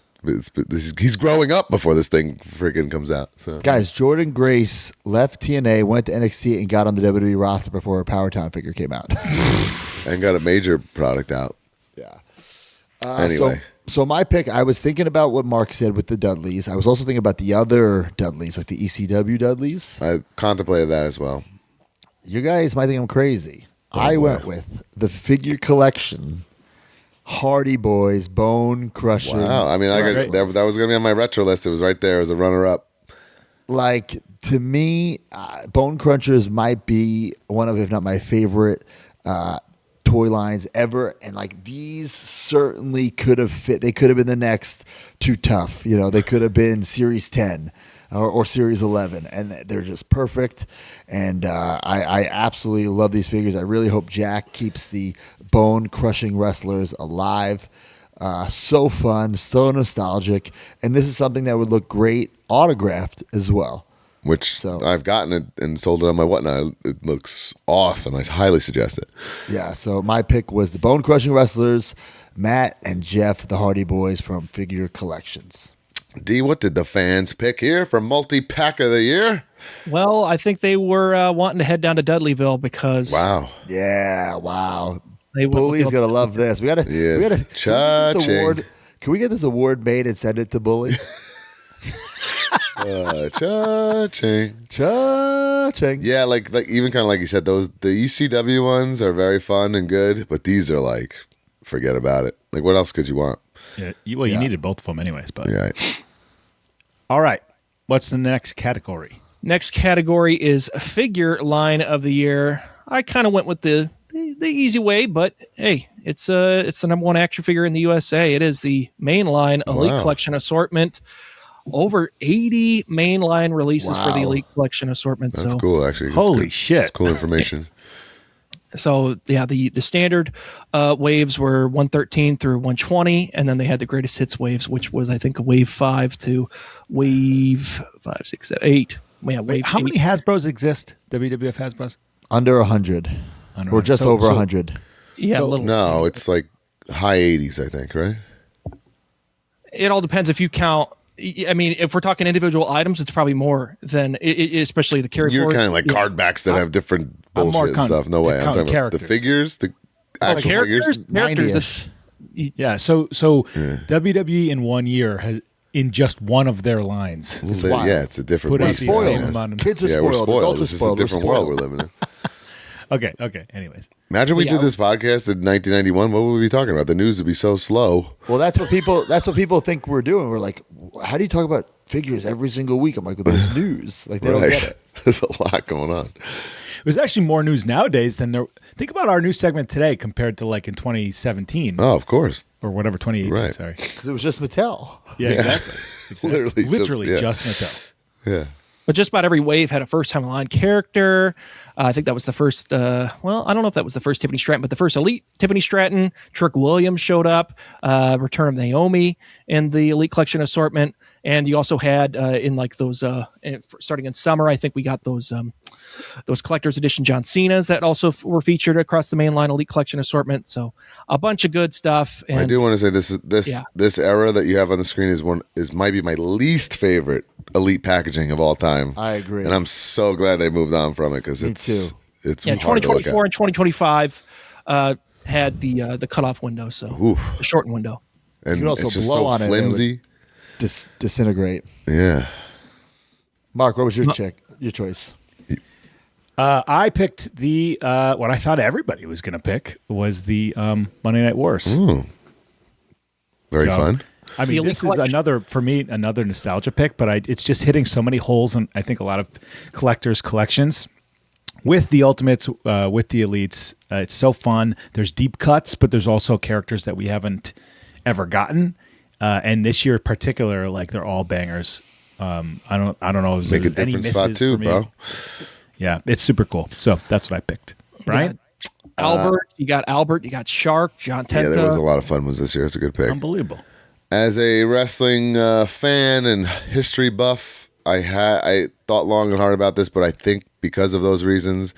He's growing up before this thing freaking comes out. So guys, Jordan Grace left TNA, went to NXT, and got on the WWE roster before a Powertown figure came out, and got a major product out. Yeah. Anyway, so my pick, I was thinking about what Mark said with the Dudleys. I was also thinking about the other Dudleys, like the ECW Dudleys. I contemplated that as well. You guys might think I'm crazy. I went with the figure collection. Hardy Boys, bone crushing. Wow, I mean, I guess that was going to be on my retro list. It was right there as a runner-up. Like, to me, Bone Crunchers might be one of, if not my favorite toy lines ever. And, like, these certainly could have fit. They could have been the next Too Tough. They could have been Series 10 or Series 11. And they're just perfect. And I absolutely love these figures. I really hope Jack keeps the bone-crushing wrestlers alive. So fun, so nostalgic. And this is something that would look great autographed as well. Which I've gotten it and sold it on my whatnot. It looks awesome. I highly suggest it. Yeah, so my pick was the bone-crushing wrestlers, Matt and Jeff, the Hardy Boys from Figure Collections. D, what did the fans pick here for multi-pack of the year? Well, I think they were wanting to head down to Dudleyville because... Wow. Yeah, wow. Bully's going to love this. We got to... Can we get this award made and send it to Bully? Cha-ching. Cha-ching. Yeah, like even kind of like you said, the ECW ones are very fun and good, but these are like, forget about it. Like, what else could you want? Yeah, you needed both of them anyways. But right. All right. What's the next category? Next category is figure line of the year. I kind of went with the easy way, but hey, it's the number one action figure in the USA. It is the mainline Elite Collection assortment. Over 80 mainline releases for the Elite Collection assortment. That's cool, actually. Holy shit. That's cool information. So, yeah, the standard waves were 113 through 120, and then they had the greatest hits waves, which was, I think, wave 5 to wave 5, 6, 7, 8. Yeah, wave How 8. many Hasbros exist? WWF Hasbros? Under 100. Or just over 100. Yeah, a little. No, it's like high 80s, I think, right? It all depends if you count. I mean, if we're talking individual items, it's probably more than especially the carry You're forwards. kind of like card backs that have different I'm more bullshit and stuff. No way. I'm talking about the characters. figures, the actual characters, figures. characters. Yeah. So WWE in 1 year has in just one of their lines. It's wild. Yeah, it's a different Put out beast. the Spoiled. same amount of. Kids are Yeah, spoiled. we're spoiled. Adults are It's just a spoiled. We're different world spoiled. we're living in. Okay. Anyways, Imagine we Yeah. did this podcast in 1991. What would we be talking about? The news would be so slow. Well, that's what people think we're doing. We're like, how do you talk about figures every single week? I'm like, well, there's news. Like they don't get it. There's a lot going on. there's actually more news nowadays than there. Think about our news segment today compared to like in 2017 Oh, of course. or whatever 2018. Right. Sorry. Because it was just Mattel. Yeah, exactly. Literally just Mattel. Yeah. But just about every wave had a first-time line character. I think that was the first. Well, I don't know if that was the first Tiffany Stratton, but the first Elite Tiffany Stratton. Trick Williams showed up. Return of Naomi in the Elite Collection assortment, and you also had in like those starting in summer. I think we got those collector's edition John Cena's that also were featured across the mainline Elite Collection assortment. So a bunch of good stuff. And I do want to say this era that you have on the screen might be my least favorite Elite packaging of all time. I agree. And I'm so glad they moved on from it because it's too. It's yeah, hard to look 2024 at. and 2025 had the cutoff window, so the shortened window. And You can also it's just blow so on it, it flimsy. Disintegrate. Yeah. Mark, what was your choice? I picked the what I thought everybody was going to pick was the Monday Night Wars. Very So, fun. I mean, Elite this is Collection. for me another nostalgia pick, but it's just hitting so many holes in I think a lot of collectors' collections with the Ultimates, with the Elites. It's so fun. There's deep cuts, but there's also characters that we haven't ever gotten, and this year in particular, like they're all bangers. I don't know if Make a there's any different spot misses too, for me. bro. Yeah, it's super cool. So that's what I picked. Brian, Albert, you got Shark, John Tenta. Yeah, there was a lot of fun ones this year. It's a good pick. unbelievable. As a wrestling fan and history buff, I thought long and hard about this, but I think because of those reasons,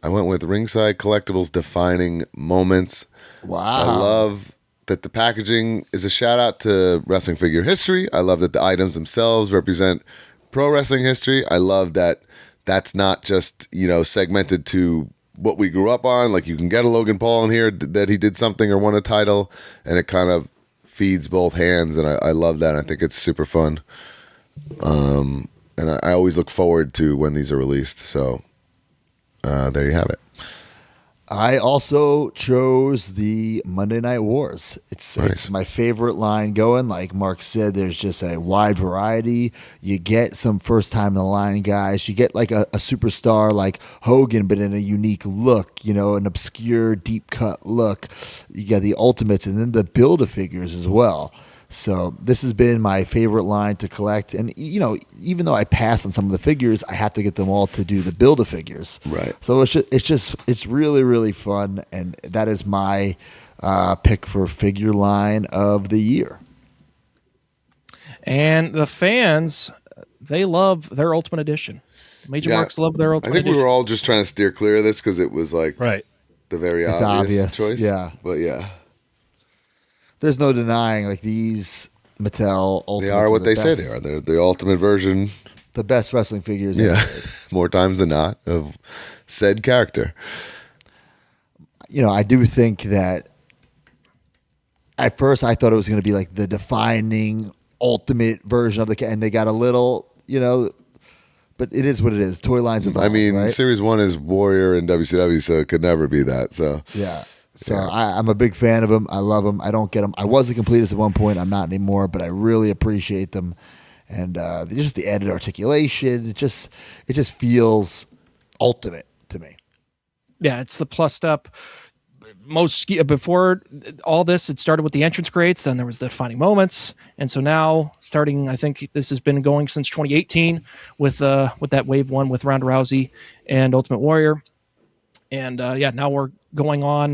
I went with Ringside Collectibles defining moments. Wow. I love that the packaging is a shout out to wrestling figure history. I love that the items themselves represent pro wrestling history. I love that that's not just, segmented to what we grew up on. Like you can get a Logan Paul in here that he did something or won a title, and it kind of feeds both hands, and I love that. I think it's super fun. And I always look forward to when these are released. So there you have it. I also chose the Monday Night Wars. It's my favorite line going. Like Mark said, there's just a wide variety. You get some first time in the line guys. You get like a superstar like Hogan, but in a unique look, an obscure deep cut look. You get the Ultimates and then the Build-A-Figures as well. So this has been my favorite line to collect. And, even though I pass on some of the figures, I have to get them all to do the Build-A-Figures. Right. So it's really, really fun. And that is my pick for figure line of the year. And the fans, they love their Ultimate Edition. Major Marks love their Ultimate I think Edition. we were all just trying to steer clear of this because it was like Right. the very It's obvious obvious, choice. yeah. But yeah, There's no denying like these Mattel Ultimates they are what the they say best- they are. They're the ultimate version. The best wrestling figures. Yeah, ever. more times than not of said character. I do think that at first I thought it was going to be like the defining ultimate version of and they got a little, but it is what it is. Toy lines evolve. I mean, right? Series 1 is Warrior and WCW, so it could never be that. So Yeah. So I'm a big fan of them. I love them. I don't get them. I was a completist at one point. I'm not anymore, but I really appreciate them. And just the added articulation. It just feels ultimate to me. Yeah, it's the plussed up. Before all this, it started with the entrance grades. Then there was the defining moments, and so now, starting, I think this has been going since 2018 with that Wave 1 with Ronda Rousey and Ultimate Warrior, and now we're going on.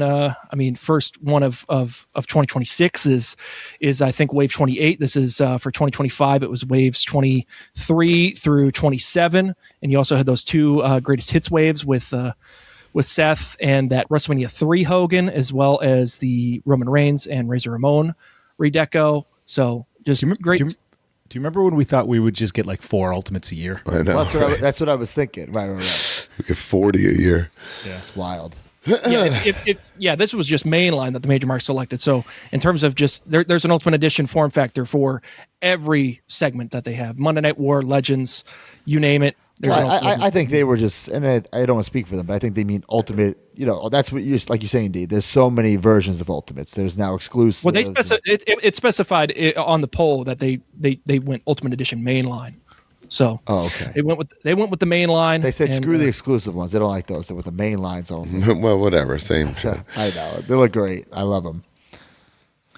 First one of 2026 is I think Wave 28. This is for 2025. It was waves 23 through 27, and you also had those two greatest hits waves with Seth and that WrestleMania 3 Hogan, as well as the Roman Reigns and Razor Ramon redeco. So Just great. Do you remember when we thought we would just get like 4 Ultimates a year? I know. That's what I was thinking. Right. We get 40 a year. Yeah, It's wild. This was just mainline that the major marks selected. So in terms of just there's an Ultimate Edition form factor for every segment that they have. Monday Night War, Legends, you name it. I think they were just, and I don't want to speak for them, but I think they mean Ultimate. That's what like you're saying, D. There's so many versions of Ultimates. There's now exclusive. Well, it specified on the poll that they went Ultimate Edition mainline. So okay. They went with the main line. They said screw the exclusive ones. They don't like those. They're with the main lines only. Well, whatever. Same shit. I know. They look great. I love them.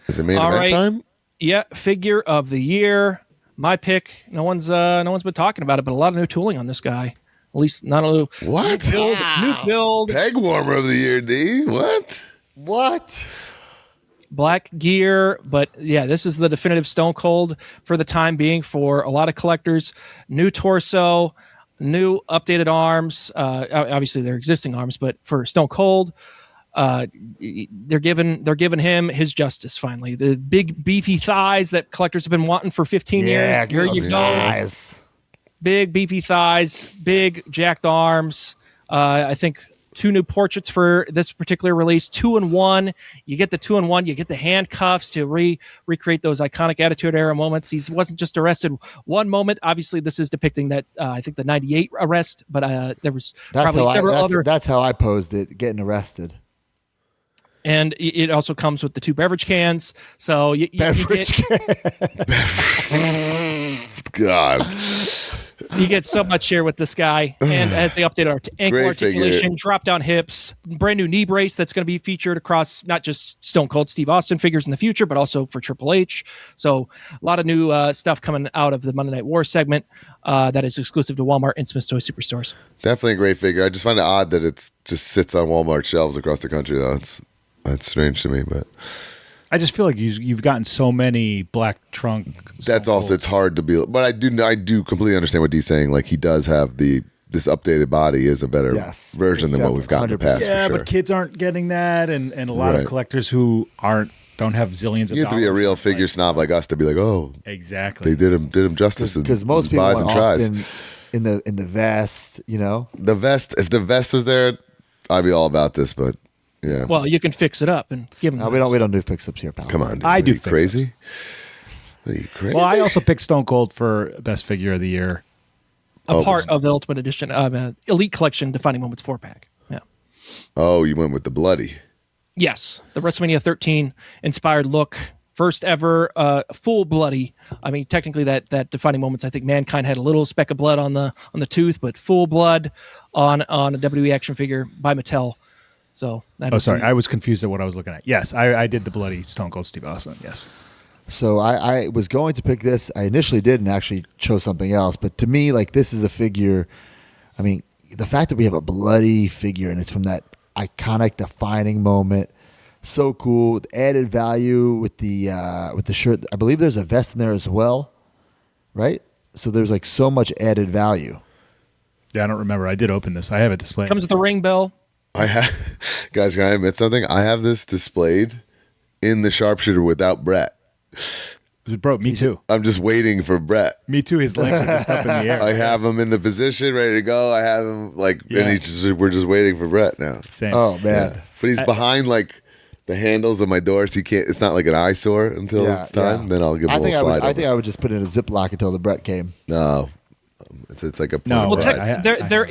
Is it main event time? Yeah, figure of the year. My pick. No one's been talking about it, but a lot of new tooling on this guy. At least not a new what new build. Peg warmer of the year, D. What? Black gear, but yeah, this is the definitive Stone Cold for the time being for a lot of collectors. New torso, new updated arms. Obviously, they're existing arms, but for Stone Cold, they're giving him his justice finally. The big beefy thighs that collectors have been wanting for 15 years. Here you go. Big beefy thighs, big jacked arms. I think 2 new portraits for this particular release, 2-in-1. You get the 2-in-1. You get the handcuffs to recreate those iconic Attitude Era moments. He wasn't just arrested one moment. Obviously, this is depicting that I think the '98 arrest, but there was probably several other. That's how I posed it, getting arrested. And it also comes with the 2 beverage cans. So you get God. You get so much here with this guy, and as they update our ankle articulation, drop down hips, brand new knee brace that's going to be featured across not just Stone Cold Steve Austin figures in the future, but also for Triple H. So a lot of new stuff coming out of the Monday Night War segment that is exclusive to Walmart and Smith's Toy Superstores. Definitely a great figure. I just find it odd that it just sits on Walmart shelves across the country, though. That's strange to me, but I just feel like you've gotten so many black trunk. That's also it's hard to be, but I do completely understand what D's saying. Like he does have this updated body is a better version than what we've got in the past. Yeah, for sure. But kids aren't getting that, and a lot of collectors who don't have zillions of dollars. You have to be a real figure snob like us to be like, oh, exactly. They did him justice because most people want Austin in the vest. The vest. If the vest was there, I'd be all about this, but. Yeah. Well, you can fix it up and give them. No, we don't do fix-ups here, pal. Come on, dude. I do. Crazy? Are you crazy? Well, I also picked Stone Cold for best figure of the year. A part of the Ultimate Edition Elite Collection Defining Moments 4-pack. Yeah. Oh, you went with the bloody. Yes, the WrestleMania 13 inspired look. First ever full bloody. I mean, technically that Defining Moments. I think Mankind had a little speck of blood on the tooth, but full blood on a WWE action figure by Mattel. So sorry, I was confused at what I was looking at. Yes, I did the bloody Stone Cold Steve Austin. Yes. So I was going to pick this. I initially did and actually chose something else. But to me, like this is a figure. I mean, the fact that we have a bloody figure and it's from that iconic defining moment, so cool. Added value with the shirt. I believe there's a vest in there as well, right? So there's like so much added value. Yeah, I don't remember. I did open this. I have it displayed. Comes with the ring bell. Guys, can I admit something? I have this displayed in the sharpshooter without Brett. Bro, me too. I'm just waiting for Brett. Me too. His legs are just up in the air. I have him in the position, ready to go. I have him and we're just waiting for Brett now. Same. Oh man! Yeah. But he's behind like the handles of my door, so he can't. It's not like an eyesore until it's time. Yeah. Then I'll give him a little slide. I think I would just put it in a Ziploc until the Brett came. No. It's like a no. Well, there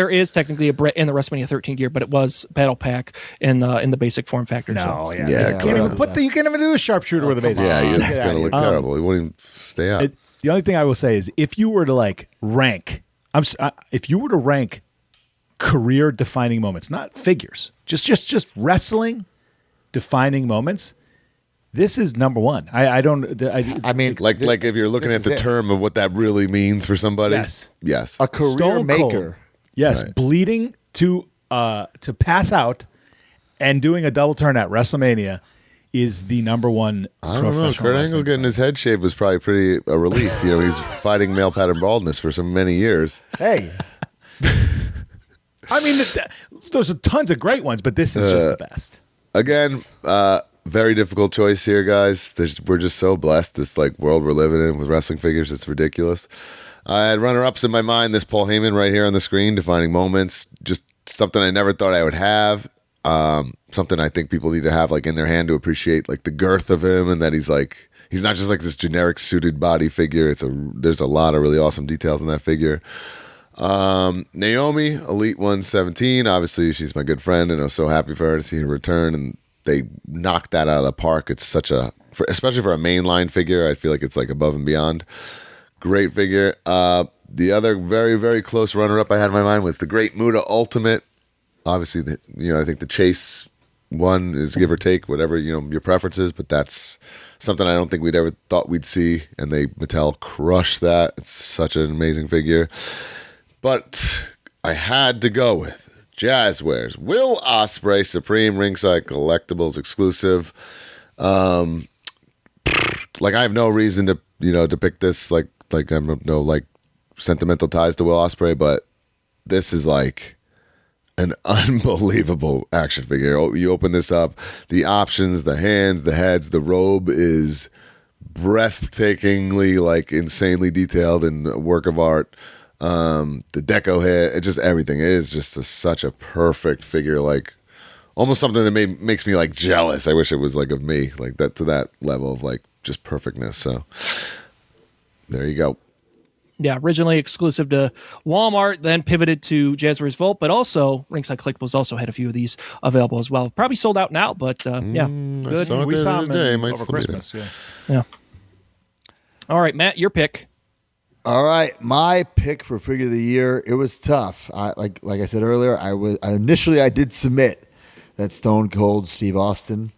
is technically a Brett in the WrestleMania 13 gear, but it was battle pack in the basic form factor. No, so. you can't even do a sharpshooter with a basic. Yeah, it's going to look terrible. He won't even stay up. The only thing I will say is if you were to like rank, if you were to rank career defining moments, not figures, just wrestling defining moments. This is number one. I mean, like if you're looking at the term of what that really means for somebody. Yes. A career Stone maker. Cold. Yes, right. Bleeding to pass out and doing a double turn at WrestleMania is the number one. I don't know. Kurt Angle getting his head shaved was probably pretty a relief. He's fighting male pattern baldness for so many years. Hey. I mean, there's tons of great ones, but this is just the best. Again, very difficult choice here, guys. We're just so blessed. This like world we're living in with wrestling figures, it's ridiculous. I had runner-ups in my mind. This Paul Heyman right here on the screen, defining moments. Just something I never thought I would have. Something I think people need to have like in their hand to appreciate like the girth of him, and that he's not just like this generic suited body figure. There's a lot of really awesome details in that figure. Naomi, Elite 117. Obviously, she's my good friend, and I was so happy for her to see her return. And they knocked that out of the park. It's especially for a mainline figure, I feel like it's like above and beyond. Great figure. The other very, very close runner-up I had in my mind was the Great Muta Ultimate. Obviously, I think the Chase one is give or take, whatever your preference is, but that's something I don't think we'd ever thought we'd see, and Mattel crushed that. It's such an amazing figure. But I had to go with Jazzwares Will Ospreay Supreme Ringside Collectibles exclusive. Like I have no reason to to pick this. Like I have no like sentimental ties to Will Ospreay, but this is like an unbelievable action figure. You open this up, the options, the hands, the heads, the robe is breathtakingly like insanely detailed and a work of art. The deco head, it's just everything. It is just such a perfect figure, like almost something that makes me like jealous. I wish it was like of me, like that, to that level of like just perfectness. So there you go. Yeah, originally exclusive to Walmart, then pivoted to Jazzwares Vault, but also Ringside Collectibles also had a few of these available as well. Probably sold out now, but yeah, good. We saw them over Christmas. Yeah. All right, Matt, your pick. All right, my pick for figure of the year. It was tough. Like I said earlier, I did submit that Stone Cold Steve Austin,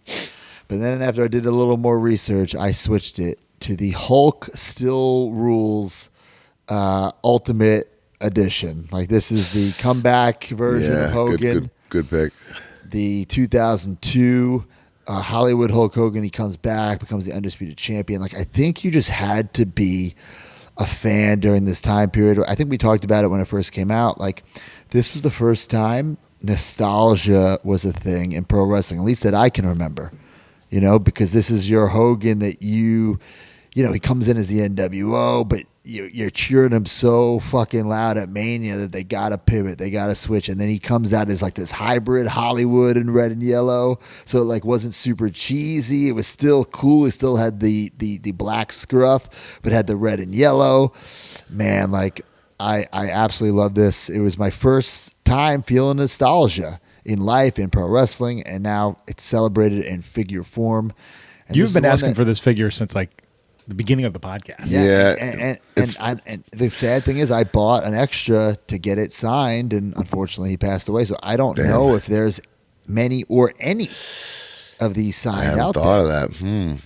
but then after I did a little more research, I switched it to the Hulk Still Rules Ultimate Edition. Like this is the comeback version of Hogan. Good pick. The 2002 Hollywood Hulk Hogan. He comes back, becomes the undisputed champion. Like I think you just had to be a fan during this time period. I think we talked about it when it first came out. Like this was the first time nostalgia was a thing in pro wrestling, at least that I can remember. Because this is your Hogan that he comes in as the NWO, but you're cheering him so fucking loud at Mania that they got to pivot, they got to switch, and then he comes out as like this hybrid Hollywood in red and yellow, so it like wasn't super cheesy. It was still cool. It still had the black scruff, but had the red and yellow. Man, like I absolutely love this. It was my first time feeling nostalgia in life, in pro wrestling, and now it's celebrated in figure form. And you've been asking for this figure since like the beginning of the podcast. Yeah. And the sad thing is I bought an extra to get it signed, and unfortunately he passed away. So I don't know if there's many or any of these signed out there. I haven't thought of that.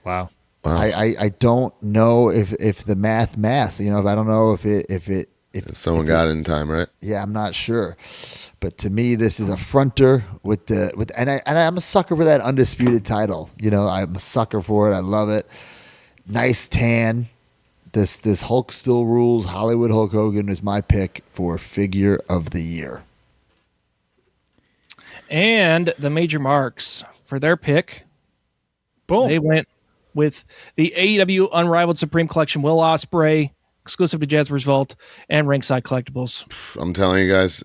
Wow. I don't know if the math. If I don't know if someone got it in time, right? Yeah, I'm not sure. But to me, this is a fronter and I'm a sucker for that undisputed title. I'm a sucker for it. I love it. Nice tan. This Hulk Still Rules Hollywood Hulk Hogan is my pick for figure of the year. And the Major Marks for their pick. Boom. They went with the AEW Unrivaled Supreme Collection Will Ospreay, exclusive to Jazzwares Vault and Ringside Collectibles. I'm telling you guys,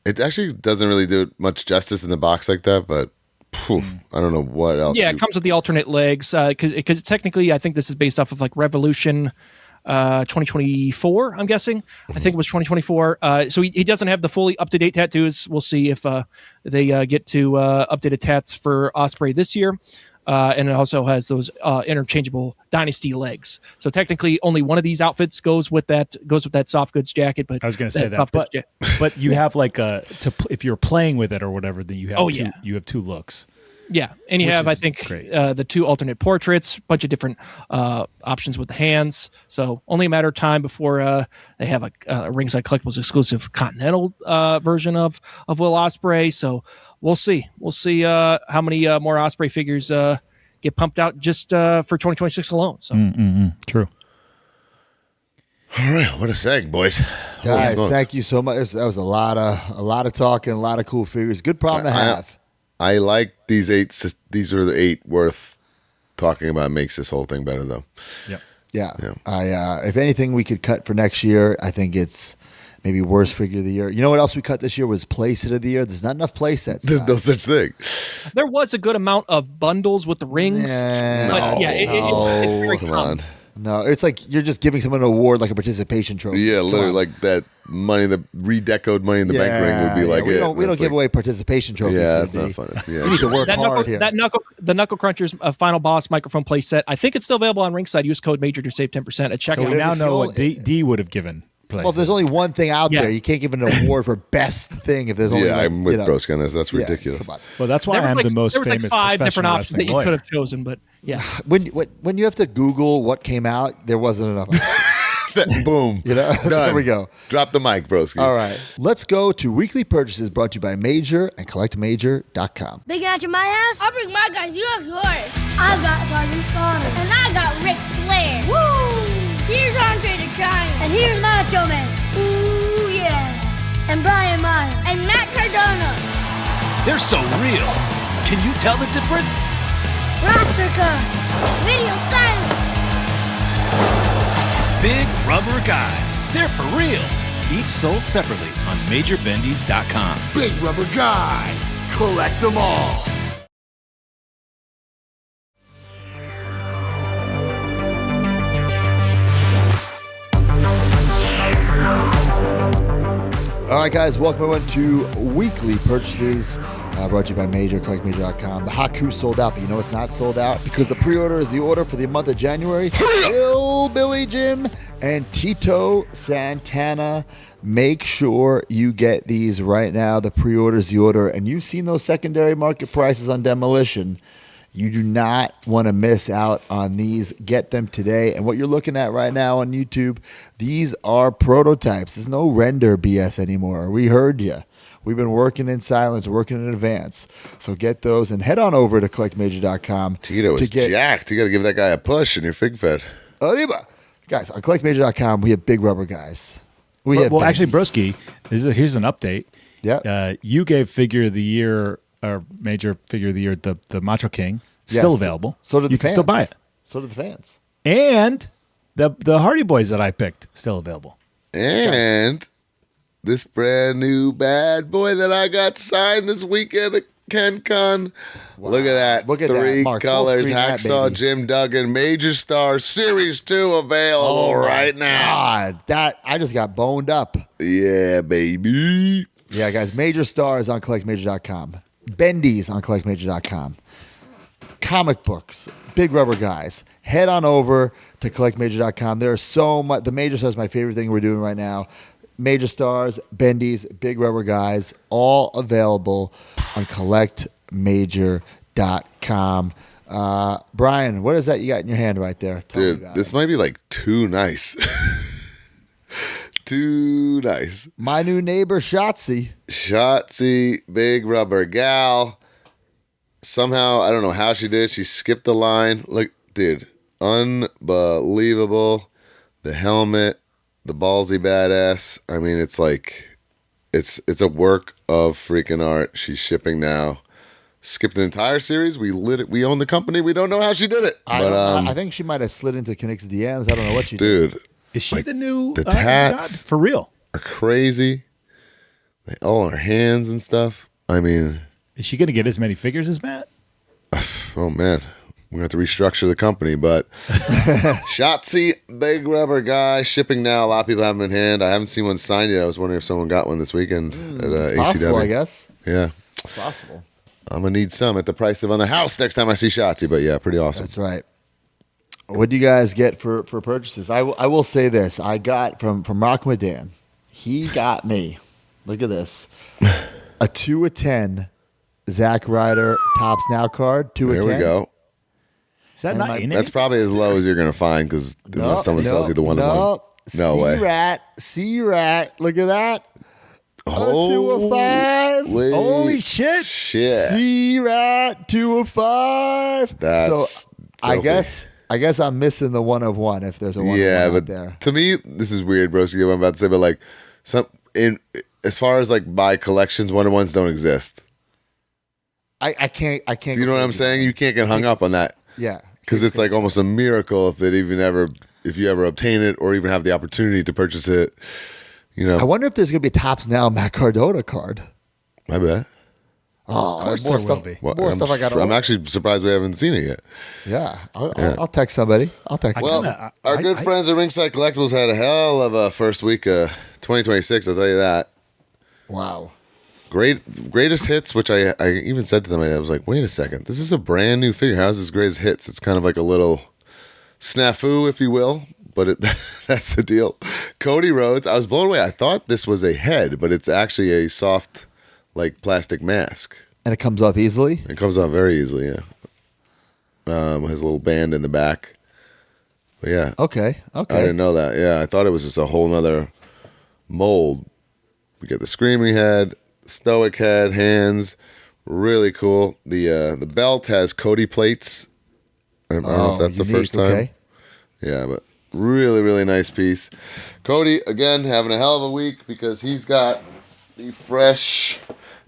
it actually doesn't really do much justice in the box like that, but I don't know what else. Yeah, it comes with the alternate legs because technically I think this is based off of like Revolution 2024, I'm guessing. I think it was 2024. So he doesn't have the fully up-to-date tattoos. We'll see if they get to updated tats for Ospreay this year. And it also has those interchangeable Dynasty legs. So technically, only one of these outfits goes with that soft goods jacket. But I was going to say that, but you have like if you're playing with it or whatever, then you have you have two looks. Yeah, and you have I think the two alternate portraits, bunch of different options with the hands. So only a matter of time before they have a Ringside Collectibles exclusive Continental version of Will Ospreay. So. We'll see. We'll see how many more Ospreay figures get pumped out just for 2026 alone. So true. All right, what a seg, boys. Guys, thank you so much. That was a lot of talking, a lot of cool figures. Good problem to have. I like these 8. These are the 8 worth talking about. Makes this whole thing better, though. Yep. Yeah. If anything we could cut for next year, I think it's maybe worst figure of the year. You know what else we cut this year was playset of the year. There's not enough playsets. There's no such thing. There was a good amount of bundles with the rings, but yeah, it's very Come common. on. No, it's like you're just giving someone an award, like a participation trophy. Yeah, Come literally on. like that money, the redecoed Money in the Bank ring would be like we it. don't It's give like- away participation trophies. Yeah, CD. that's not funny. You Yeah. need to work hard here. The Knuckle Crunchers Final Boss microphone play set. I think it's still available on Ringside. Use code Major to save 10% at So checkout. we now it's know the what only- D would have given. Well, if there's only one thing out Yeah. there, you can't give an award for best thing. If there's only, Yeah, like, I'm with you know, Broski on this. That's yeah, ridiculous. come on. Well, that's why There was I'm like, the most there was famous like 5 different professional options that wrestling you lawyer. could have chosen, but yeah. When you have to Google what came out, there wasn't enough. Boom. You know, Done. there we go. Drop the mic, Broski. All right, let's go to weekly purchases brought to you by Major and CollectMajor.com. Big match at my house? I'll bring my guys. You have yours. I've got Sergeant Slaughter. And I got Ric Flair. Woo! Here's Andre the Giant. And here's Macho Man. Ooh, yeah. And Brian Myers. And Matt Cardona. They're so real. Can you tell the difference? Roster Cup. Video silence. Big rubber guys. They're for real. Each sold separately on MajorBendies.com. Big rubber guys. Collect them all. All right, guys, welcome everyone to weekly purchases brought to you by Major, CollectMajor.com. The Haku sold out, but you know it's not sold out because the pre-order is the order for the month of January. Billy Jim and Tito Santana. Make sure you get these right now. The pre-order is the order, and you've seen those secondary market prices on Demolition. You do not want to miss out on these. Get them today. And what you're looking at right now on YouTube, these are prototypes. There's no render BS anymore. We heard you. We've been working in silence, working in advance. So get those and head on over to collectmajor.com. Tito is jacked. You got to give that guy a push in your fig fed. Arriba. Guys, on collectmajor.com, we have big rubber guys. Well, actually, Broski, here's an update. Yeah. You gave figure of the year, or major figure of the year, the Macho King. Still available. So did the you fans. can still buy it. So did the fans. And the Hardy Boys that I picked, still available. And this brand new bad boy that I got signed this weekend at KenCon. Wow. Look at that. Look at 3 that, Mark. Full colors. screen that, Hacksaw baby. Jim Duggan. Major Star Series 2 available right now. God, that I just got boned up. Yeah, baby. Yeah, guys. Major Stars on collectmajor.com. Bendies on collectmajor.com. Comic books, big rubber guys. Head on over to collectmajor.com. There's so much. The Major Stars is my favorite thing we're doing right now. Major Stars, Bendies, big rubber guys, all available on collectmajor.com. Brian, what is that you got in your hand right there? Tell me Dude, about this it. might be like too nice. Too nice. My new neighbor, Shotzi. Shotzi, big rubber gal. Somehow, I don't know how she did it. She skipped the line. Look, dude, unbelievable. The helmet, the ballsy badass. I mean, it's like, it's a work of freaking art. She's shipping now. Skipped an entire series. We lit it. We own the company. We don't know how she did it. I think she might have slid into Kinnick's DMs. I don't know what she did. Dude, Is she the new the tats God, for real? are crazy. They all on her hands and stuff. I mean, Is she going to get as many figures as Matt? oh man, we're gonna have to restructure the company. But Shotzi, big rubber guy, shipping now. A lot of people have them in hand. I haven't seen one signed yet. I was wondering if someone got one this weekend at It's ACW. possible, I guess. Yeah, It's possible. I'm gonna need some at the price of on the house next time I see Shotzi. But yeah, pretty awesome. That's right. What do you guys get for purchases? I will say this. I got from Rockin' with Dan. He got me. Look at this. A 2 of 10 Zack Ryder Tops Now card. 2 There of 10. we go. Is that And not my- in That's it? probably as low as you're gonna find because unless someone sells you the one of one. No way. C-Rat. Look at that. A 2 of 5. Holy shit. Shit. C-Rat 2 of 5. That's so. I filthy. guess I'm missing the 1 of 1 if there's a 1 Yeah, of 1 but out there. to me, this is weird, broski. What I'm about to say, but like, as far as like my collections, 1-of-1s don't exist. I can't. Do you know what I'm saying? You can't get hung up on that. Yeah. Because it's like almost a miracle if you ever obtain it or even have the opportunity to purchase it. You know. I wonder if there's going to be a Tops Now Matt Cardona card. I bet. Oh, course more there stuff. will be. Well, More stuff I got. I'm actually surprised we haven't seen it yet. Yeah, I'll text somebody. I'll text. Well, our good friends at Ringside Collectibles had a hell of a first week of 2026. I'll tell you that. Wow. Greatest hits, which I even said to them, I was like, wait a second, this is a brand new figure. How's this greatest hits? It's kind of like a little snafu, if you will, but that's the deal. Cody Rhodes, I was blown away. I thought this was a head, but it's actually a soft, like plastic mask. And it comes off easily? It comes off very easily, yeah. Has a little band in the back. But yeah. Okay. I didn't know that. Yeah, I thought it was just a whole nother mold. We get the screaming head, stoic head, hands, really cool. The belt has Cody plates. I don't know if that's unique. the first time. Okay. Yeah, but really, really nice piece. Cody, again, having a hell of a week because he's got the fresh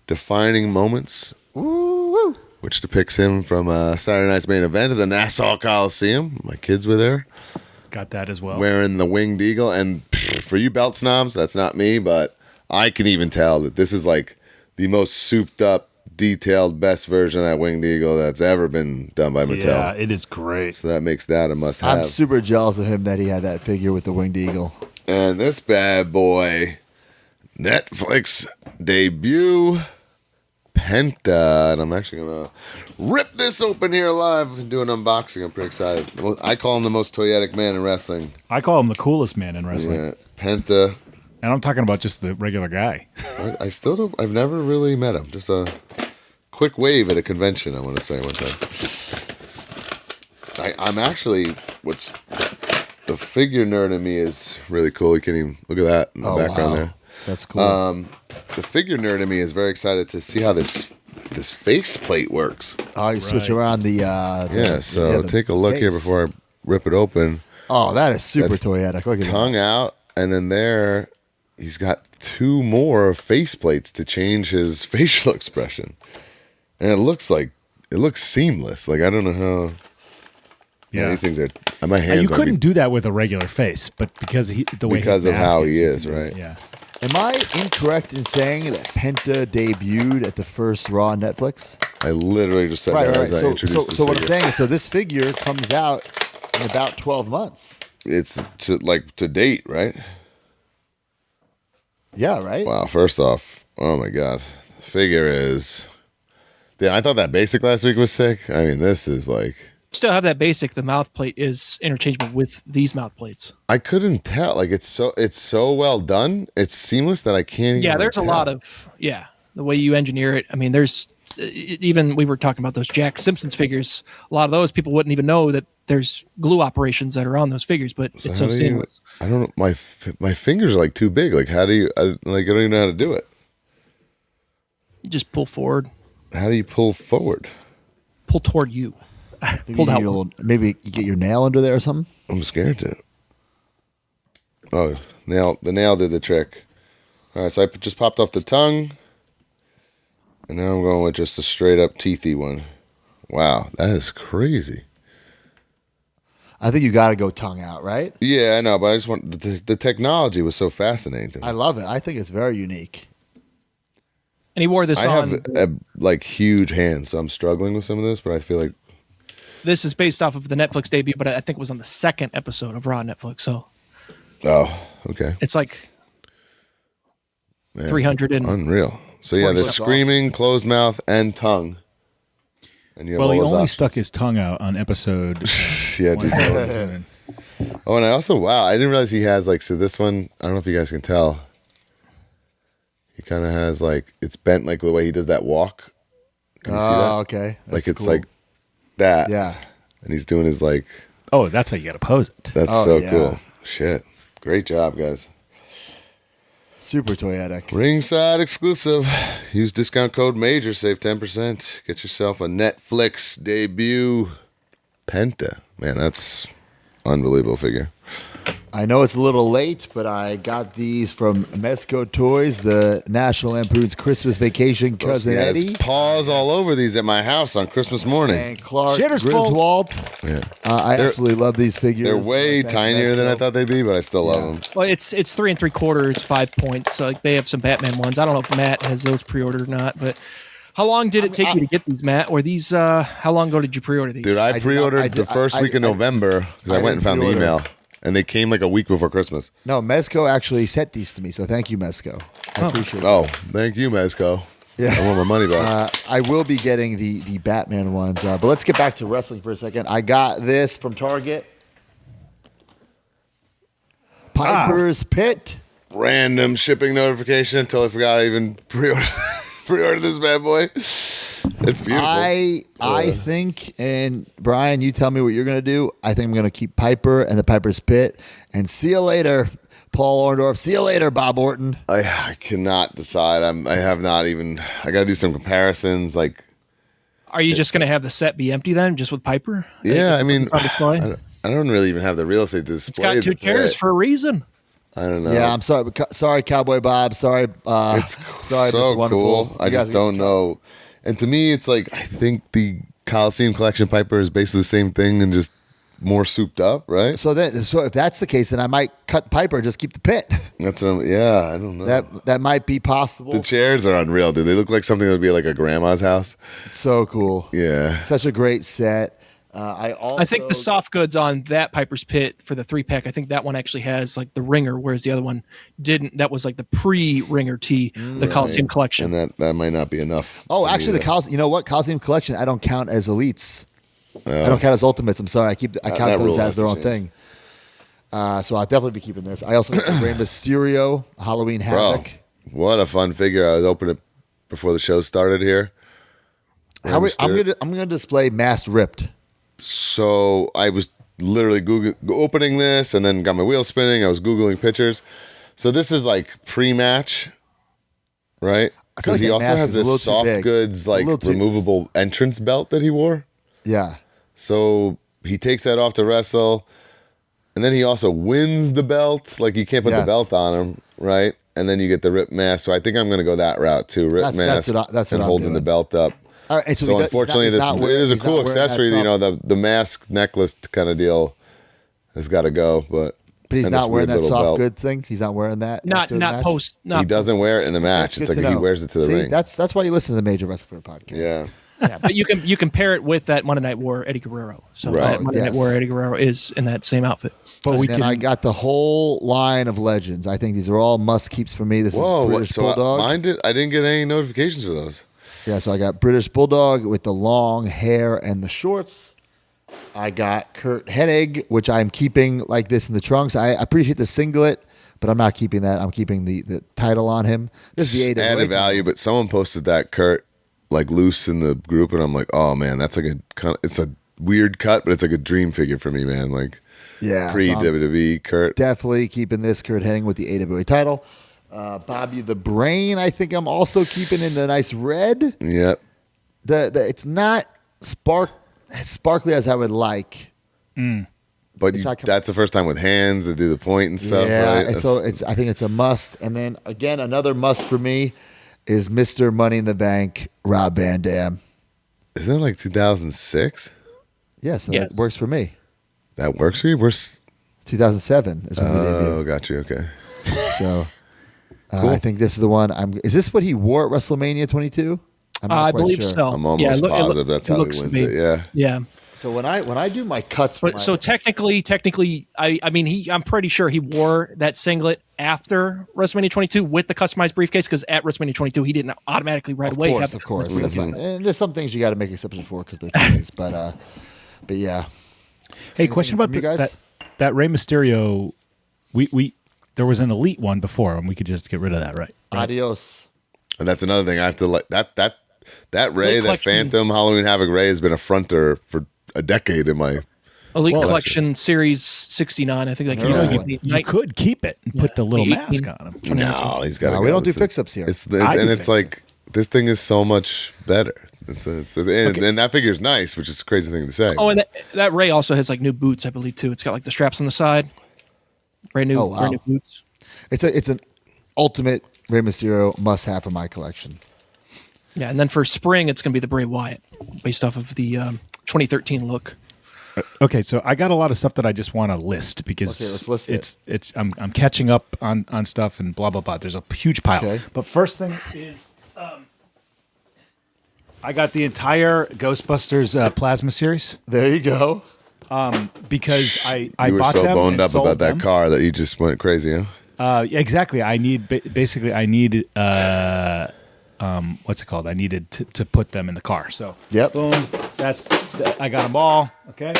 defining moments, which depicts him from Saturday night's main event at the Nassau Coliseum. My kids were there. Got that as well. Wearing the winged eagle. And for you belt snobs, that's not me, but I can even tell that this is like the most souped up, detailed, best version of that winged eagle that's ever been done by Mattel. Yeah, it is great. So that makes that a must have. I'm super jealous of him that he had that figure with the winged eagle. And this bad boy, Netflix debut, Penta. And I'm actually going to rip this open here live and do an unboxing. I'm pretty excited. I call him the most toyetic man in wrestling. I call him the coolest man in wrestling. Yeah, Penta. And I'm talking about just the regular guy. I still don't. I've never really met him. Just a quick wave at a convention, I want to say one time. I'm actually, what's the figure nerd in me is really cool. You can even look at that in the background there. That's cool. The figure nerd in me is very excited to see how this face plate works. Oh, you switch around the so take a look here before I rip it open. Oh, that is super That's toyetic. Look at tongue out, and then there he's got two more face plates to change his facial expression. And it looks seamless. Like, I don't know how. Yeah, these things are. My hands. You couldn't do that with a regular face, but because because of how he is, right? Yeah. Am I incorrect in saying that Penta debuted at the first Raw on Netflix? I literally just said that as I introduced this So what I'm figure. saying is, so this figure comes out in about 12 months. It's to date, right? Yeah, right? Wow, first off, oh my God. The figure is. Yeah, I thought that basic last week was sick. I mean, this is like. Still have that basic. The mouth plate is interchangeable with these mouth plates. I couldn't tell. Like, it's so well done. It's seamless that I can't even. Yeah, there's tell. a lot of the way you engineer it. I mean, there's even we were talking about those Jack Simpsons figures. A lot of those people wouldn't even know that there's glue operations that are on those figures, but it's so seamless. I don't know. My fingers are like too big. Like, how do you? I don't even know how to do it. Just pull forward. How do you pull forward? Pull toward you. Maybe you get your nail under there or something. I'm scared to. Oh, the nail did the trick. All right, so I just popped off the tongue, and now I'm going with just a straight up teethy one. Wow, that is crazy. I think you got to go tongue out, right? Yeah, I know, but I just want the technology was so fascinating to me. I love it. I think it's very unique. And he wore this on. I have like huge hands, so I'm struggling with some of this, but I feel like. This is based off of the Netflix debut, but I think it was on the second episode of Raw Netflix. So, okay, it's like 300 and unreal. So yeah, the screaming, closed mouth, and tongue. And you have he only options. stuck his tongue out on episode. Yeah, dude. Oh, and I also I didn't realize he has like this one. I don't know if you guys can tell. He kind of has like it's bent like the way he does that walk. Can you see that? Okay. That's like it's cool. like that. Yeah. And he's doing his like. Oh, that's how you got to pose it. That's so cool. Shit. Great job, guys. Super toyetic. Ringside exclusive. Use discount code MAJOR. Save 10%. Get yourself a Netflix debut Penta. Man, that's unbelievable figure. I know it's a little late, but I got these from Mezco Toys, the National Lampoon's Christmas Vacation cousin He has Eddie. paws all over these at my house on Christmas morning. And Clark Shitter's full. Griswold. Yeah. I absolutely love these figures. They're way Thank tinier than I Mezco. thought they'd be, but I still love them. Well, it's 3 3/4. It's 5 points. So like they have some Batman ones. I don't know if Matt has those pre-ordered or not, but how long did it take you to get these, Matt? Or these? How long ago did you pre-order these? Dude, I pre-ordered the first week of November because I went and found the pre-order. email, and they came like a week before Christmas. No, Mezco actually sent these to me, so thank you, Mezco. I appreciate it. Oh, thank you, Mezco. Yeah. I want my money back. I will be getting the Batman ones, but let's get back to wrestling for a second. I got this from Target. Piper's Pit. Random shipping notification. Totally forgot I even pre-ordered this bad boy. It's beautiful. I think, and Brian, you tell me what you're going to do. I think I'm going to keep Piper and the Piper's Pit. And see you later, Paul Orndorff. See you later, Bob Orton. I cannot decide. I have not even. I got to do some comparisons. Like, Are you just going to have the set be empty then, just with Piper? yeah, I mean, On display? I don't really even have the real estate to It's display. got 2 the chairs pit. for a reason. I don't know. Yeah, I'm sorry. Sorry, Cowboy Bob. Sorry. It's sorry, so Mr. Wonderful. cool. I You guys just are don't gonna- know. And to me, it's like I think the Coliseum Collection Piper is basically the same thing and just more souped up, right? So if that's the case, then I might cut Piper and just keep the Pit. That's what I don't know. That might be possible. The chairs are unreal, dude. They look like something that would be like a grandma's house. So cool. Yeah. Such a great set. I think the soft goods on that Piper's Pit for the 3-pack, I think that one actually has like the ringer, whereas the other one didn't. That was like the pre-ringer tee, the Coliseum Collection. And that might not be enough. Oh, for me actually, the to- Coliseum. You know what? Coliseum Collection. I don't count as elites. I don't count as ultimates. I'm sorry. I count that those rule as has their to own change. thing. So I'll definitely be keeping this. I also got the Rey Mysterio Halloween Bro, Havoc. what a fun figure. I was opening it before the show started here. I'm gonna display Masked Ripped. So I was literally opening this and then got my wheel spinning. I was Googling pictures. So this is like pre-match, right? I feel Because like he that also mask has is a this little too soft big. goods, It's a like little too- removable entrance belt that he wore. Yeah. So he takes that off to wrestle. And then he also wins the belt. Like you can't put Yes. the belt on him, right? And then you get the rip mask. So I think I'm going to go that route too. Rip That's mask what and I'm holding doing. the belt up. All right, and So unfortunately, it is a cool accessory. You know, the mask necklace kind of deal has got to go. But he's and not this wearing weird that little soft belt. good thing. He's not wearing that. Not after the match? post. Not He doesn't wear it in the match. That's It's good like to he know. wears it to the See, ring. That's why you listen to the Major Wrestling podcast. Yeah. Yeah, but you can pair it with that Monday Night War Eddie Guerrero. So Right. that Monday Night Yes. War Eddie Guerrero is in that same outfit. But we And can. I got the whole line of legends. I think these are all must keeps for me. This Whoa. is What, British so Bulldog. I didn't get any notifications for those. Yeah, so I got British Bulldog with the long hair and the shorts. I got Kurt Hennig, which I'm keeping like this in the trunks. I appreciate the singlet, but I'm not keeping that. I'm keeping the title on him. This is the AWA. Added value, but someone posted that Kurt like loose in the group, and I'm like, oh man, that's like it's a weird cut, but it's like a dream figure for me, man. Like Yeah, pre so I'm WWE Kurt. definitely keeping this Kurt Hennig with the AWA title. Bobby the Brain, I think I'm also keeping in the nice red. Yep. It's not sparkly as I would like. But It's not that's the first time with hands to do the point and stuff, Yeah, right? and so I think it's a must. And then again, another must for me is Mr. Money in the Bank, Rob Van Dam. Isn't it like 2006? Yeah, so Yes. that works for me. That works for you? 2007 is when we Oh, got you. Okay. debuted. So I think this is the one. Is this what he wore at WrestleMania 22? I'm not I quite believe sure. so. I'm almost it positive that's how he looks to wins be. it. Yeah. Yeah. So when I do my cuts, for But so technically, I mean, I'm pretty sure he wore that singlet after WrestleMania 22 with the customized briefcase because at WrestleMania 22 he didn't automatically right away have the of course. customized That's briefcase. fine. And there's some things you got to make exceptions for because they're toys. but yeah. Hey, question about from you guys? that Rey Mysterio. We there was an elite one before, and we could just get rid of that, right? Adios. And that's another thing I have to like that Ray, Elite that collection. Phantom Halloween Havoc Ray has been a fronter for a decade in my Elite Well, Collection Series 69. I think like You could keep it and put the little the mask 18 on him. No, he's got to No, go. we don't do This is- fix-ups here. It's I do and it's fix-ups. like this thing is so much better. And that figure's nice, which is a crazy thing to say. Oh, and that Ray also has like new boots, I believe too. It's got like the straps on the side. brand new, Oh, wow. brand new boots. It's an ultimate Rey Mysterio must-have for my collection. Yeah, and then for spring, it's going to be the Bray Wyatt, based off of the 2013 look. Okay, so I got a lot of stuff that I just want to list because Okay, let's list it. it's I'm catching up on stuff and blah blah blah. There's a huge pile. Okay. But first thing is I got the entire Ghostbusters plasma series There you go. because I You were bought so them boned and up sold about that them. car that you just went crazy, huh? Exactly. I need basically I needed what's it called? I needed to put them in the car. So Yep. boom. I got them all. Okay.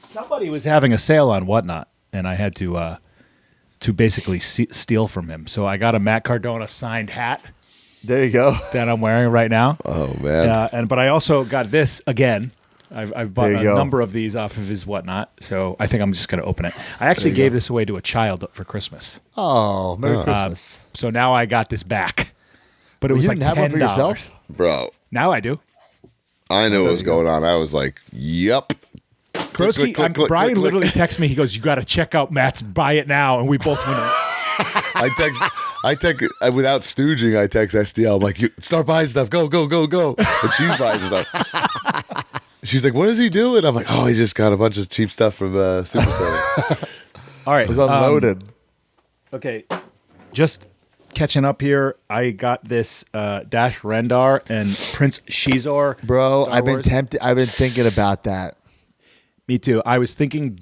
Somebody was having a sale on Whatnot, and I had to basically steal from him. So I got a Matt Cardona signed hat There you go. that I'm wearing right now. Oh man. But I also got this again. I've bought There a you go. number of these off of his Whatnot. So I think I'm just going to open it. I actually gave this away to a child for Christmas. Oh, Merry Christmas. So now I got this back. But it Well, was you like didn't have one for $10. yourself? Bro, Now I do. I knew what was going on. I was like, "Yep." Broski, click, click, Brian click, click. literally texts me. He goes, "You got to check out Matt's Buy It Now," and we both went. I text without stooging. I text SDL. I'm like, "You start buying stuff. Go, go, go, go!" And she's buying stuff. She's like, "What is he doing?" I'm like, "Oh, he just got a bunch of cheap stuff from Superstore." All right, It was unloaded. okay, just catching up here. I got this Dash Rendar and Prince Shizor. Bro, Star I've been Wars. tempted. I've been thinking about that. Me too. I was thinking,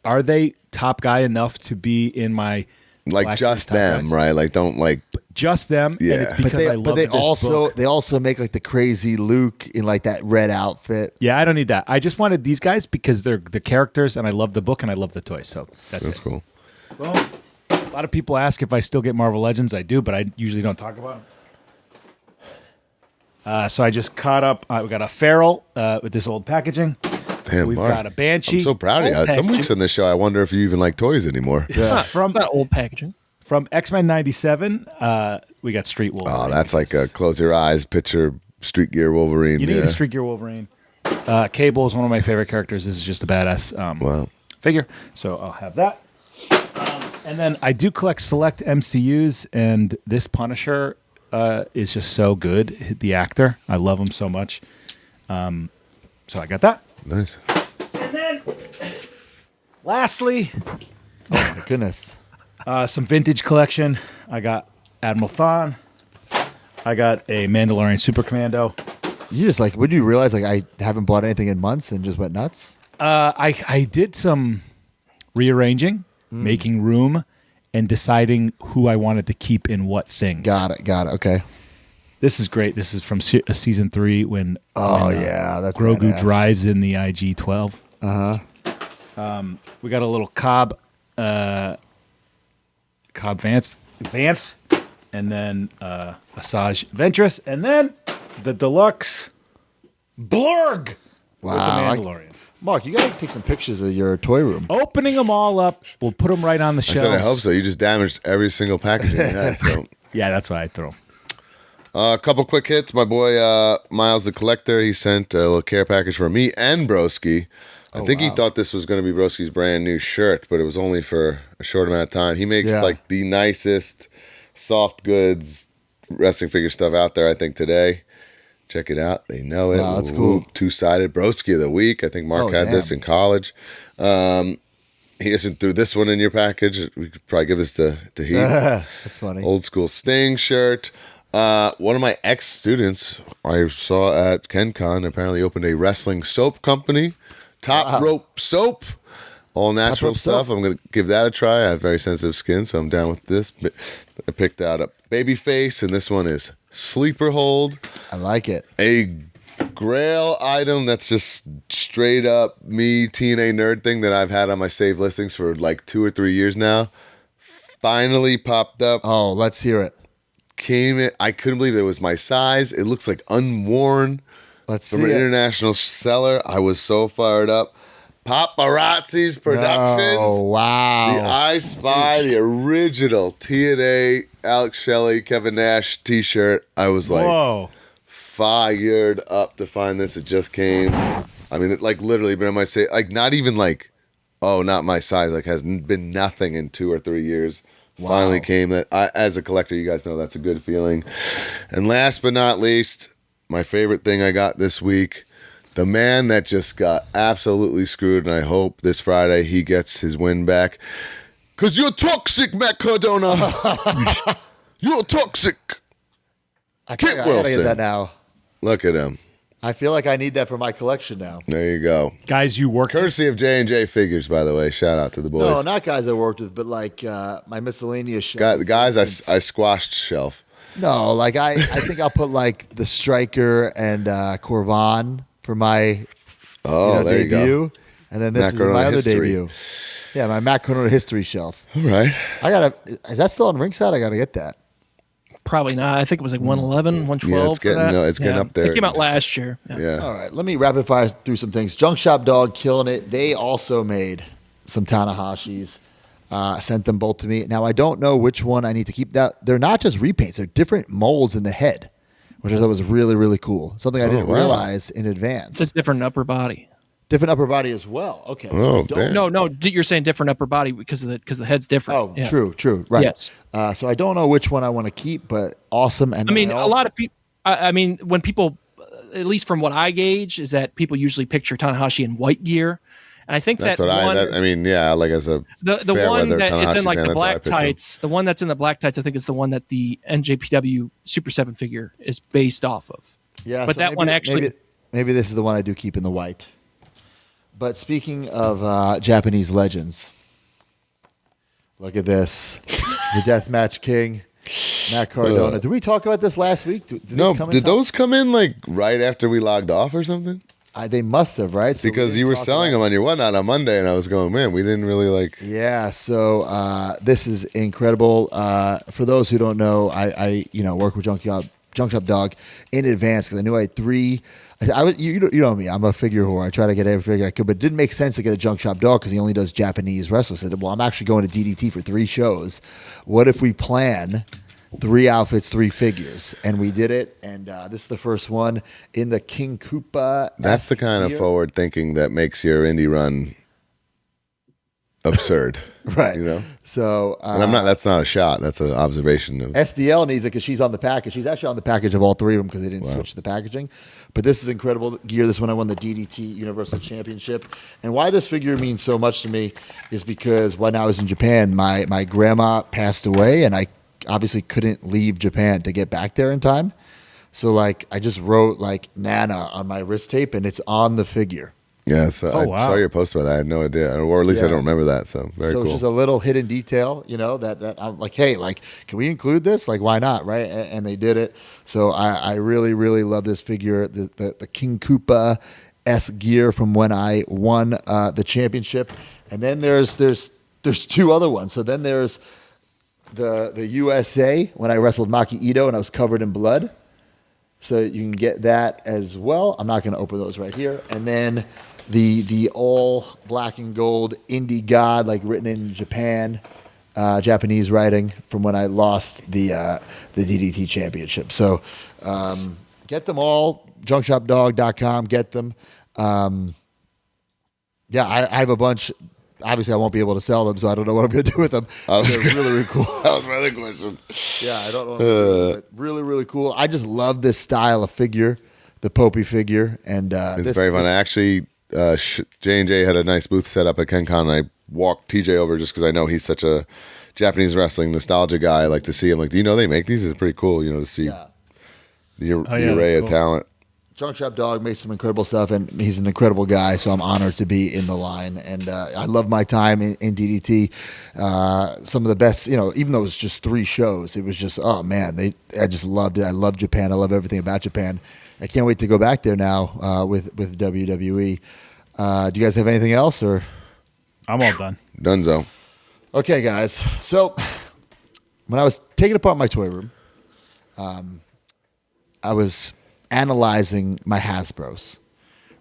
are they top guy enough to be in my Like Black just Series top them, guys? right? Like don't like. Just them. Yeah. And it's But because I love this book. they also make like the crazy Luke in like that red outfit. Yeah, I don't need that. I just wanted these guys because they're the characters, and I love the book and I love the toys. So that's That's it. cool. Well, a lot of people ask if I still get Marvel Legends. I do, but I usually don't talk about them. So I just caught up. We got a Feral with this old packaging. Damn, We've Mark. got a Banshee. I'm so proud of you. Old Some weeks packaging. in this show, I wonder if you even like toys anymore. from Not old packaging. from X-Men '97. We got Street Wolverine. Oh, that's like a close your eyes picture Street Gear Wolverine. You need yeah. a Street Gear Wolverine. Cable is one of my favorite characters. This is just a badass Wow. figure. So I'll have that. And then I do collect select MCUs, and this Punisher is just so good. The actor, I love him so much. So I got that. Nice. And then, lastly, Oh my goodness. some vintage collection. I got Admiral Thawne. I got a Mandalorian Super Commando. You just like, would you realize like I haven't bought anything in months and just went nuts? I did some rearranging, making room, and deciding who I wanted to keep in what things. Got it. Okay. This is great. This is from season 3 when Yeah, that's Grogu badass. drives in the IG-12. We got a little Cobb Vanth, and then Asajj Ventress, and then the deluxe Blurg Wow. with the Mandalorian. Mark, you gotta take some pictures of your toy room. Opening them all up, we'll put them right on the I shelves. said I hope so. You just damaged every single packaging you had. So. Yeah, that's why I throw 'em. A couple quick hits. My boy Miles the Collector, he sent a little care package for me and Broski. I think he thought this was going to be Broski's brand new shirt, but it was only for a short amount of time. He makes like the nicest soft goods wrestling figure stuff out there, I think, today. Check it out. They know it. Wow, that's cool. Two-sided. Broski of the week. I think Mark had this in college. He isn't threw this one in your package. We could probably give this to Heath. That's funny. Old school Sting shirt. One of my ex-students I saw at KenCon apparently opened a wrestling soap company. Top Rope Soap. All natural Rope stuff. Soap. I'm going to give that a try. I have very sensitive skin, so I'm down with this. But I picked out a Babyface, and this one is Sleeper Hold. I like it. A grail item that's just straight up me TNA nerd thing that I've had on my saved listings for like 2 or 3 years now. Finally popped up. Oh, let's hear it. Came in. I couldn't believe it was my size. It looks like unworn Let's from see an it. international seller. I was so fired up. Paparazzi's Productions. Oh, wow. The I Spy, the original TNA Alex Shelley, Kevin Nash t-shirt. I was like Whoa. fired up to find this. It just came. I mean, like literally, but I might say, like not even like oh, not my size. Like has been nothing in 2 or 3 years. Finally came. That as a collector, you guys know that's a good feeling. And last but not least, my favorite thing I got this week, the man that just got absolutely screwed, and I hope this Friday he gets his win back. Because you're toxic, Matt Cardona. You're toxic. Kit Wilson. I gotta get that now. Look at him. I feel like I need that for my collection now. There you go. Guys you work Courtesy of J&J Figures, by the way. Shout out to the boys. No, not guys I worked with, but like my miscellaneous shelf. The guys I squashed shelf. No, like I think I'll put like the Striker and Corvan for my there debut. you go. And then this Matt is Cardona my other history. debut. Yeah, my Matt Cardona history shelf. All right. Is that still on Ringside? I gotta get that. Probably not. I think it was like 111, 112. Yeah, it's getting up there. It came out last year. Yeah. All right, let me rapid fire through some things. Junk Shop Dog killing it. They also made some Tanahashis. Sent them both to me. Now I don't know which one I need to keep. That they're not just repaints; they're different molds in the head, which I thought was really, really cool. Something I didn't realize in advance. It's a different upper body. Different upper body as well. Okay. Oh, damn. No, you're saying different upper body because the head's different. Oh, Yeah. true. Right. Yes. So I don't know which one I want to keep, but awesome. And I mean, a lot of people. I mean, when people, at least from what I gauge, is that people usually picture Tanahashi in white gear, and I think That's that what one. I mean, yeah, like as a The fair one weather that is Tanahashi in like fan, the that's how I black picture him. tights, the one that's in the black tights, I think is the one that the NJPW Super 7 figure is based off of. Yeah, but so that one actually. Maybe this is the one I do keep in the white. But speaking of Japanese legends, look at this. The Deathmatch King, Matt Cardona. Did we talk about this last week? Did those come in like right after we logged off or something? They must have, right? So because you were selling them on your whatnot on Monday, and I was going, man, we didn't really like. Yeah, so this is incredible. For those who don't know, I work with Junk Shop Dog in advance because I knew I had 3. You know me. I'm a figure whore. I try to get every figure I could, but it didn't make sense to get a Junk Shop Dog because he only does Japanese wrestlers. I said, well, I'm actually going to DDT for 3 shows. What if we plan 3 outfits, 3 figures? And we did it. And this is the first one in the King Koopa. That's the kind of forward thinking that makes your indie run absurd. Right. You know? So and that's not a shot. That's an observation. SDL needs it because she's on the package. She's actually on the package of all 3 of them because they didn't switch the packaging. But this is incredible gear. This one I won the DDT Universal Championship. And why this figure means so much to me is because when I was in Japan, my grandma passed away, and I obviously couldn't leave Japan to get back there in time. So like I just wrote like Nana on my wrist tape, and it's on the figure. Yeah, so I saw your post about that. I had no idea, or at least I don't remember that. So very cool. So it's just a little hidden detail, that I'm like, hey, like, can we include this? Like, why not, right? And they did it. So I really, really love this figure, the King Koopa S gear from when I won the championship. And then there's 2 other ones. So then there's the USA when I wrestled Maki Ito and I was covered in blood. So you can get that as well. I'm not going to open those right here. And then the all black and gold Indie God, like written in Japan, Japanese writing from when I lost the DDT championship. So get them all, junkshopdog.com, get them. I have a bunch. Obviously, I won't be able to sell them, so I don't know what I'm going to do with them. They're really, really cool. That was my other question. Yeah, I don't know. But really, really cool. I just love this style of figure, the Popey figure. And it's very fun. I actually, J&J had a nice booth set up at KenCon, and I walked TJ over just because I know he's such a Japanese wrestling nostalgia guy. I like to see him. Like, do you know they make these? It's pretty cool, to see the array of talent. Junk Shop Dog makes some incredible stuff, and he's an incredible guy, so I'm honored to be in the line. And I love my time in DDT. Some of the best, even though it was just 3 shows, it was just, oh, man, I just loved it. I love Japan. I love everything about Japan. I can't wait to go back there now with WWE. Do you guys have anything else? Or I'm all done. Dunzo. Okay, guys. So when I was taking apart my toy room, I was analyzing my Hasbros,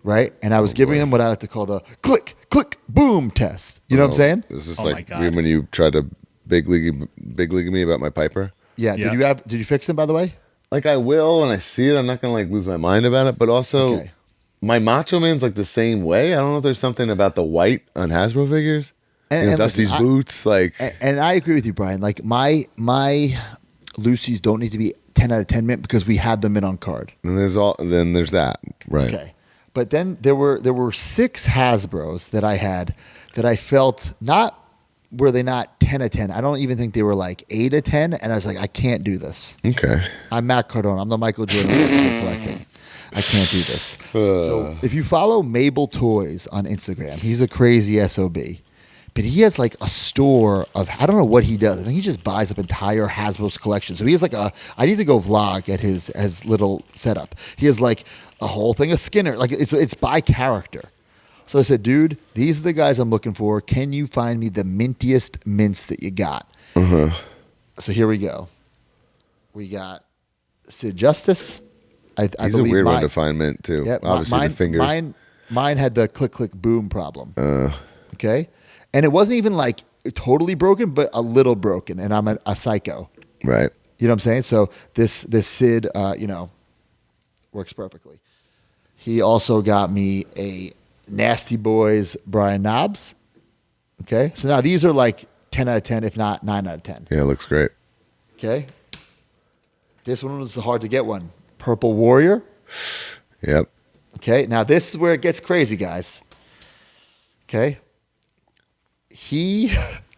right? And I was giving them what I like to call the click, click, boom test. You know what I'm saying? This is like when you tried to big league me about my Piper. Yeah. Did you fix them, by the way? Like, I will, and I see it. I'm not gonna lose my mind about it. But also, my Macho Man's like the same way. I don't know if there's something about the white on Hasbro figures. And Dusty's listen, boots, like. And I agree with you, Brian. Like my Lucy's don't need to be 10 out of 10 mint because we have them in on card. And then there's that, right? Okay, but then there were 6 Hasbros that I had that I felt not. Were they not 10 of 10? I don't even think they were like 8 of 10. And I was like, I can't do this. Okay. I'm Matt Cardona. I'm the Michael Jordan of collecting. I can't do this. So if you follow Mabel Toys on Instagram, he's a crazy SOB. But he has like a store of, I don't know what he does. I think he just buys up entire Hasbro's collection. So he has like I need to go vlog at his little setup. He has like a whole thing of Skinner. Like it's by character. So I said, dude, these are the guys I'm looking for. Can you find me the mintiest mints that you got? So here we go. We got Sid Justice. I He's a weird one to find mint, too. Yeah, obviously, the fingers. Mine had the click, click, boom problem. Okay? And it wasn't even like totally broken, but a little broken. And I'm a psycho. Right. You know what I'm saying? So this Sid, works perfectly. He also got me a Nasty Boys Brian Knobs. Okay? So now these are like 10 out of 10, if not 9 out of 10. Yeah, it looks great. Okay? This one was hard to get one. Purple Warrior. Yep. Okay? Now this is where it gets crazy, guys. Okay? He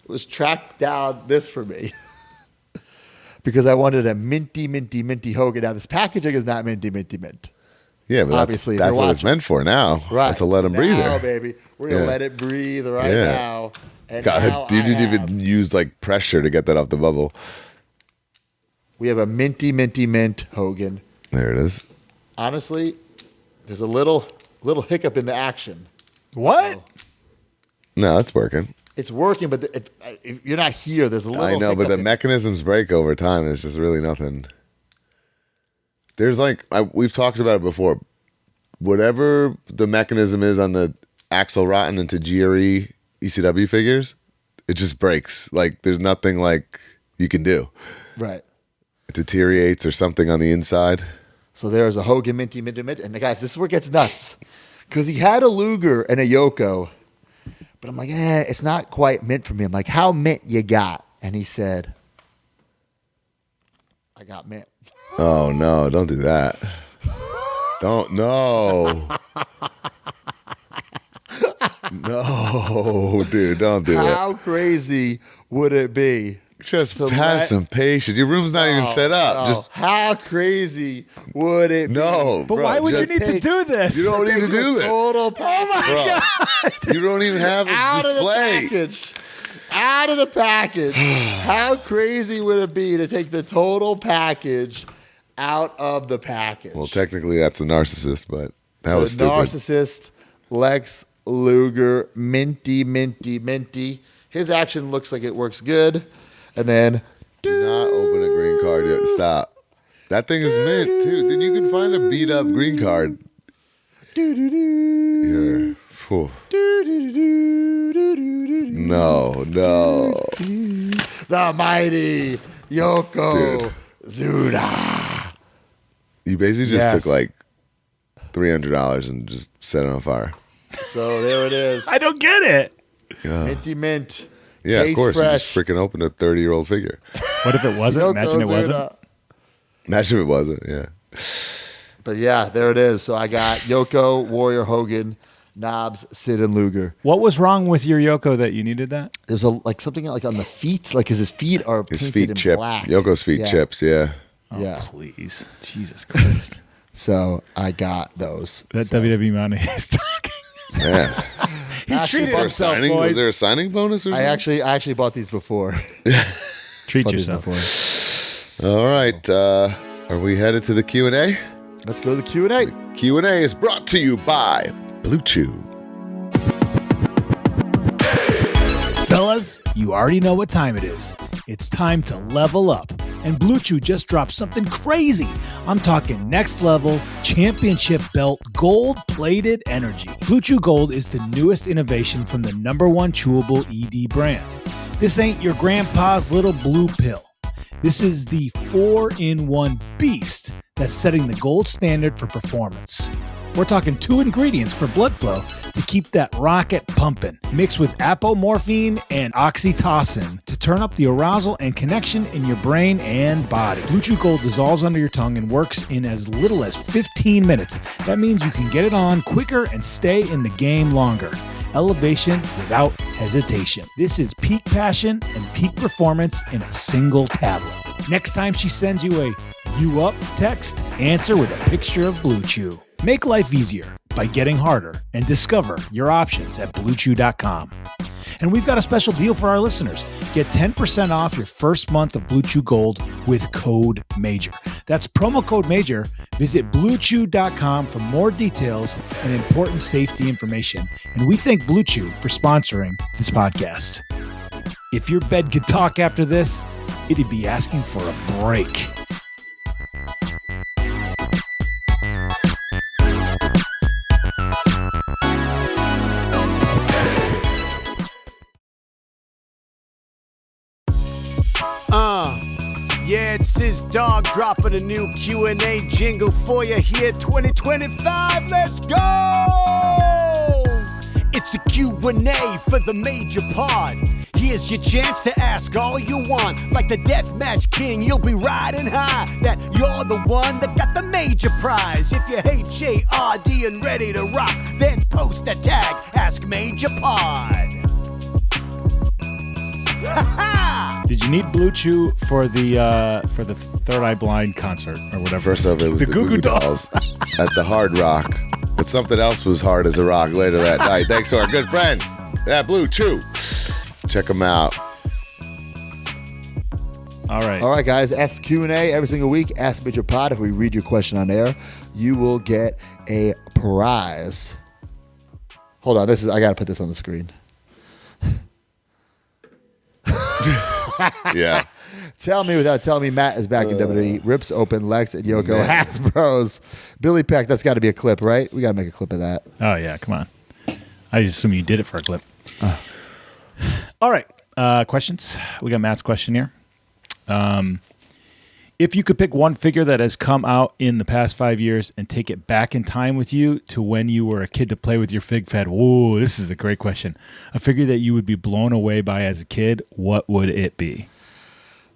was tracked down this for me because I wanted a minty, minty, minty Hogan. Now this packaging is not minty, minty, mint. Yeah, but obviously that's what it's meant for now. Right. That's a let him breathe now, there. Baby. We're going to let it breathe right now. And God, you didn't even use like pressure to get that off the bubble. We have a minty, minty, mint Hogan. There it is. Honestly, there's a little hiccup in the action. What? No, it's working. It's working, but if you're not here, there's a little I know, but the hiccup mechanisms break over time. It's just really nothing. There's like, we've talked about it before. Whatever the mechanism is on the Axel Rotten into GRE ECW figures, it just breaks. Like, there's nothing like you can do. Right. It deteriorates or something on the inside. So there's a Hogan minty, minty, mint. And guys, this is where it gets nuts. Because he had a Luger and a Yoko. But I'm like, it's not quite mint for me. I'm like, how mint you got? And he said, I got mint. Oh, no, don't do that. No, dude, don't do it. How crazy would it be? Just have some patience. Your room's not even set up. Just how crazy would it be? No, But why would you need to do this? You don't need to do this. Total package. God. You don't even have a display. Out of the package. How crazy would it be to take the total package out of the package? Well, technically, that's the narcissist, but that was stupid. Narcissist, Lex Luger, minty, minty, minty. His action looks like it works good. And then... Do not open a green card yet. Stop. That thing is mint, too. Dude, you can find a beat-up green card. Here. No. The mighty Yoko Zuda. You basically just took like $300 and just set it on fire. So there it is. I don't get it. Minty mint. Yeah, Case of course. fresh. You just freaking opened a 30-year-old figure. What if it wasn't? Yoko Imagine it wasn't. Zuda. Imagine if it wasn't, yeah. But yeah, there it is. So I got Yoko, Warrior, Hogan, Knobs, Sid, and Luger. What was wrong with your Yoko that you needed that? There's something like on the feet, like his feet are His painted feet in chip. black. Yoko's feet chips, yeah. Yeah. Please. Jesus Christ. So I got those. That WWE money is talking. Yeah. He treated himself, Was boys. there a signing bonus or something? I actually bought these before. Treat Bought these yourself. before. All right. Are we headed to the Q&A? Let's go to the Q&A. Q&A is brought to you by Blue Chew. Fellas, you already know what time it is. It's time to level up. And Blue Chew just dropped something crazy. I'm talking next level, championship belt, gold-plated energy. Blue Chew Gold is the newest innovation from the #1 chewable ED brand. This ain't your grandpa's little blue pill. This is the 4-in-1 beast that's setting the gold standard for performance. We're talking 2 ingredients for blood flow to keep that rocket pumping, mixed with apomorphine and oxytocin to turn up the arousal and connection in your brain and body. Blue Chew Gold dissolves under your tongue and works in as little as 15 minutes. That means you can get it on quicker and stay in the game longer. Elevation without hesitation. This is peak passion and peak performance in a single tablet. Next time she sends you a "you up" text, answer with a picture of Blue Chew. Make life easier by getting harder and discover your options at BlueChew.com. And we've got a special deal for our listeners. Get 10% off your first month of Blue Chew Gold with code MAJOR. That's promo code MAJOR. Visit BlueChew.com for more details and important safety information. And we thank Blue Chew for sponsoring this podcast. If your bed could talk after this, it'd be asking for a break. Yeah, it's his dog dropping a new Q&A jingle for you here 2025. Let's go! It's the Q&A for the Major Pod. Here's your chance to ask all you want. Like the Deathmatch King, you'll be riding high. That you're the one that got the major prize. If you're HARD and ready to rock, then post a tag, Ask Major Pod. Did you need Blue Chew for the Third Eye Blind concert or whatever? First off, it was the Goo Goo Dolls at the Hard Rock. But something else was hard as a rock later that night. Thanks to our good friends at Blue Chew. Check them out. All right, guys. Ask the Q&A every single week. Ask Major Pod. If we read your question on air, you will get a prize. Hold on. I got to put this on the screen. Yeah. Tell me without telling me, Matt is back in WWE. Rips open Lex and Yoko Hasbro's. Billy Peck, that's got to be a clip, right? We got to make a clip of that. Oh, yeah. Come on. I just assume you did it for a clip. All right. Questions? We got Matt's question here. If you could pick one figure that has come out in the past 5 years and take it back in time with you to when you were a kid to play with your fig fed, whoa, this is a great question. A figure that you would be blown away by as a kid, what would it be?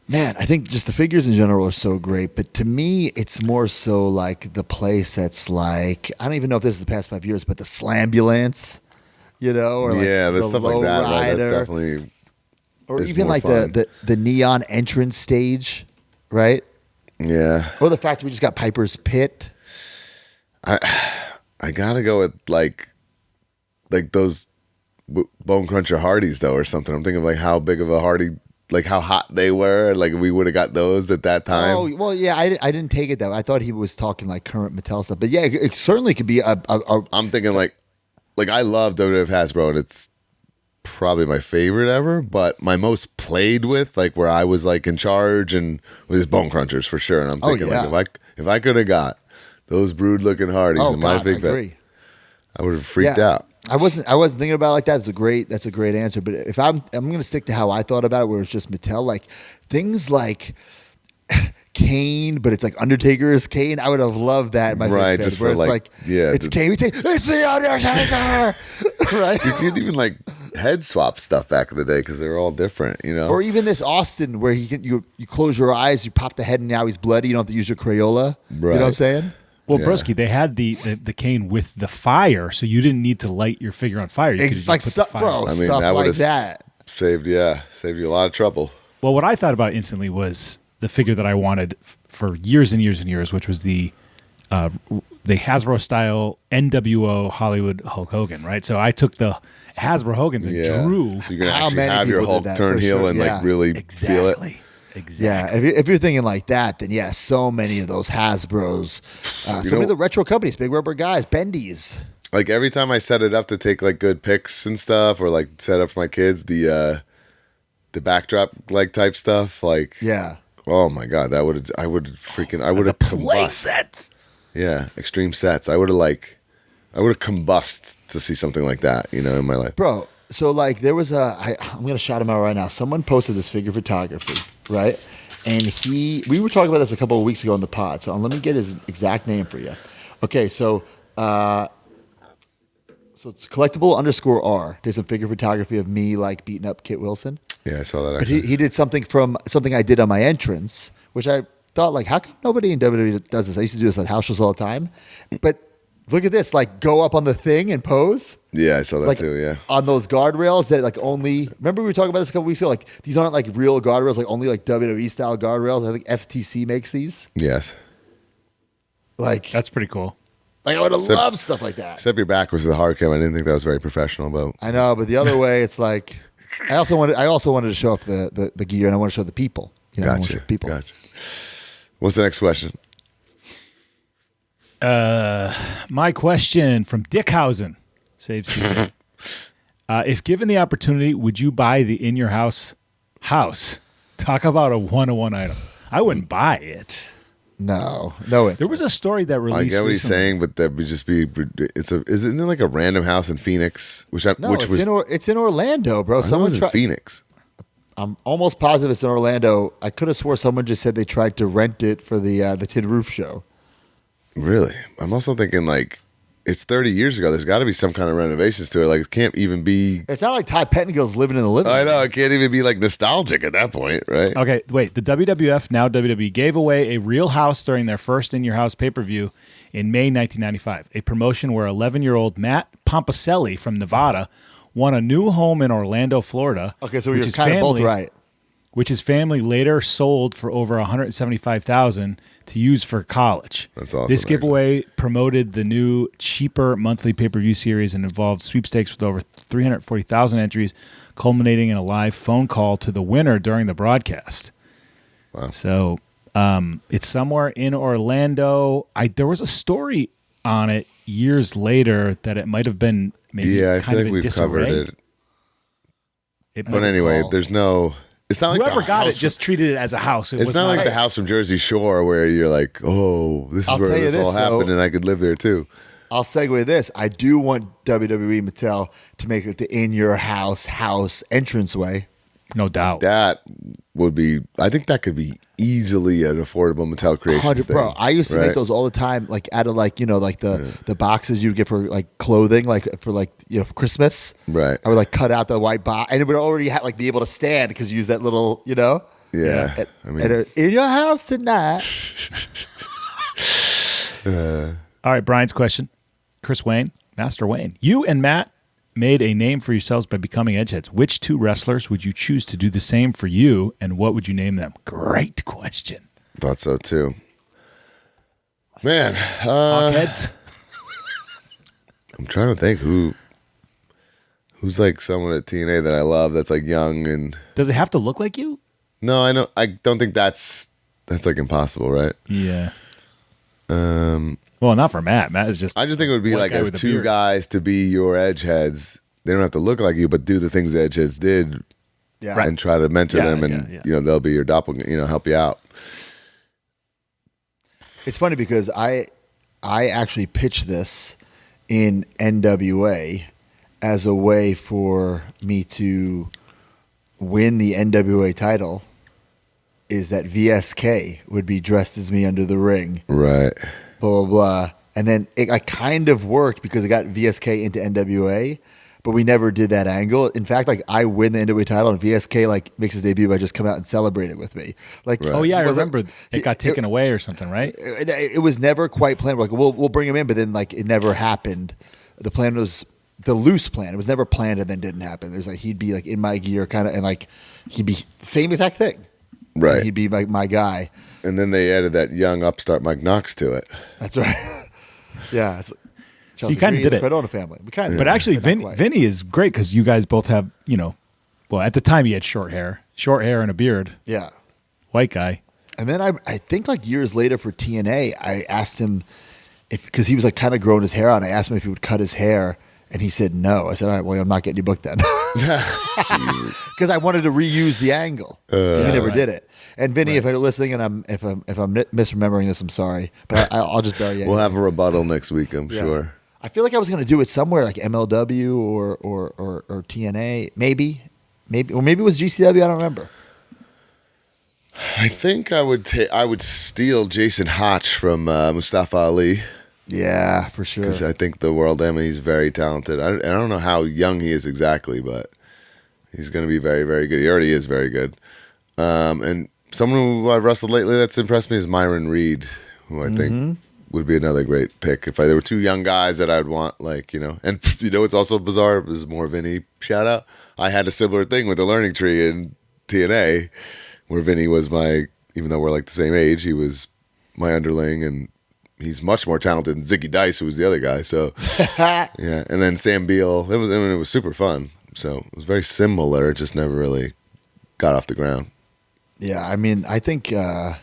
Man, I think just the figures in general are so great, but to me, it's more so like the place that's like, I don't even know if this is the past 5 years, but the Slambulance, or like the stuff like that, right? That's definitely, or even like the neon entrance stage, right? Yeah. Or the fact that we just got Piper's Pit. I gotta go with like those Bone Cruncher Hardys though, or something. I'm thinking like how big of a Hardy, like how hot they were. Like we would have got those at that time. Oh well, yeah. I didn't take it that way. I thought he was talking like current Mattel stuff, but yeah, it certainly could be a I'm thinking like I love WWF Hasbro, and it's probably my favorite ever, but my most played with, like where I was like in charge, and was Bone Crunchers for sure. And I'm thinking like if I could have got those brood looking Hardys in my big bet, I would have freaked out. I wasn't thinking about it like that. That's a great answer. But if I'm going to stick to how I thought about it, where it's just Mattel, like things like Kane, but it's like Undertaker's Kane. I would have loved that. Right, just where for it's it's Kane. It's the Undertaker. Right. You could even like head swap stuff back in the day because they were all different, Or even this Austin where you close your eyes, you pop the head, and now he's bloody. You don't have to use your Crayola. Right. You know what I'm saying? Well, Broski, they had the Kane with the fire, so you didn't need to light your figure on fire. You it's like stuff, bro. I mean, stuff that like that saved you a lot of trouble. Well, what I thought about instantly was the figure that I wanted for years and years and years, which was the Hasbro style NWO Hollywood Hulk Hogan, right? So I took the Hasbro Hogans and drew. So you can actually have your Hulk turn heel and like really feel it. Exactly. Yeah, if you're thinking like that, then so many of those Hasbros, so many of the retro companies, big rubber guys, Bendy's. Like every time I set it up to take like good pics and stuff, or like set up for my kids, the backdrop like type stuff, like oh my god, I would have combust. Play sets. Yeah, extreme sets. I would have combust to see something like that, in my life, bro. So like there was I'm gonna shout him out right now. Someone posted this figure photography, right? And we were talking about this a couple of weeks ago in the pod. So let me get his exact name for you. Okay, so So it's collectible_R. Did some figure photography of me like beating up Kit Wilson. Yeah, I saw that. But he did something I did on my entrance, which I thought like, how come nobody in WWE does this? I used to do this on house shows all the time. But look at this, like go up on the thing and pose. Yeah, I saw that like, too. Yeah, on those guardrails that like only. Remember we were talking about this a couple weeks ago. Like these aren't like real guardrails, like only like WWE style guardrails. I think FTC makes these. Yes. Like that's pretty cool. Like I would have loved stuff like that. Except your back was the hard cam. I didn't think that was very professional, but I know. But the other way, it's like I also wanted to show off the gear, and I want to show the people. You know, I want to show people. Gotcha. What's the next question? My question from Dickhausen saves Steve. If given the opportunity, would you buy the in your house? Talk about a 101 item. I wouldn't buy it. No. There was a story that released. I get what he's recently. saying, but that would just be. Isn't it like a random house in Phoenix? It's in Orlando, bro. Someone in Phoenix. I'm almost positive it's in Orlando. I could have swore someone just said they tried to rent it for the Tin Roof show. Really? I'm also thinking like it's 30 years ago. There's got to be some kind of renovations to it. Like it can't even be. It's not like Ty Pettingill's living in the living room. I know. It can't even be like nostalgic at that point, right? Okay, wait. The WWF, now WWE, gave away a real house during their first In Your House pay-per-view in May 1995, a promotion where 11-year-old Matt Pomposelli from Nevada won a new home in Orlando, Florida. Okay, so you're kind of both right. Which his family later sold for over $175,000 to use for college. That's awesome. This giveaway promoted the new, cheaper monthly pay-per-view series and involved sweepstakes with over 340,000 entries, culminating in a live phone call to the winner during the broadcast. Wow. So it's somewhere in Orlando. There was a story on it years later that it might have been maybe I kind feel of like in we've disarray. covered it. But anyway, there's no. It's not like whoever the got house it just treated it as a house. It's not like the house from Jersey Shore where you're like, oh, this is where this all happened, and I could live there too. I'll segue this. I do want WWE Mattel to make it the in your house entranceway. No doubt. That would be. I think that could be easily an affordable Mattel creation thing. Bro, I used to make those all the time, like out of like like the boxes you'd get for like clothing, like for like for Christmas. Right. I would like cut out the white box, and it would already like be able to stand because you use that little Yeah. I mean, in your house tonight. All right, Brian's question. Chris Wayne, Master Wayne. You and Matt made a name for yourselves by becoming edgeheads. Which two wrestlers would you choose to do the same for you, and what would you name them? Great question. Thought so too. Man, Hawkheads. I'm trying to think who's like someone at TNA that I love that's like young and. Does it have to look like you? No, I know. I don't think that's like impossible, right? Yeah. Well, not for Matt. Matt is just. I just think it would be like as two guys to be your edgeheads. They don't have to look like you, but do the things the edgeheads did, and try to mentor them, and they'll be your doppelganger, help you out. It's funny because I actually pitched this in NWA as a way for me to win the NWA title. Is that VSK would be dressed as me under the ring, right? Blah blah blah, and then it kind of worked because it got VSK into NWA, but we never did that angle. In fact, like I win the NWA title, and VSK like makes his debut by just come out and celebrate it with me. Like, oh yeah, I remember it got taken away or something, right? It was never quite planned. We're like we'll bring him in, but then like it never happened. The plan was the loose plan. It was never planned and then didn't happen. There's like he'd be like in my gear, kind of, and like he'd be the same exact thing. Right. And he'd be like my guy. And then they added that young upstart Mike Knox to it. That's right. Yeah. You kind of did it. Cardona family. We kind of. But actually, Vinny is great because you guys both have, well, at the time he had short hair and a beard. Yeah. White guy. And then I think like years later for TNA, I asked him because he was like kind of growing his hair out. And I asked him if he would cut his hair. And he said no. I said, all right, well, I'm not getting you booked then. Because I wanted to reuse the angle. He never did it. And Vinny, if you're listening and if I'm misremembering this, I'm sorry. But I'll just bury you. We'll have a rebuttal next week, I'm sure. I feel like I was going to do it somewhere like MLW or TNA. Maybe. Or maybe it was GCW. I don't remember. I think I would steal Jason Hotch from Mustafa Ali. Yeah, for sure. Because I think the world he's very talented. I don't know how young he is exactly, but he's going to be very, very good. He already is very good. And someone who I've wrestled lately that's impressed me is Myron Reed, who I think would be another great pick. If there were two young guys that I'd want, like, and it's also bizarre, this is more Vinny shout out. I had a similar thing with the Learning Tree in TNA, where Vinny was even though we're like the same age, he was my underling, and he's much more talented than Ziggy Dice, who was the other guy. So, yeah. And then Sam Beal, it was super fun. So it was very similar. It just never really got off the ground. Yeah, I mean, I think I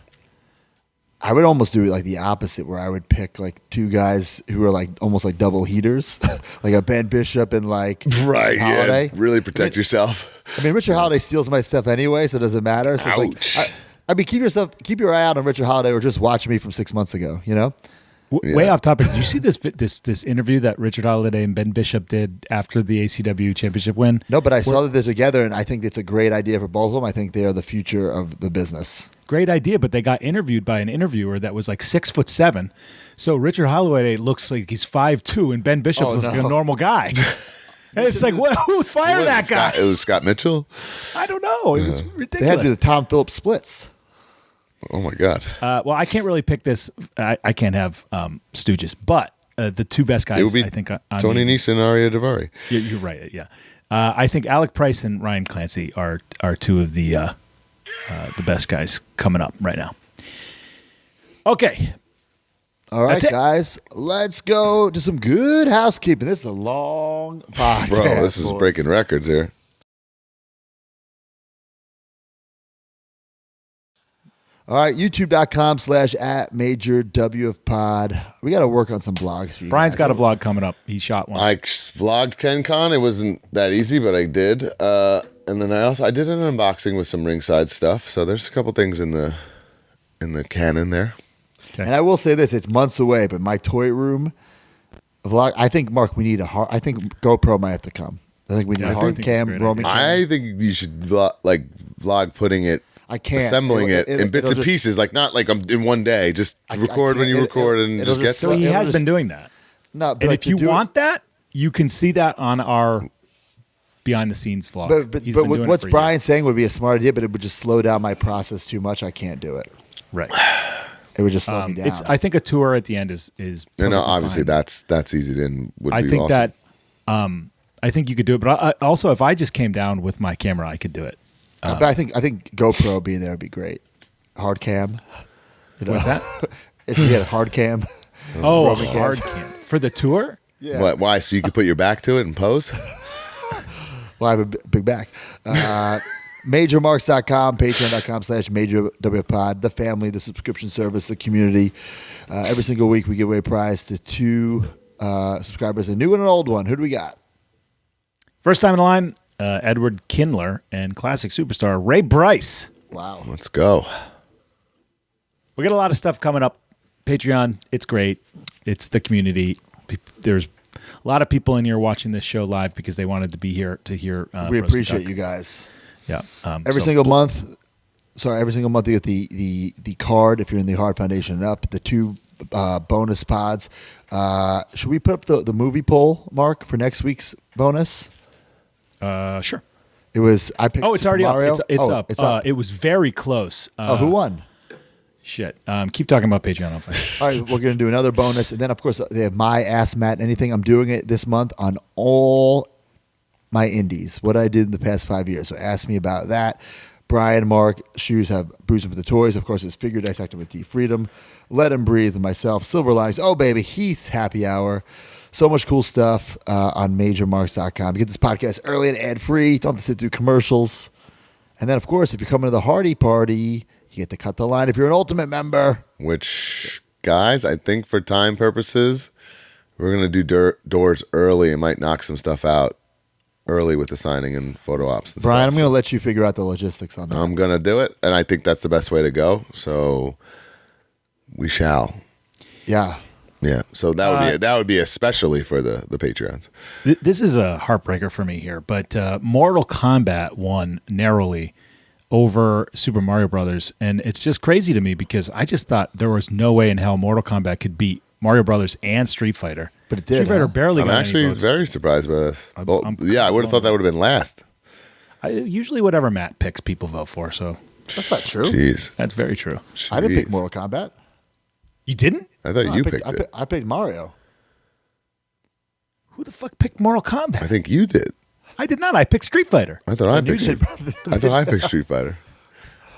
would almost do it like the opposite, where I would pick like two guys who are like almost like double heaters, like a Ben Bishop and like right, Holiday. Yeah, really protect yourself. I mean, Richard Holiday steals my stuff anyway, so it doesn't matter. So it's like, I mean, keep your eye out on Richard Holiday, or just watch me from 6 months ago. Way off topic. Did you see this interview that Richard Holiday and Ben Bishop did after the ACW championship win? No, but I saw that they're together, and I think it's a great idea for both of them. I think they are the future of the business. Great idea, but they got interviewed by an interviewer that was like 6'7". So Richard Holiday looks like he's 5'2", and Ben Bishop looks like a normal guy. And it's like, who fired that guy? It was Scott Mitchell? I don't know. It was ridiculous. They had to do the Tom Phillips splits. Oh, my God. Well, I can't really pick this. I can't have Stooges, but the two best guys, it would be I think, on Tony Nese and Arya Daivari. You're right, yeah. I think Alec Price and Ryan Clancy are two of the best guys coming up right now. Okay. All right, guys, let's go to some good housekeeping. This is a long podcast. Bro, this is breaking records here. All right, youtube.com/@MajorWFPod. We got to work on some vlogs for you. Brian's got a vlog coming up. He shot one. I vlogged KenCon. It wasn't that easy, but I did. And then I did an unboxing with some ringside stuff. So there's a couple things in the canon there. Okay. And I will say this: it's months away, but my toy room vlog. I think, Mark, we need I think GoPro might have to come. I think we need a hard cam, roaming cam. I think you should vlog putting it. I can't. Assembling it in bits and pieces, not like I'm in one day. Just record when you record and just get So he has been doing that. No, and if you want that, you can see that on our behind the scenes vlog. But what's Brian saying would be a smart idea, but it would just slow down my process too much. I can't do it. Right. It would just slow me down. I think a tour at the end is. Obviously fine. that's easy. Then I think awesome. that. I think you could do it, but also if I just came down with my camera, I could do it. But I think GoPro being there would be great. Hard cam. What's that? If you had a hard cam. Oh, hard cam for the tour. Yeah. What? Why? So you could put your back to it and pose? Well, I have a big back. MajorMarks.com, Patreon.com/MajorWFPod, the family, the subscription service, the community. Every single week we give away a prize to two subscribers, a new and an old one. Who do we got? First time in line, Edward Kindler and classic superstar Ray Bryce. Wow. Let's go. We got a lot of stuff coming up. Patreon, it's great. It's the community. There's a lot of people in here watching this show live because they wanted to be here to hear. We appreciate you guys. Yeah. Every single month you get the card if you're in the Hard Foundation and up, the two bonus pods. Should we put up the movie poll, Mark, for next week's bonus? Sure. It was. I picked. Oh, it's already Mario. up. It's up. It's up. It was very close. Who won? Shit. Keep talking about Patreon. I'll find All right, we're going to do another bonus, and then of course they have my Ask Matt Anything. I'm doing it this month on all my indies. What I did in the past 5 years. So ask me about that. Brian, Mark, Shoes have Bruising for the Toys. Of course, it's Figure Dissecting with D Freedom. Let Him Breathe with myself. Silver Linings. Oh baby, Heath's Happy Hour. So much cool stuff on MajorMarks.com. You get this podcast early and ad-free. Don't have to sit through commercials. And then, of course, if you're coming to the Hardy Party, you get to cut the line if you're an Ultimate member. Which, guys, I think for time purposes, we're going to do doors early and might knock some stuff out early with the signing and photo ops. And Brian, stuff. I'm going to let you figure out the logistics on that. I'm going to do it, and I think that's the best way to go. So we shall. Yeah. Yeah, so that would be especially for the Patreons. This is a heartbreaker for me here, but Mortal Kombat won narrowly over Super Mario Brothers, and it's just crazy to me because I just thought there was no way in hell Mortal Kombat could beat Mario Brothers and Street Fighter. But it did. Street Fighter barely I'm got any actually votes. very surprised by this. I'm I would have thought that would have been last. Usually whatever Matt picks, people vote for. So That's not true. Jeez. that's very true. I didn't pick Jeez. Mortal Kombat. You didn't? I thought No, you picked it. I picked Mario. Who the fuck picked Mortal Kombat? I think you did. I did not. I picked Street Fighter. I thought I And you picked did, Street I thought I picked Street Fighter.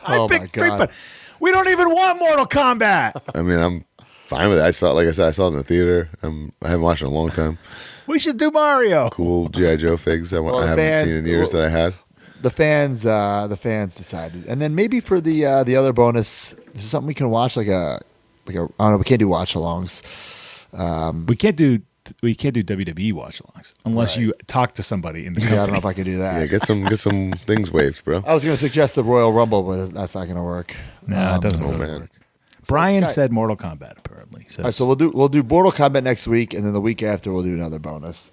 I Oh, my picked Street God. Fighter. We don't even want Mortal Kombat. I mean, I'm fine with it. Like I said, I saw it in the theater. I haven't watched it in a long time. We should do Mario. Cool G.I. Joe figs I Well, haven't fans- seen in years that I had. The fans decided, and then maybe for the other bonus, this is something we can watch like a I don't know. We can't do watch-alongs. We can't do WWE watch-alongs unless you talk to somebody in the company. Yeah, I don't know if I can do that. Yeah, get some things waved, bro. I was going to suggest the Royal Rumble, but that's not going to work. No, it doesn't Oh really man. work. Brian Okay. said Mortal Kombat apparently. So. All right, so we'll do Mortal Kombat next week, and then the week after we'll do another bonus.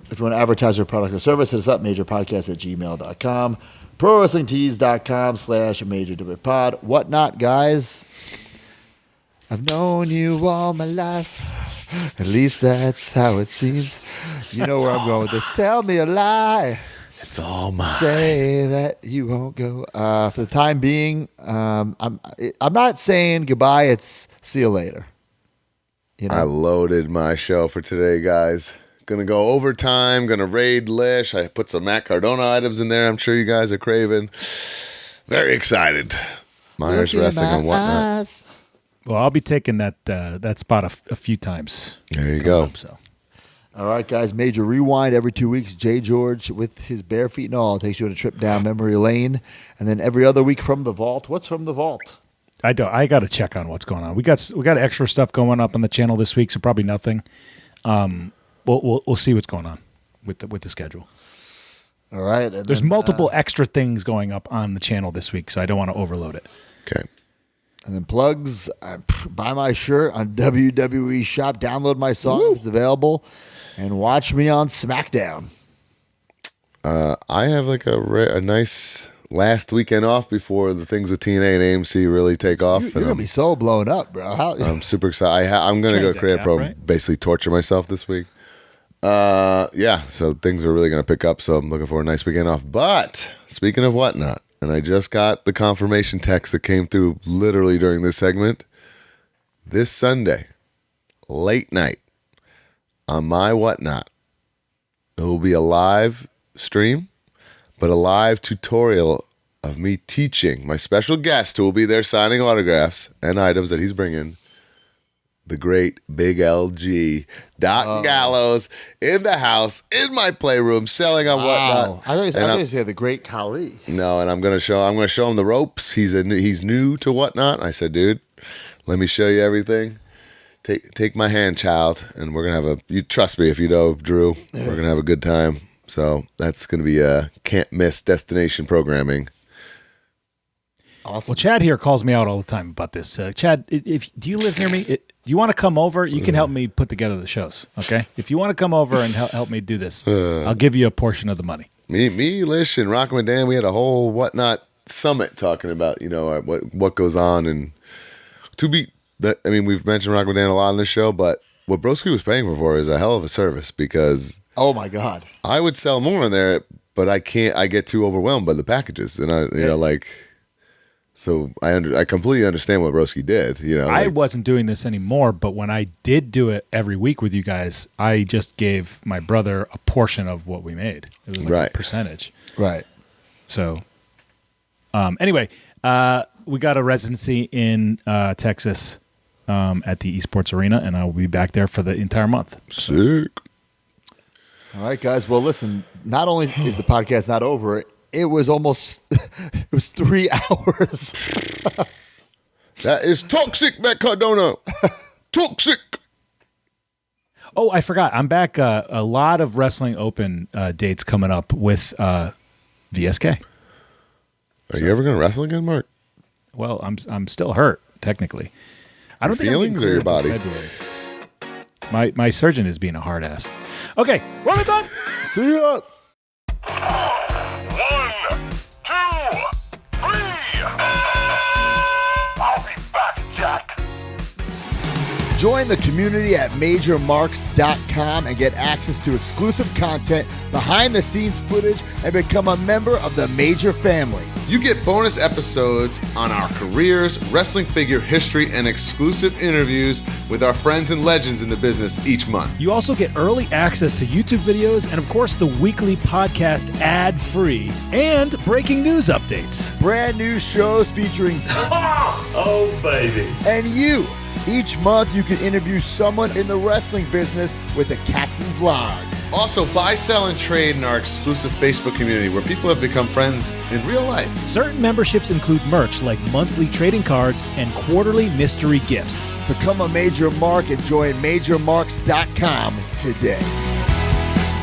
If you want to advertise your product or service, hit us up, majorpodcast@gmail.com, prowrestlingtees.com/majorwpod. Whatnot, guys. I've known you all my life. At least that's how it seems. You know where I'm going with this. Tell me a lie. It's all mine. Say that you won't go. For the time being, I'm not saying goodbye. It's see you later. You know? I loaded my show for today, guys. Gonna go overtime. Gonna raid Lish. I put some Matt Cardona items in there. I'm sure you guys are craving. Very excited. Myers Look in Wrestling my and whatnot. eyes. Well, I'll be taking that spot a few times. There you go. So All right, guys. Major rewind every 2 weeks. Jay George with his bare feet and all takes you on a trip down memory lane, and then every other week from the vault. What's from the vault? I got to check on what's going on. We got extra stuff going up on the channel this week, so probably nothing. We'll see what's going on with the schedule. All right. And There's then, multiple extra things going up on the channel this week, so I don't want to overload it. Okay. And then plugs. Buy my shirt on WWE Shop. Download my song if it's available, and watch me on Smackdown. I have like a nice last weekend off before the things with TNA and AMC really take off. You're gonna be so blown up, bro. I'm super excited. I'm gonna go Transit create a cap, pro, right? basically torture myself this week. Yeah, so things are really gonna pick up. So I'm looking for a nice weekend off. But speaking of whatnot, and I just got the confirmation text that came through literally during this segment. This Sunday, late night, on my whatnot, it will be a live stream, but a live tutorial of me teaching my special guest who will be there signing autographs and items that he's bringing, the great Big LG, Doc Gallows, in the house, in my playroom, selling on whatnot. I thought And you said the great Khali. no, and I'm gonna show him the ropes. He's new to whatnot. I said, dude, let me show you everything. Take my hand, child, and we're gonna have you trust me if you know Drew, we're gonna have a good time. So that's gonna be a can't miss destination programming. Awesome. Well, Chad here calls me out all the time about this. Chad, do you live near me? Do you want to come over? You can help me put together the shows, okay? If you want to come over and help me do this, I'll give you a portion of the money. Me, Lish, and Rockman and Dan, we had a whole whatnot summit talking about what goes on, and we've mentioned Rockman and Dan a lot on this show, but what Broski was paying for is a hell of a service because Oh my God. I would sell more in there, but I can't. I get too overwhelmed by the packages, and So I completely understand what Broski did. I wasn't doing this anymore, but when I did do it every week with you guys, I just gave my brother a portion of what we made. It was like a percentage. Right. So, anyway, we got a residency in Texas at the Esports Arena, and I will be back there for the entire month. Sick. All right, guys. Well, listen, not only is the podcast not over, it was 3 hours. That is toxic, Matt Cardona. Toxic. Oh, I forgot. I'm back. A lot of Wrestling Open dates coming up with VSK. Are you ever going to wrestle again, Mark? Well, I'm still hurt, technically. I don't Your feelings or your body? February. My surgeon is being a hard ass. Okay, we're done. See ya. 1, 2, 3. I'll be back, Jack. Join the community at MajorMarks.com and get access to exclusive content, behind-the-scenes footage, and become a member of the Major family. You get bonus episodes on our careers, wrestling figure history, and exclusive interviews with our friends and legends in the business each month. You also get early access to YouTube videos and, of course, the weekly podcast ad-free and breaking news updates. Brand new shows featuring Oh, baby. and you. Each month, you can interview someone in the wrestling business with a Captain's Log. Also, buy, sell, and trade in our exclusive Facebook community where people have become friends in real life. Certain memberships include merch like monthly trading cards and quarterly mystery gifts. Become a Major Mark and join MajorMarks.com today.